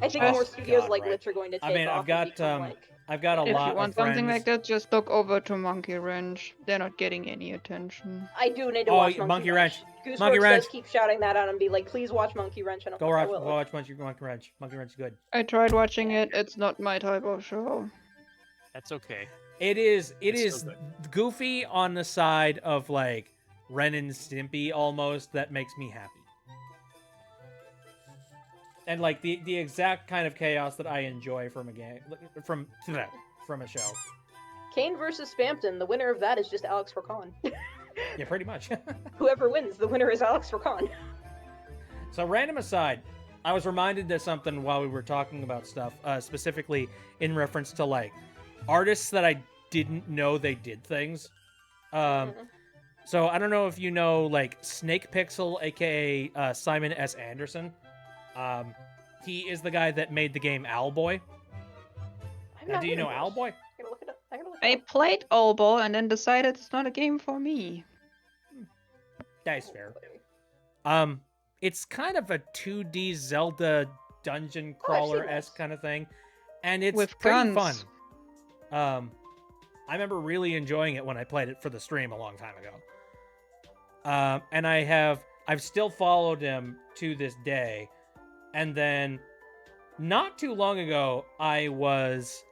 I think more studios like right. Glitch are going to take I mean, off I've got and become like. I've got a If lot you want of friends. something like that, just look over to Monkey Wrench. They're not getting any attention. I do need to Oh, watch Monkey Monkey Wrench. Gooseworks Monkey Wrench. does keep shouting that out and be like, please watch Monkey Wrench. And I'm Go like, watch Monkey Wrench. Monkey Wrench is good. I tried watching it. It's not my type of show. That's okay. It is It's so goofy on the side of like Ren and Stimpy almost that makes me happy. And like the exact kind of chaos that I enjoy from a game from a show. Kane versus Spampton. The winner of that is just Alex Rakan. Yeah, pretty much. Whoever wins, the winner is Alex Rakan. So random aside, I was reminded of something while we were talking about stuff, specifically in reference to like artists that I didn't know they did things. So I don't know if you know like Snake Pixel, aka Simon S. Anderson. He is the guy that made the game Owlboy. Now, do you know Owlboy? I gotta look it up. I played Owlboy and then decided it's not a game for me. That's fair. It's kind of a 2D Zelda dungeon crawler-esque kind of thing, and it's With pretty guns. fun. I remember really enjoying it when I played it for the stream a long time ago. And I've still followed him to this day. And then, not too long ago, I was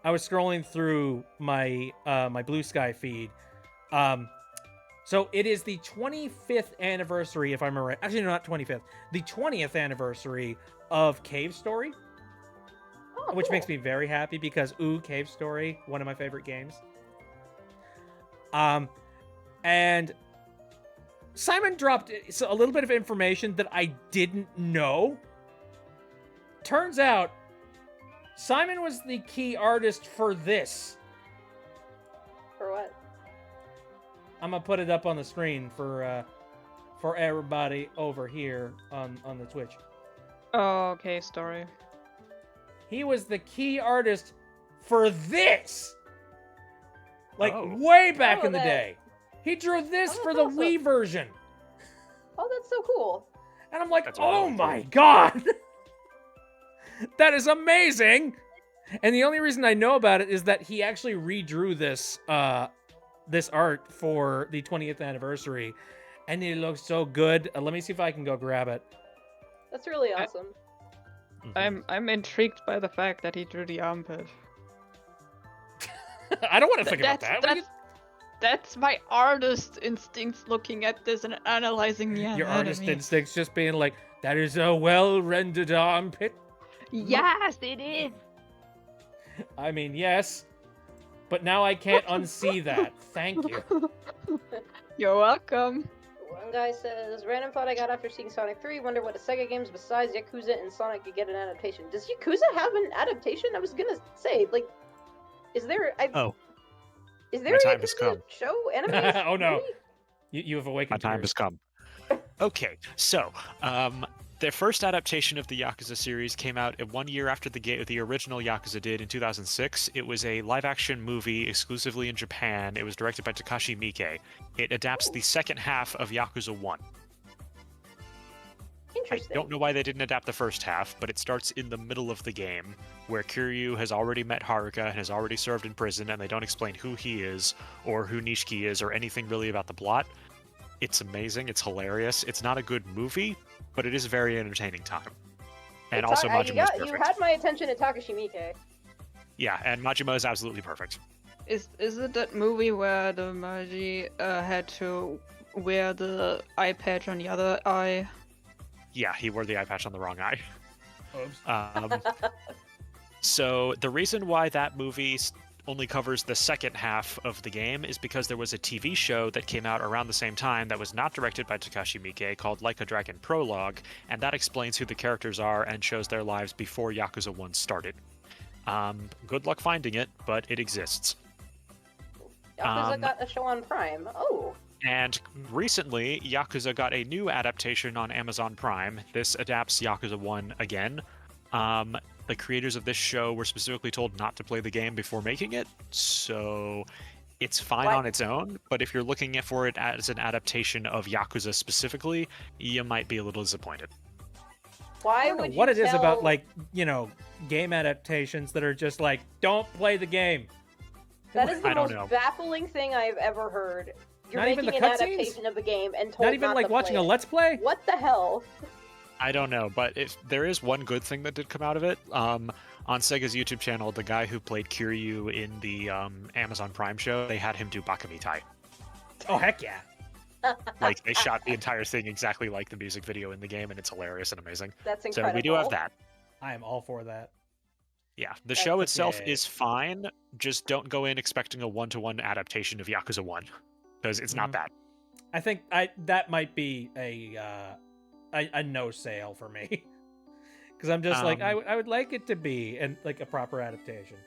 scrolling through my my Blue Sky feed. So it is the 25th anniversary, if I'm right. Actually, no, not 25th. The 20th anniversary of Cave Story, which makes me very happy because Cave Story, one of my favorite games. And Simon dropped a little bit of information that I didn't know. Turns out, Simon was the key artist for this. For what? I'm gonna put it up on the screen for everybody over here on the Twitch. Oh, okay, story. He was the key artist for this. Like Oh. back in the day. He drew this for the awesome. Wii version. Oh, that's so cool. And I'm like, That's oh really my cool. god. That is amazing. And the only reason I know about it is that he actually redrew this this art for the 20th anniversary, and it looks so good. Let me see if I can go grab it. That's really awesome. I'm intrigued by the fact that he drew the armpit. I don't want to think about that. What do That's my artist instincts looking at this and analyzing the Your anatomy. artist instincts just being like, That is a well-rendered armpit. Yes, it is. I mean, yes. But now I can't unsee that. Thank you. You're welcome. One guy says, random thought I got after seeing Sonic 3, wonder what a Sega games besides Yakuza and Sonic could get an adaptation. Does Yakuza have an adaptation? I was gonna say, like, is there a My time has Yakuza come. show? Anime? Oh no. Movie? You have My awakened time tears. has come. Okay, so their first adaptation of the Yakuza series came out 1 year after the original Yakuza did in 2006. It was a live-action movie exclusively in Japan. It was directed by Takashi Miike. It adapts the second half of Yakuza 1. I Interesting. don't know why they didn't adapt the first half, but it starts in the middle of the game, where Kiryu has already met Haruka and has already served in prison, and they don't explain who he is, or who Nishiki is, or anything really about the plot. It's amazing, it's hilarious. It's not a good movie, but it is a very entertaining time. And also Majima is perfect. You had my attention at Takashi Miike. Yeah, and Majima is absolutely perfect. Is it that movie where the Maji had to wear the eye patch on the other eye? Yeah, he wore the eye patch on the wrong eye. Oops. So the reason why that movie only covers the second half of the game is because there was a TV show that came out around the same time that was not directed by Takashi Miike called Like a Dragon Prologue, and that explains who the characters are and shows their lives before Yakuza 1 started. Good luck finding it, but it exists. Yakuza got a show on Prime. Oh. And recently, Yakuza got a new adaptation on Amazon Prime. This adapts Yakuza 1 again. The creators of this show were specifically told not to play the game before making it, so it's fine on its own, but if you're looking for it as an adaptation of Yakuza specifically, you might be a little disappointed. Why I don't know would you what it is tell... about, like, game adaptations that are just like, don't play the game. That is the I don't most know. baffling thing I've ever heard. You're Not even making the an cutscenes? adaptation of the game and told Not even like to watching play a it. Let's Play? What the hell? I don't know, but there is one good thing that did come out of it. On Sega's YouTube channel, the guy who played Kiryu in the Amazon Prime show, they had him do Bakamitai. Oh, heck yeah. Like, they shot the entire thing exactly like the music video in the game, and it's hilarious and amazing. That's incredible. So we do have that. I am all for that. Yeah, the show itself okay. is fine. Just don't go in expecting a one-to-one adaptation of Yakuza 1, because it's not that. I think that might be a no sale for me. Because I'm just like, I would like it to be like a proper adaptation.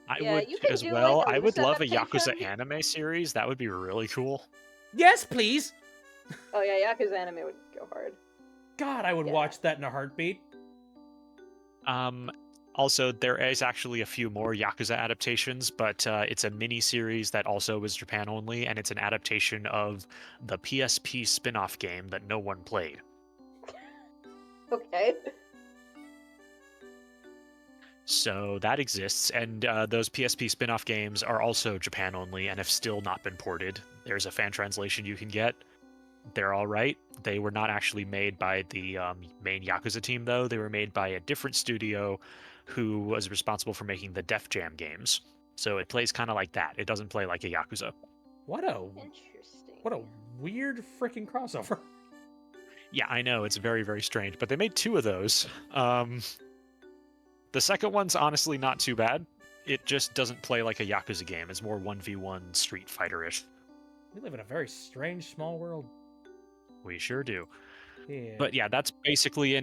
I Yeah, would you can as do, well. like, a I would loose love a Yakuza adaptation. anime series. That would be really cool. Yes, please! Oh yeah, Yakuza anime would go hard. God, I would Yeah. watch that in a heartbeat. Also, there is actually a few more Yakuza adaptations, but it's a mini-series that also is Japan only, and it's an adaptation of the PSP spin-off game that no one played. Okay. So that exists, and those PSP spin-off games are also Japan only and have still not been ported. There's a fan translation you can get. They're all right. They were not actually made by the main Yakuza team, though. They were made by a different studio who was responsible for making the Def Jam games. So it plays kind of like that. It doesn't play like a Yakuza. What a Interesting. weird freaking crossover. Yeah, I know. It's very, very strange. But they made 2 of those. The second one's honestly not too bad. It just doesn't play like a Yakuza game. It's more 1v1 Street Fighter-ish. We live in a very strange small world. We sure do. Yeah. But yeah, that's basically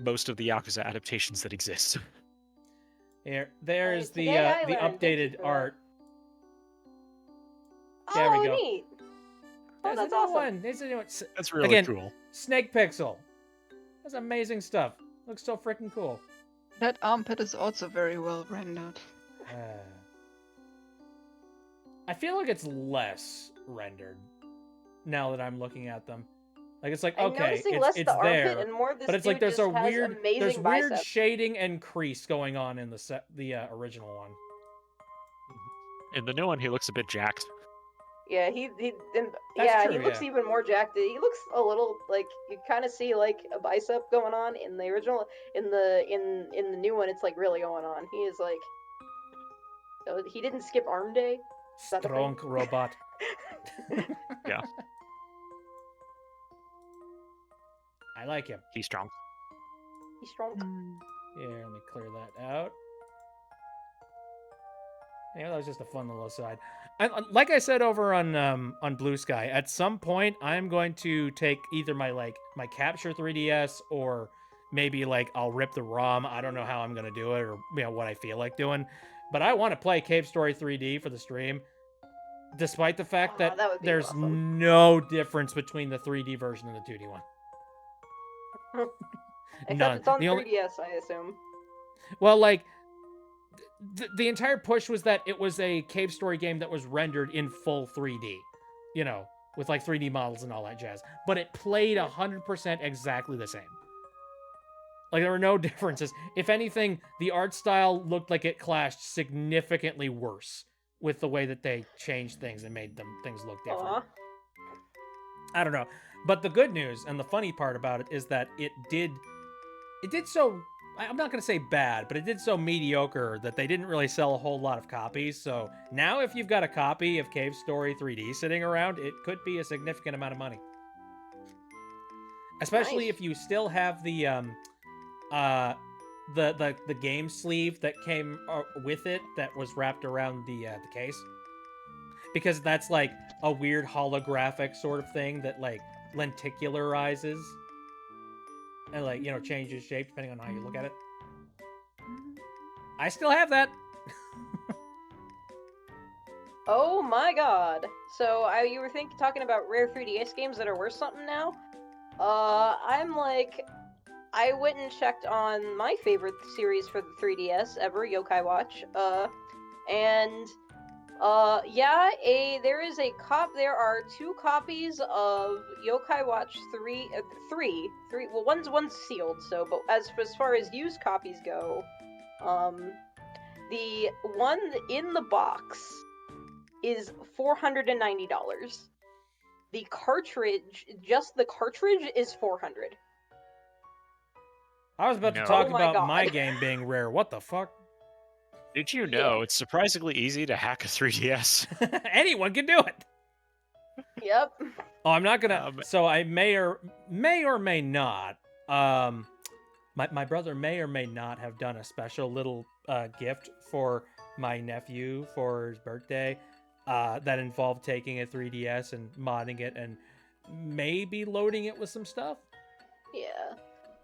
most of the Yakuza adaptations that exist. There's the Today I learned. Thank you updated for that. art. There we Oh, go. neat. Oh, There's that's a new awesome. one. There's a new one. That's really Again, cool. Snake Pixel. That's amazing stuff. Looks so freaking cool. That armpit is also very well rendered. I feel like it's less rendered now that I'm looking at them. Like it's like I'm okay, noticing less it's the armpit there, and more of this but it's dude like there's just a has weird amazing biceps. shading and crease going on in the original one. In the new one, he looks a bit jacked. Yeah, he That's he true, looks yeah. even more jacked. He looks a little like you kind of see like a bicep going on in the original. In the new one, it's like really going on. He is like, he didn't skip arm day. Is that the thing? Strong robot. Yeah. like him. He's strong. He's strong. Yeah, let me clear that out. Yeah, that was just a fun little aside. Like I said over on Blue Sky, at some point I'm going to take either my capture 3DS or maybe like I'll rip the ROM. I don't know how I'm gonna do it or what I feel like doing, but I want to play Cave Story 3D for the stream. Despite the fact that that would be there's awesome. no difference between the 3D version and the 2D one. Except None. it's on The only 3DS, I assume. well, like the entire push was that it was a Cave Story game that was rendered in full 3D, with like 3D models and all that jazz. But it played 100% exactly the same. Like there were no differences. If anything, the art style looked like it clashed significantly worse with the way that they changed things and made things look different. Aw. I don't know. But the good news and the funny part about it is that it did so, I'm not going to say bad, but it did so mediocre that they didn't really sell a whole lot of copies. So now if you've got a copy of Cave Story 3D sitting around, it could be a significant amount of money. Especially Nice. if you still have the game sleeve that came with it that was wrapped around the case. Because that's like a weird holographic sort of thing that like lenticularizes and like changes shape depending on how you look at it. I still have that. Oh my god. So you were talking about rare 3DS games that are worth something now? I'm like, I went and checked on my favorite series for the 3DS ever, Yokai Watch. There are 2 copies of Yokai Watch 3. Well, one's sealed. So, but as far as used copies go, the one in the box is $490. The cartridge, just the cartridge, is $400. I was about to No. talk Oh my about my God. game being rare. What the fuck? Did you know it's surprisingly easy to hack a 3DS? Anyone can do it. Yep. Oh, I'm not gonna. So I may or may not. My brother may or may not have done a special little gift for my nephew for his birthday that involved taking a 3DS and modding it and maybe loading it with some stuff. Yeah.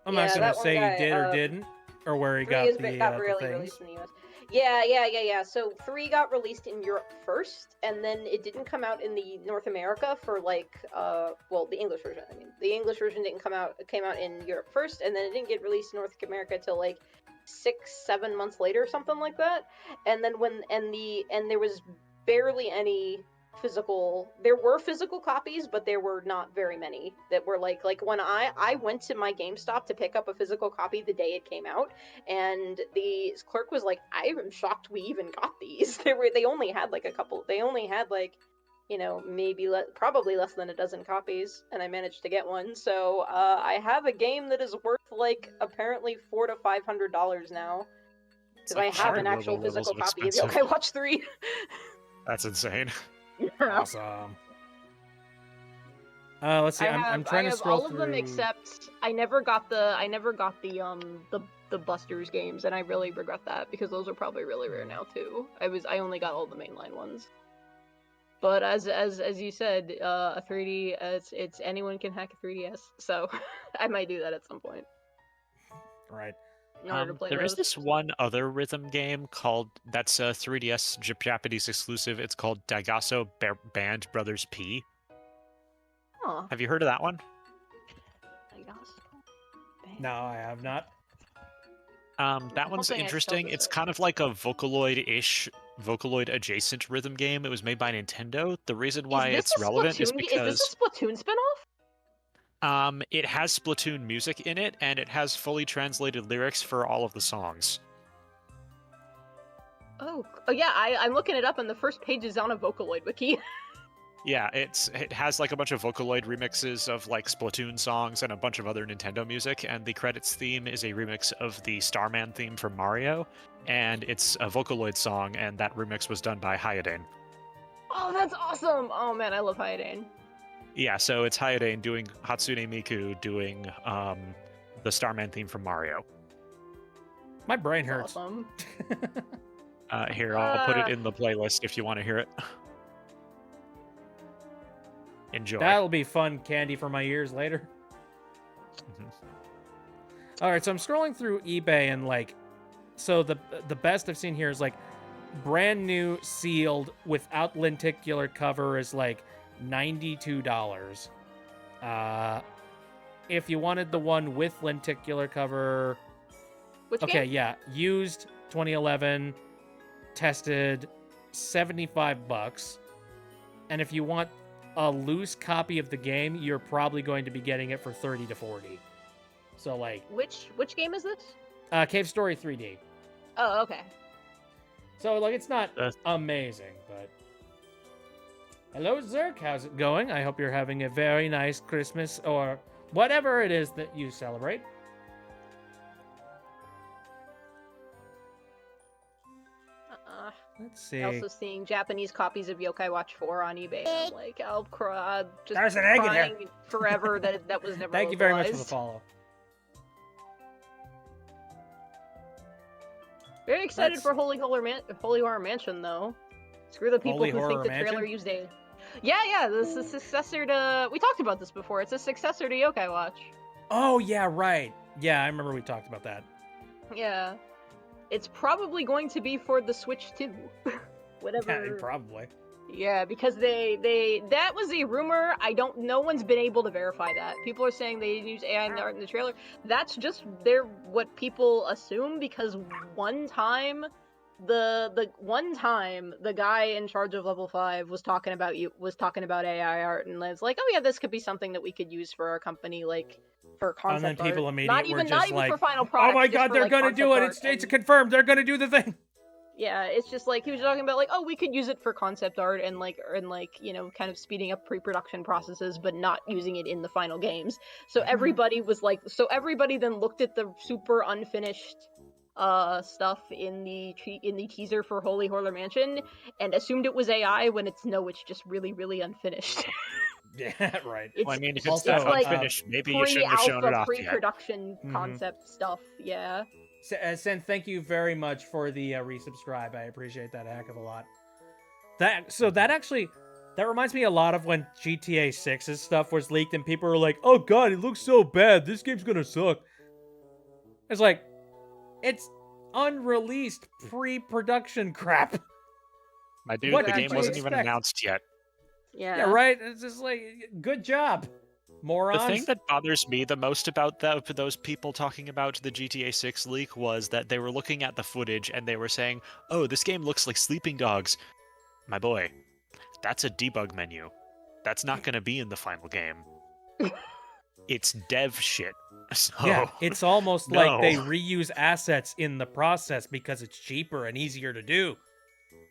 I'm Yeah, not gonna that one say guy, he did or didn't, or where he 3 got has the got the rarely things. released in the US. Yeah. So 3 got released in Europe first, and then it didn't come out in the North America for like the English version. I mean, the English version didn't come out. It came out in Europe first, and then it didn't get released in North America till like 6-7 months later, something like that. And then there was barely any physical. There were physical copies, but there were not very many that were like when I went to my GameStop to pick up a physical copy the day it came out, and the clerk was like, "I'm shocked we even got these." They only had like a couple. They only had like maybe probably less than a dozen copies, and I managed to get one. So I have a game that is worth like apparently $400 to $500 now because I have an actual physical copy of Yokai Watch 3. That's insane. Awesome. Let's see. I'm trying to scroll all through of them except I never got the Busters games, and I really regret that because those are probably really rare now too. I only got all the mainline ones. But as you said, a 3D, it's anyone can hack a 3DS, so I might do that at some point. Right. In order to play There is those. this one other rhythm game that's a 3DS Japanese exclusive. It's called Daigasso Band Brothers P. Huh. Have you heard of that one? No, I have not. That one's hoping I interesting. spelled It's this kind of like a Vocaloid adjacent rhythm game. It was made by Nintendo. The reason why it's relevant is because Is this a Splatoon spinoff? it has Splatoon music in it, and it has fully translated lyrics for all of the songs. Oh yeah, I'm looking it up, and the first page is on a Vocaloid wiki. Yeah, it has like a bunch of Vocaloid remixes of like Splatoon songs and a bunch of other Nintendo music, and the credits theme is a remix of the Starman theme from Mario, and it's a Vocaloid song, and that remix was done by Hyodane. Oh, that's awesome! Oh man, I love Hyodane. Yeah, so it's Hayate doing Hatsune Miku doing the Starman theme from Mario. My brain That's hurts. awesome. Here, I'll put it in the playlist if you want to hear it. Enjoy. That'll be fun candy for my ears later. Mhm. All right, so I'm scrolling through eBay and like, so the best I've seen here is like brand new sealed without lenticular cover is like $92. If you wanted the one with lenticular cover, Which okay, game? yeah, used 2011, tested, $75. And if you want a loose copy of the game, you're probably going to be getting it for 30 to 40. So like, Which game is this? Cave Story 3D. Oh, okay. So like, it's not That's- amazing, but hello Zerk, how's it going? I hope you're having a very nice Christmas or whatever it is that you celebrate. Let's see. Also seeing Japanese copies of Yokai Watch 4 on eBay. And I'm like, I'll cry, just There's an egg in here. crying forever that was never. Thank you very much for the localized. follow. Very excited Let's- for Holy Horror Mansion though. Screw the people Holy who Horror think the Mansion? trailer used a. Yeah, this is a successor to. We talked about this before. It's a successor to Yokai Watch. Oh yeah, right. Yeah, I remember we talked about that. Yeah, it's probably going to be for the Switch too. Whatever. Yeah, probably. Yeah, because they that was a rumor. No one's been able to verify that. People are saying they use AI in the art in the trailer. That's just what people assume because one time the guy in charge of level 5 was talking about AI art and was like, "Oh yeah, this could be something that we could use for our company like for concept And then people art." immediately were not just even like, for final product. "Oh my just god, for, they're like, gonna do it! concept art It's and- confirmed. They're gonna do the thing." Yeah, it's just like he was talking about like, oh, we could use it for concept art and kind of speeding up pre-production processes, but not using it in the final games. So everybody then looked at the super unfinished stuff in the teaser for Holy Horror Mansion and assumed it was AI when it's just really really unfinished. Yeah, right. It's, Well, I mean, if it's Also, that like, unfinished, maybe you shouldn't have shown it pre-alpha, off yet. pre-production Mhm. concept stuff. Yeah. Sen, thank you very much for the resubscribe. I appreciate that a heck of a lot. That reminds me a lot of when GTA 6's stuff was leaked and people were like, "Oh god, it looks so bad. This game's gonna suck." It's like, it's unreleased pre-production crap. My dude, What the did game you wasn't even expect? announced yet. Yeah. Yeah, right. It's just like, good job, morons. The thing that bothers me the most about those people talking about the GTA 6 leak was that they were looking at the footage and they were saying, "Oh, this game looks like Sleeping Dogs." My boy, that's a debug menu. That's not going to be in the final game. It's dev shit. So, Yeah, it's almost like they no. reuse assets in the process because it's cheaper and easier to do.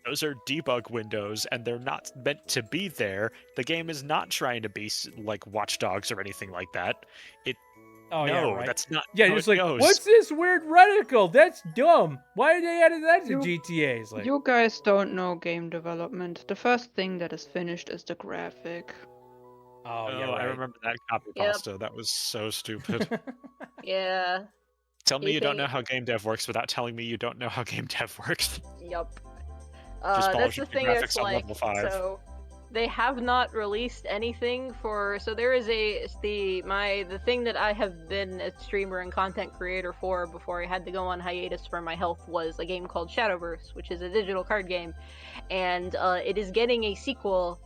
those are debug windows and they're not meant to be there. The game is not trying to be like Watch Dogs or anything like that. Oh no, yeah, right. that's not Yeah, how just it like, goes. what's this weird reticle? That's dumb. Why did they add that to You- GTA's? Like, You guys don't know game development. The first thing that is finished is the graphic. oh yeah, I right. remember that copy Yep. pasta. That was so stupid. Yeah. Tell me you don't Anything- know how game dev works without telling me you don't know how game dev works. Yup. Just That's polish the up your thing. It's graphics on like level 5. so. They have not released anything for. So there is the thing that I have been a streamer and content creator for before I had to go on hiatus for my health was a game called Shadowverse, which is a digital card game, and it is getting a sequel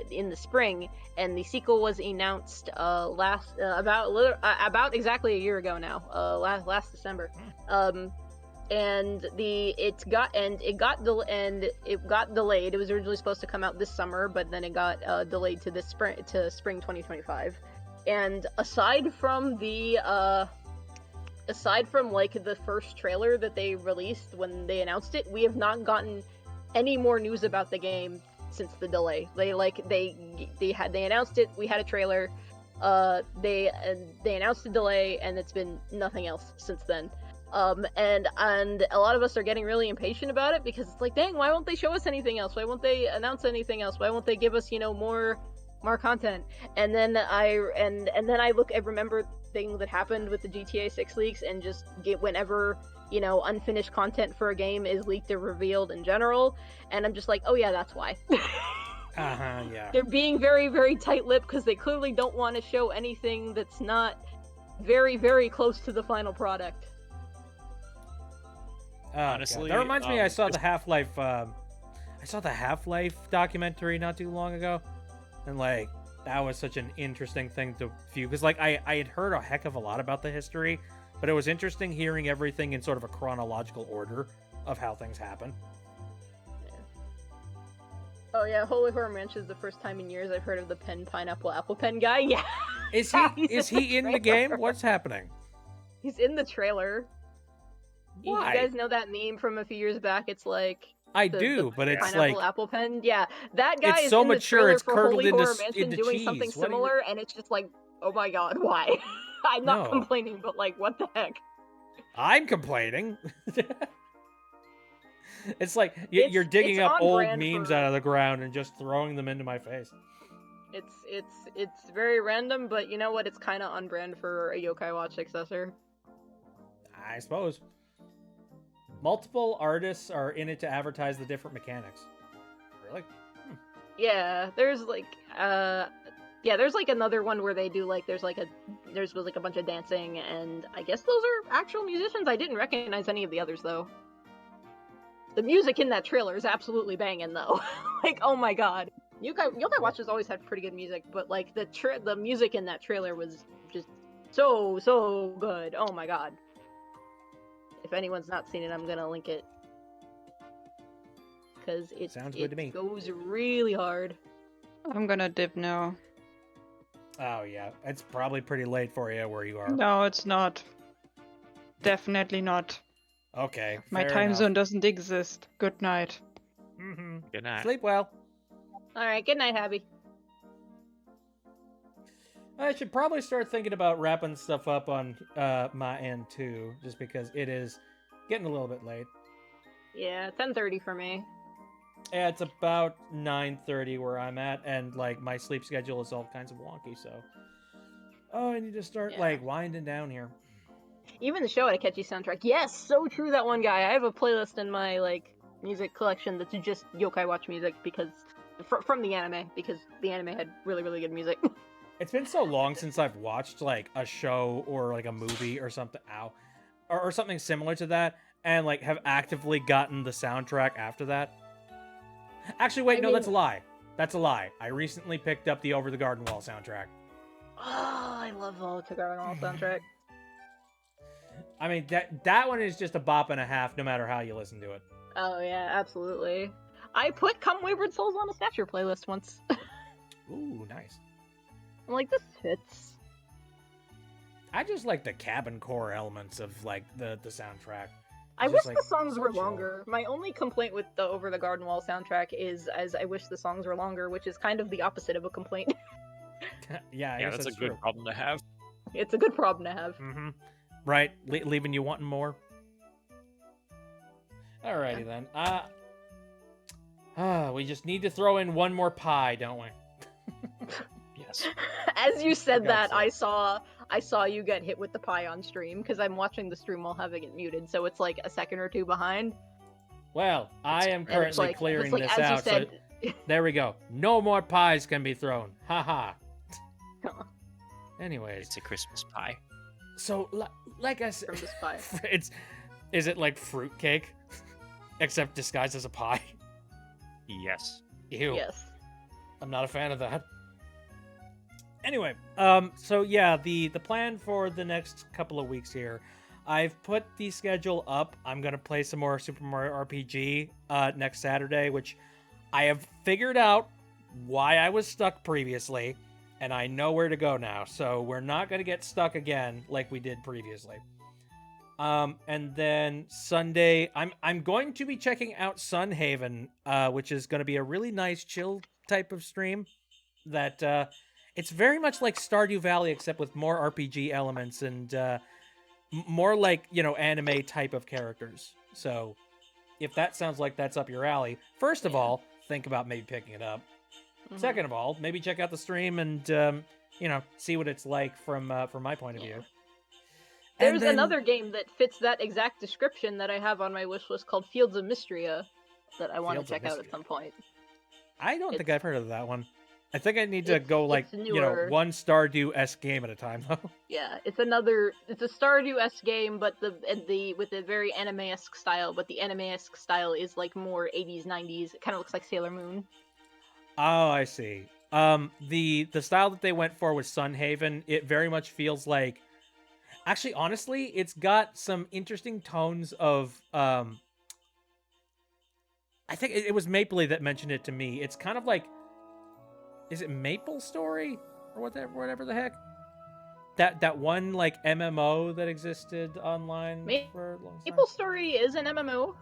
in the spring, and the sequel was announced about exactly a year ago now, last December. And it got delayed. It was originally supposed to come out this summer, but then it got delayed to spring 2025. And aside from like the first trailer that they released when they announced it, we have not gotten any more news about the game since the delay. They announced it. We had a trailer. They announced the delay, and it's been nothing else since then. And a lot of us are getting really impatient about it because it's like, dang, why won't they show us anything else? Why won't they announce anything else? Why won't they give us, more more content. And then I remember things that happened with the GTA 6 leaks, and just get whenever, unfinished content for a game is leaked or revealed in general, and I'm just like, oh yeah, that's why. Yeah. They're being very, very tight-lipped because they clearly don't want to show anything that's not very, very close to the final product. Honestly, that reminds me. I saw just- the Half-Life. I saw the Half-Life documentary not too long ago, and like that was such an interesting thing to view because like I had heard a heck of a lot about the history, but it was interesting hearing everything in sort of a chronological order of how things happen. Oh yeah, Holy Horror Mansion is the first time in years I've heard of the pineapple apple pen guy. Yeah. Is he He's in the trailer. game? What's happening? He's in the trailer. Why? You guys know that meme from a few years back? It's like I the do, but it's pineapple like apple pen. Yeah, that guy it's is so in the mature, trailer it's for curdled Holy into Horror Mansion into doing cheese. something What do you- similar, and it's just like, oh my god, why? I'm not No. complaining, but like, what the heck? I'm complaining. It's like you're digging it's up on old brand memes for- out of the ground and just throwing them into my face. It's very random, but you know what? It's kind of on brand for a Yokai Watch successor. I suppose. Multiple artists are in it to advertise the different mechanics. Really? Yeah, there's like there's like another one where they do like there's like a bunch of dancing, and I guess those are actual musicians. I didn't recognize any of the others though. The music in that trailer is absolutely banging though. Like, oh my god. Yokai Watch has always had pretty good music, but like the music in that trailer was just so good. Oh my god. If anyone's not seen it, I'm gonna link it. Because it Sounds good to me. goes really hard. I'm gonna dip now. Oh yeah, it's probably pretty late for you where you are. No, it's not. Definitely not. Okay. My fair time enough. zone doesn't exist. Good night. Mm-hmm. Good night. Sleep well. Alright, good night, Abby. I should probably start thinking about wrapping stuff up on my end too, just because it is getting a little bit late. Yeah, 10:30 for me. Yeah, it's about 9:30 where I'm at, and like my sleep schedule is all kinds of wonky. So, I need to start Yeah. like winding down here. Even the show had a catchy soundtrack. Yes, so true, that one guy. I have a playlist in my like music collection that's just Yokai Watch music because from the anime, because the anime had really, really good music. It's been so long since I've watched like a show or like a movie or something, or something similar to that, and like have actively gotten the soundtrack after that. Actually, wait, I no, mean- that's a lie. That's a lie. I recently picked up the Over the Garden Wall soundtrack. Oh, I love the Yokai Watch soundtrack. I mean, that one is just a bop and a half, no matter how you listen to it. Oh yeah, absolutely. I put Come Wayward Souls on a Snatcher playlist once. Ooh, nice. I'm like, this fits. I just like the cabin core elements of like the soundtrack. I It's wish just, like, the songs so were chill. longer. My only complaint with the Over the Garden Wall soundtrack is as I wish the songs were longer, which is kind of the opposite of a complaint. Yeah, I Yeah, guess that's a good true. problem to have. It's a good problem to have. Mm-hmm. Right, leaving you wanting more. Alrighty then. We just need to throw in one more pie, don't we? Yes. As you said For that, God's I saw you get hit with the pie on stream because I'm watching the stream while having it muted, so it's like a second or two behind. Well, I am And it's currently like, clearing it's like, this as you out, said, so there we go. No more pies can be thrown. Haha. Anyways, It's a Christmas pie. so like I said, from this pie. is it like fruitcake, except disguised as a pie? Yes. Ew. Yes. I'm not a fan of that. Anyway, so yeah, the plan for the next couple of weeks here, I've put the schedule up. I'm gonna play some more Super Mario RPG next Saturday, which I have figured out why I was stuck previously, and I know where to go now. So we're not gonna get stuck again like we did previously. And then Sunday, I'm going to be checking out Sunhaven, which is going to be a really nice chill type of stream. That it's very much like Stardew Valley, except with more RPG elements and more like anime type of characters. So if that sounds like that's up your alley, first of all, think about maybe picking it up. Second of all, maybe check out the stream and see what it's like from my point of view. And There's then- another game that fits that exact description that I have on my wish list called Fields of Mystria that I want to Fields of check out at Mystria. some point. I don't think it's- I've heard of that one. I think I need to it's- go like it's newer. one Stardew-esque game at a time though. Yeah, it's a Stardew-esque game, but with a very anime-esque style. But the anime-esque style is like more 80s, 90s. It kind of looks like Sailor Moon. Oh, I see. The style that they went for with Sunhaven, it very much feels like. Actually, honestly, it's got some interesting tones of. I think it was Mapley that mentioned it to me. It's kind of like. Is it Maple Story or whatever the heck? That one like MMO that existed online for a long time. Maple Story is an MMO.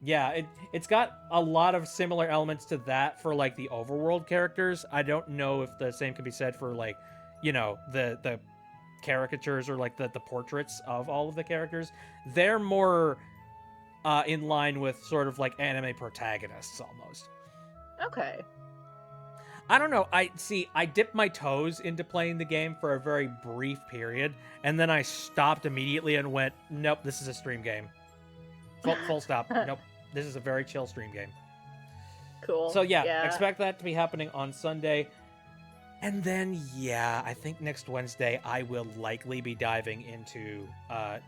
Yeah, it's got a lot of similar elements to that for like the overworld characters. I don't know if the same can be said for like, the caricatures or like the portraits of all of the characters. They're more in line with sort of like anime protagonists almost. Okay. I don't know. I dipped my toes into playing the game for a very brief period, and then I stopped immediately and went, nope, this is a stream game. Full stop. Nope. This is a very chill stream game. Cool. So yeah, expect that to be happening on Sunday. And then, I think next Wednesday I will likely be diving into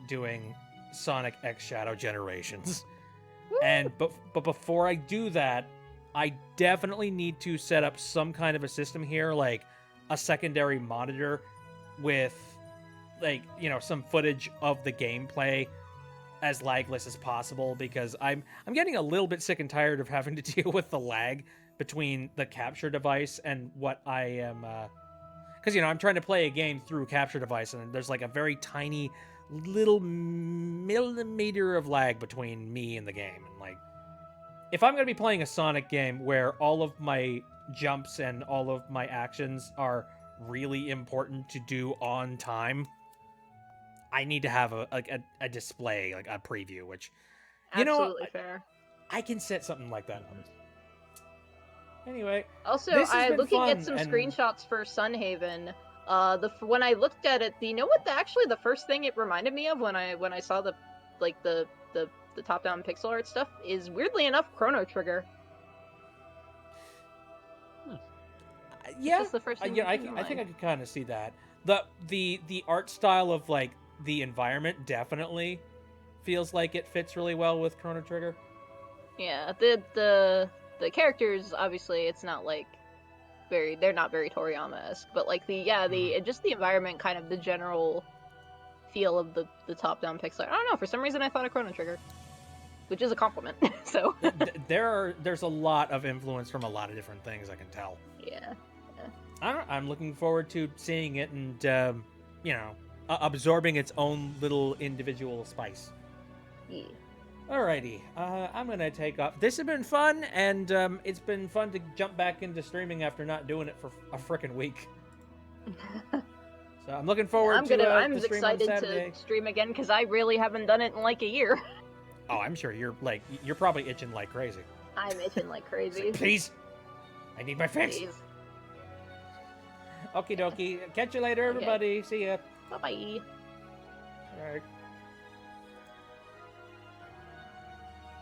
doing Sonic X Shadow Generations. But before I do that, I definitely need to set up some kind of a system here, like a secondary monitor with, like, some footage of the gameplay as lagless as possible, because I'm getting a little bit sick and tired of having to deal with the lag between the capture device and what I am, because I'm trying to play a game through capture device, and there's like a very tiny little millimeter of lag between me and the game, and like, if I'm going to be playing a Sonic game where all of my jumps and all of my actions are really important to do on time, I need to have a display, like a preview, which, Absolutely fair. I can set something like that up. Anyway, Also, this has I'm been looking fun, at some and- screenshots for Sunhaven. When I looked at it, you know what? The first thing it reminded me of when I saw the top-down pixel art stuff is, weirdly enough, Chrono Trigger. Yeah, That's the first thing yeah, that I came to think I mind. could kind of see that. The art style of like the environment definitely feels like it fits really well with Chrono Trigger. Yeah, the characters, obviously, it's not like they're not very Toriyama-esque, but like just the environment, kind of the general feel of the top-down pixel art. I don't know, for some reason I thought of Chrono Trigger, which is a compliment. So There's a lot of influence from a lot of different things, I can tell. yeah. I'm looking forward to seeing it and absorbing its own little individual spice. Yeah. Alrighty, I'm gonna take off. This has been fun, and it's been fun to jump back into streaming after not doing it for a frickin' week. So I'm looking forward I'm to stream on excited Saturday. to stream again because I really haven't done it in like a year. Oh, I'm sure you're probably itching like crazy. I'm itching like It's crazy. like, please, I need my fix. Please. Okie dokie. Catch you later, everybody. See ya. Bye bye. All right.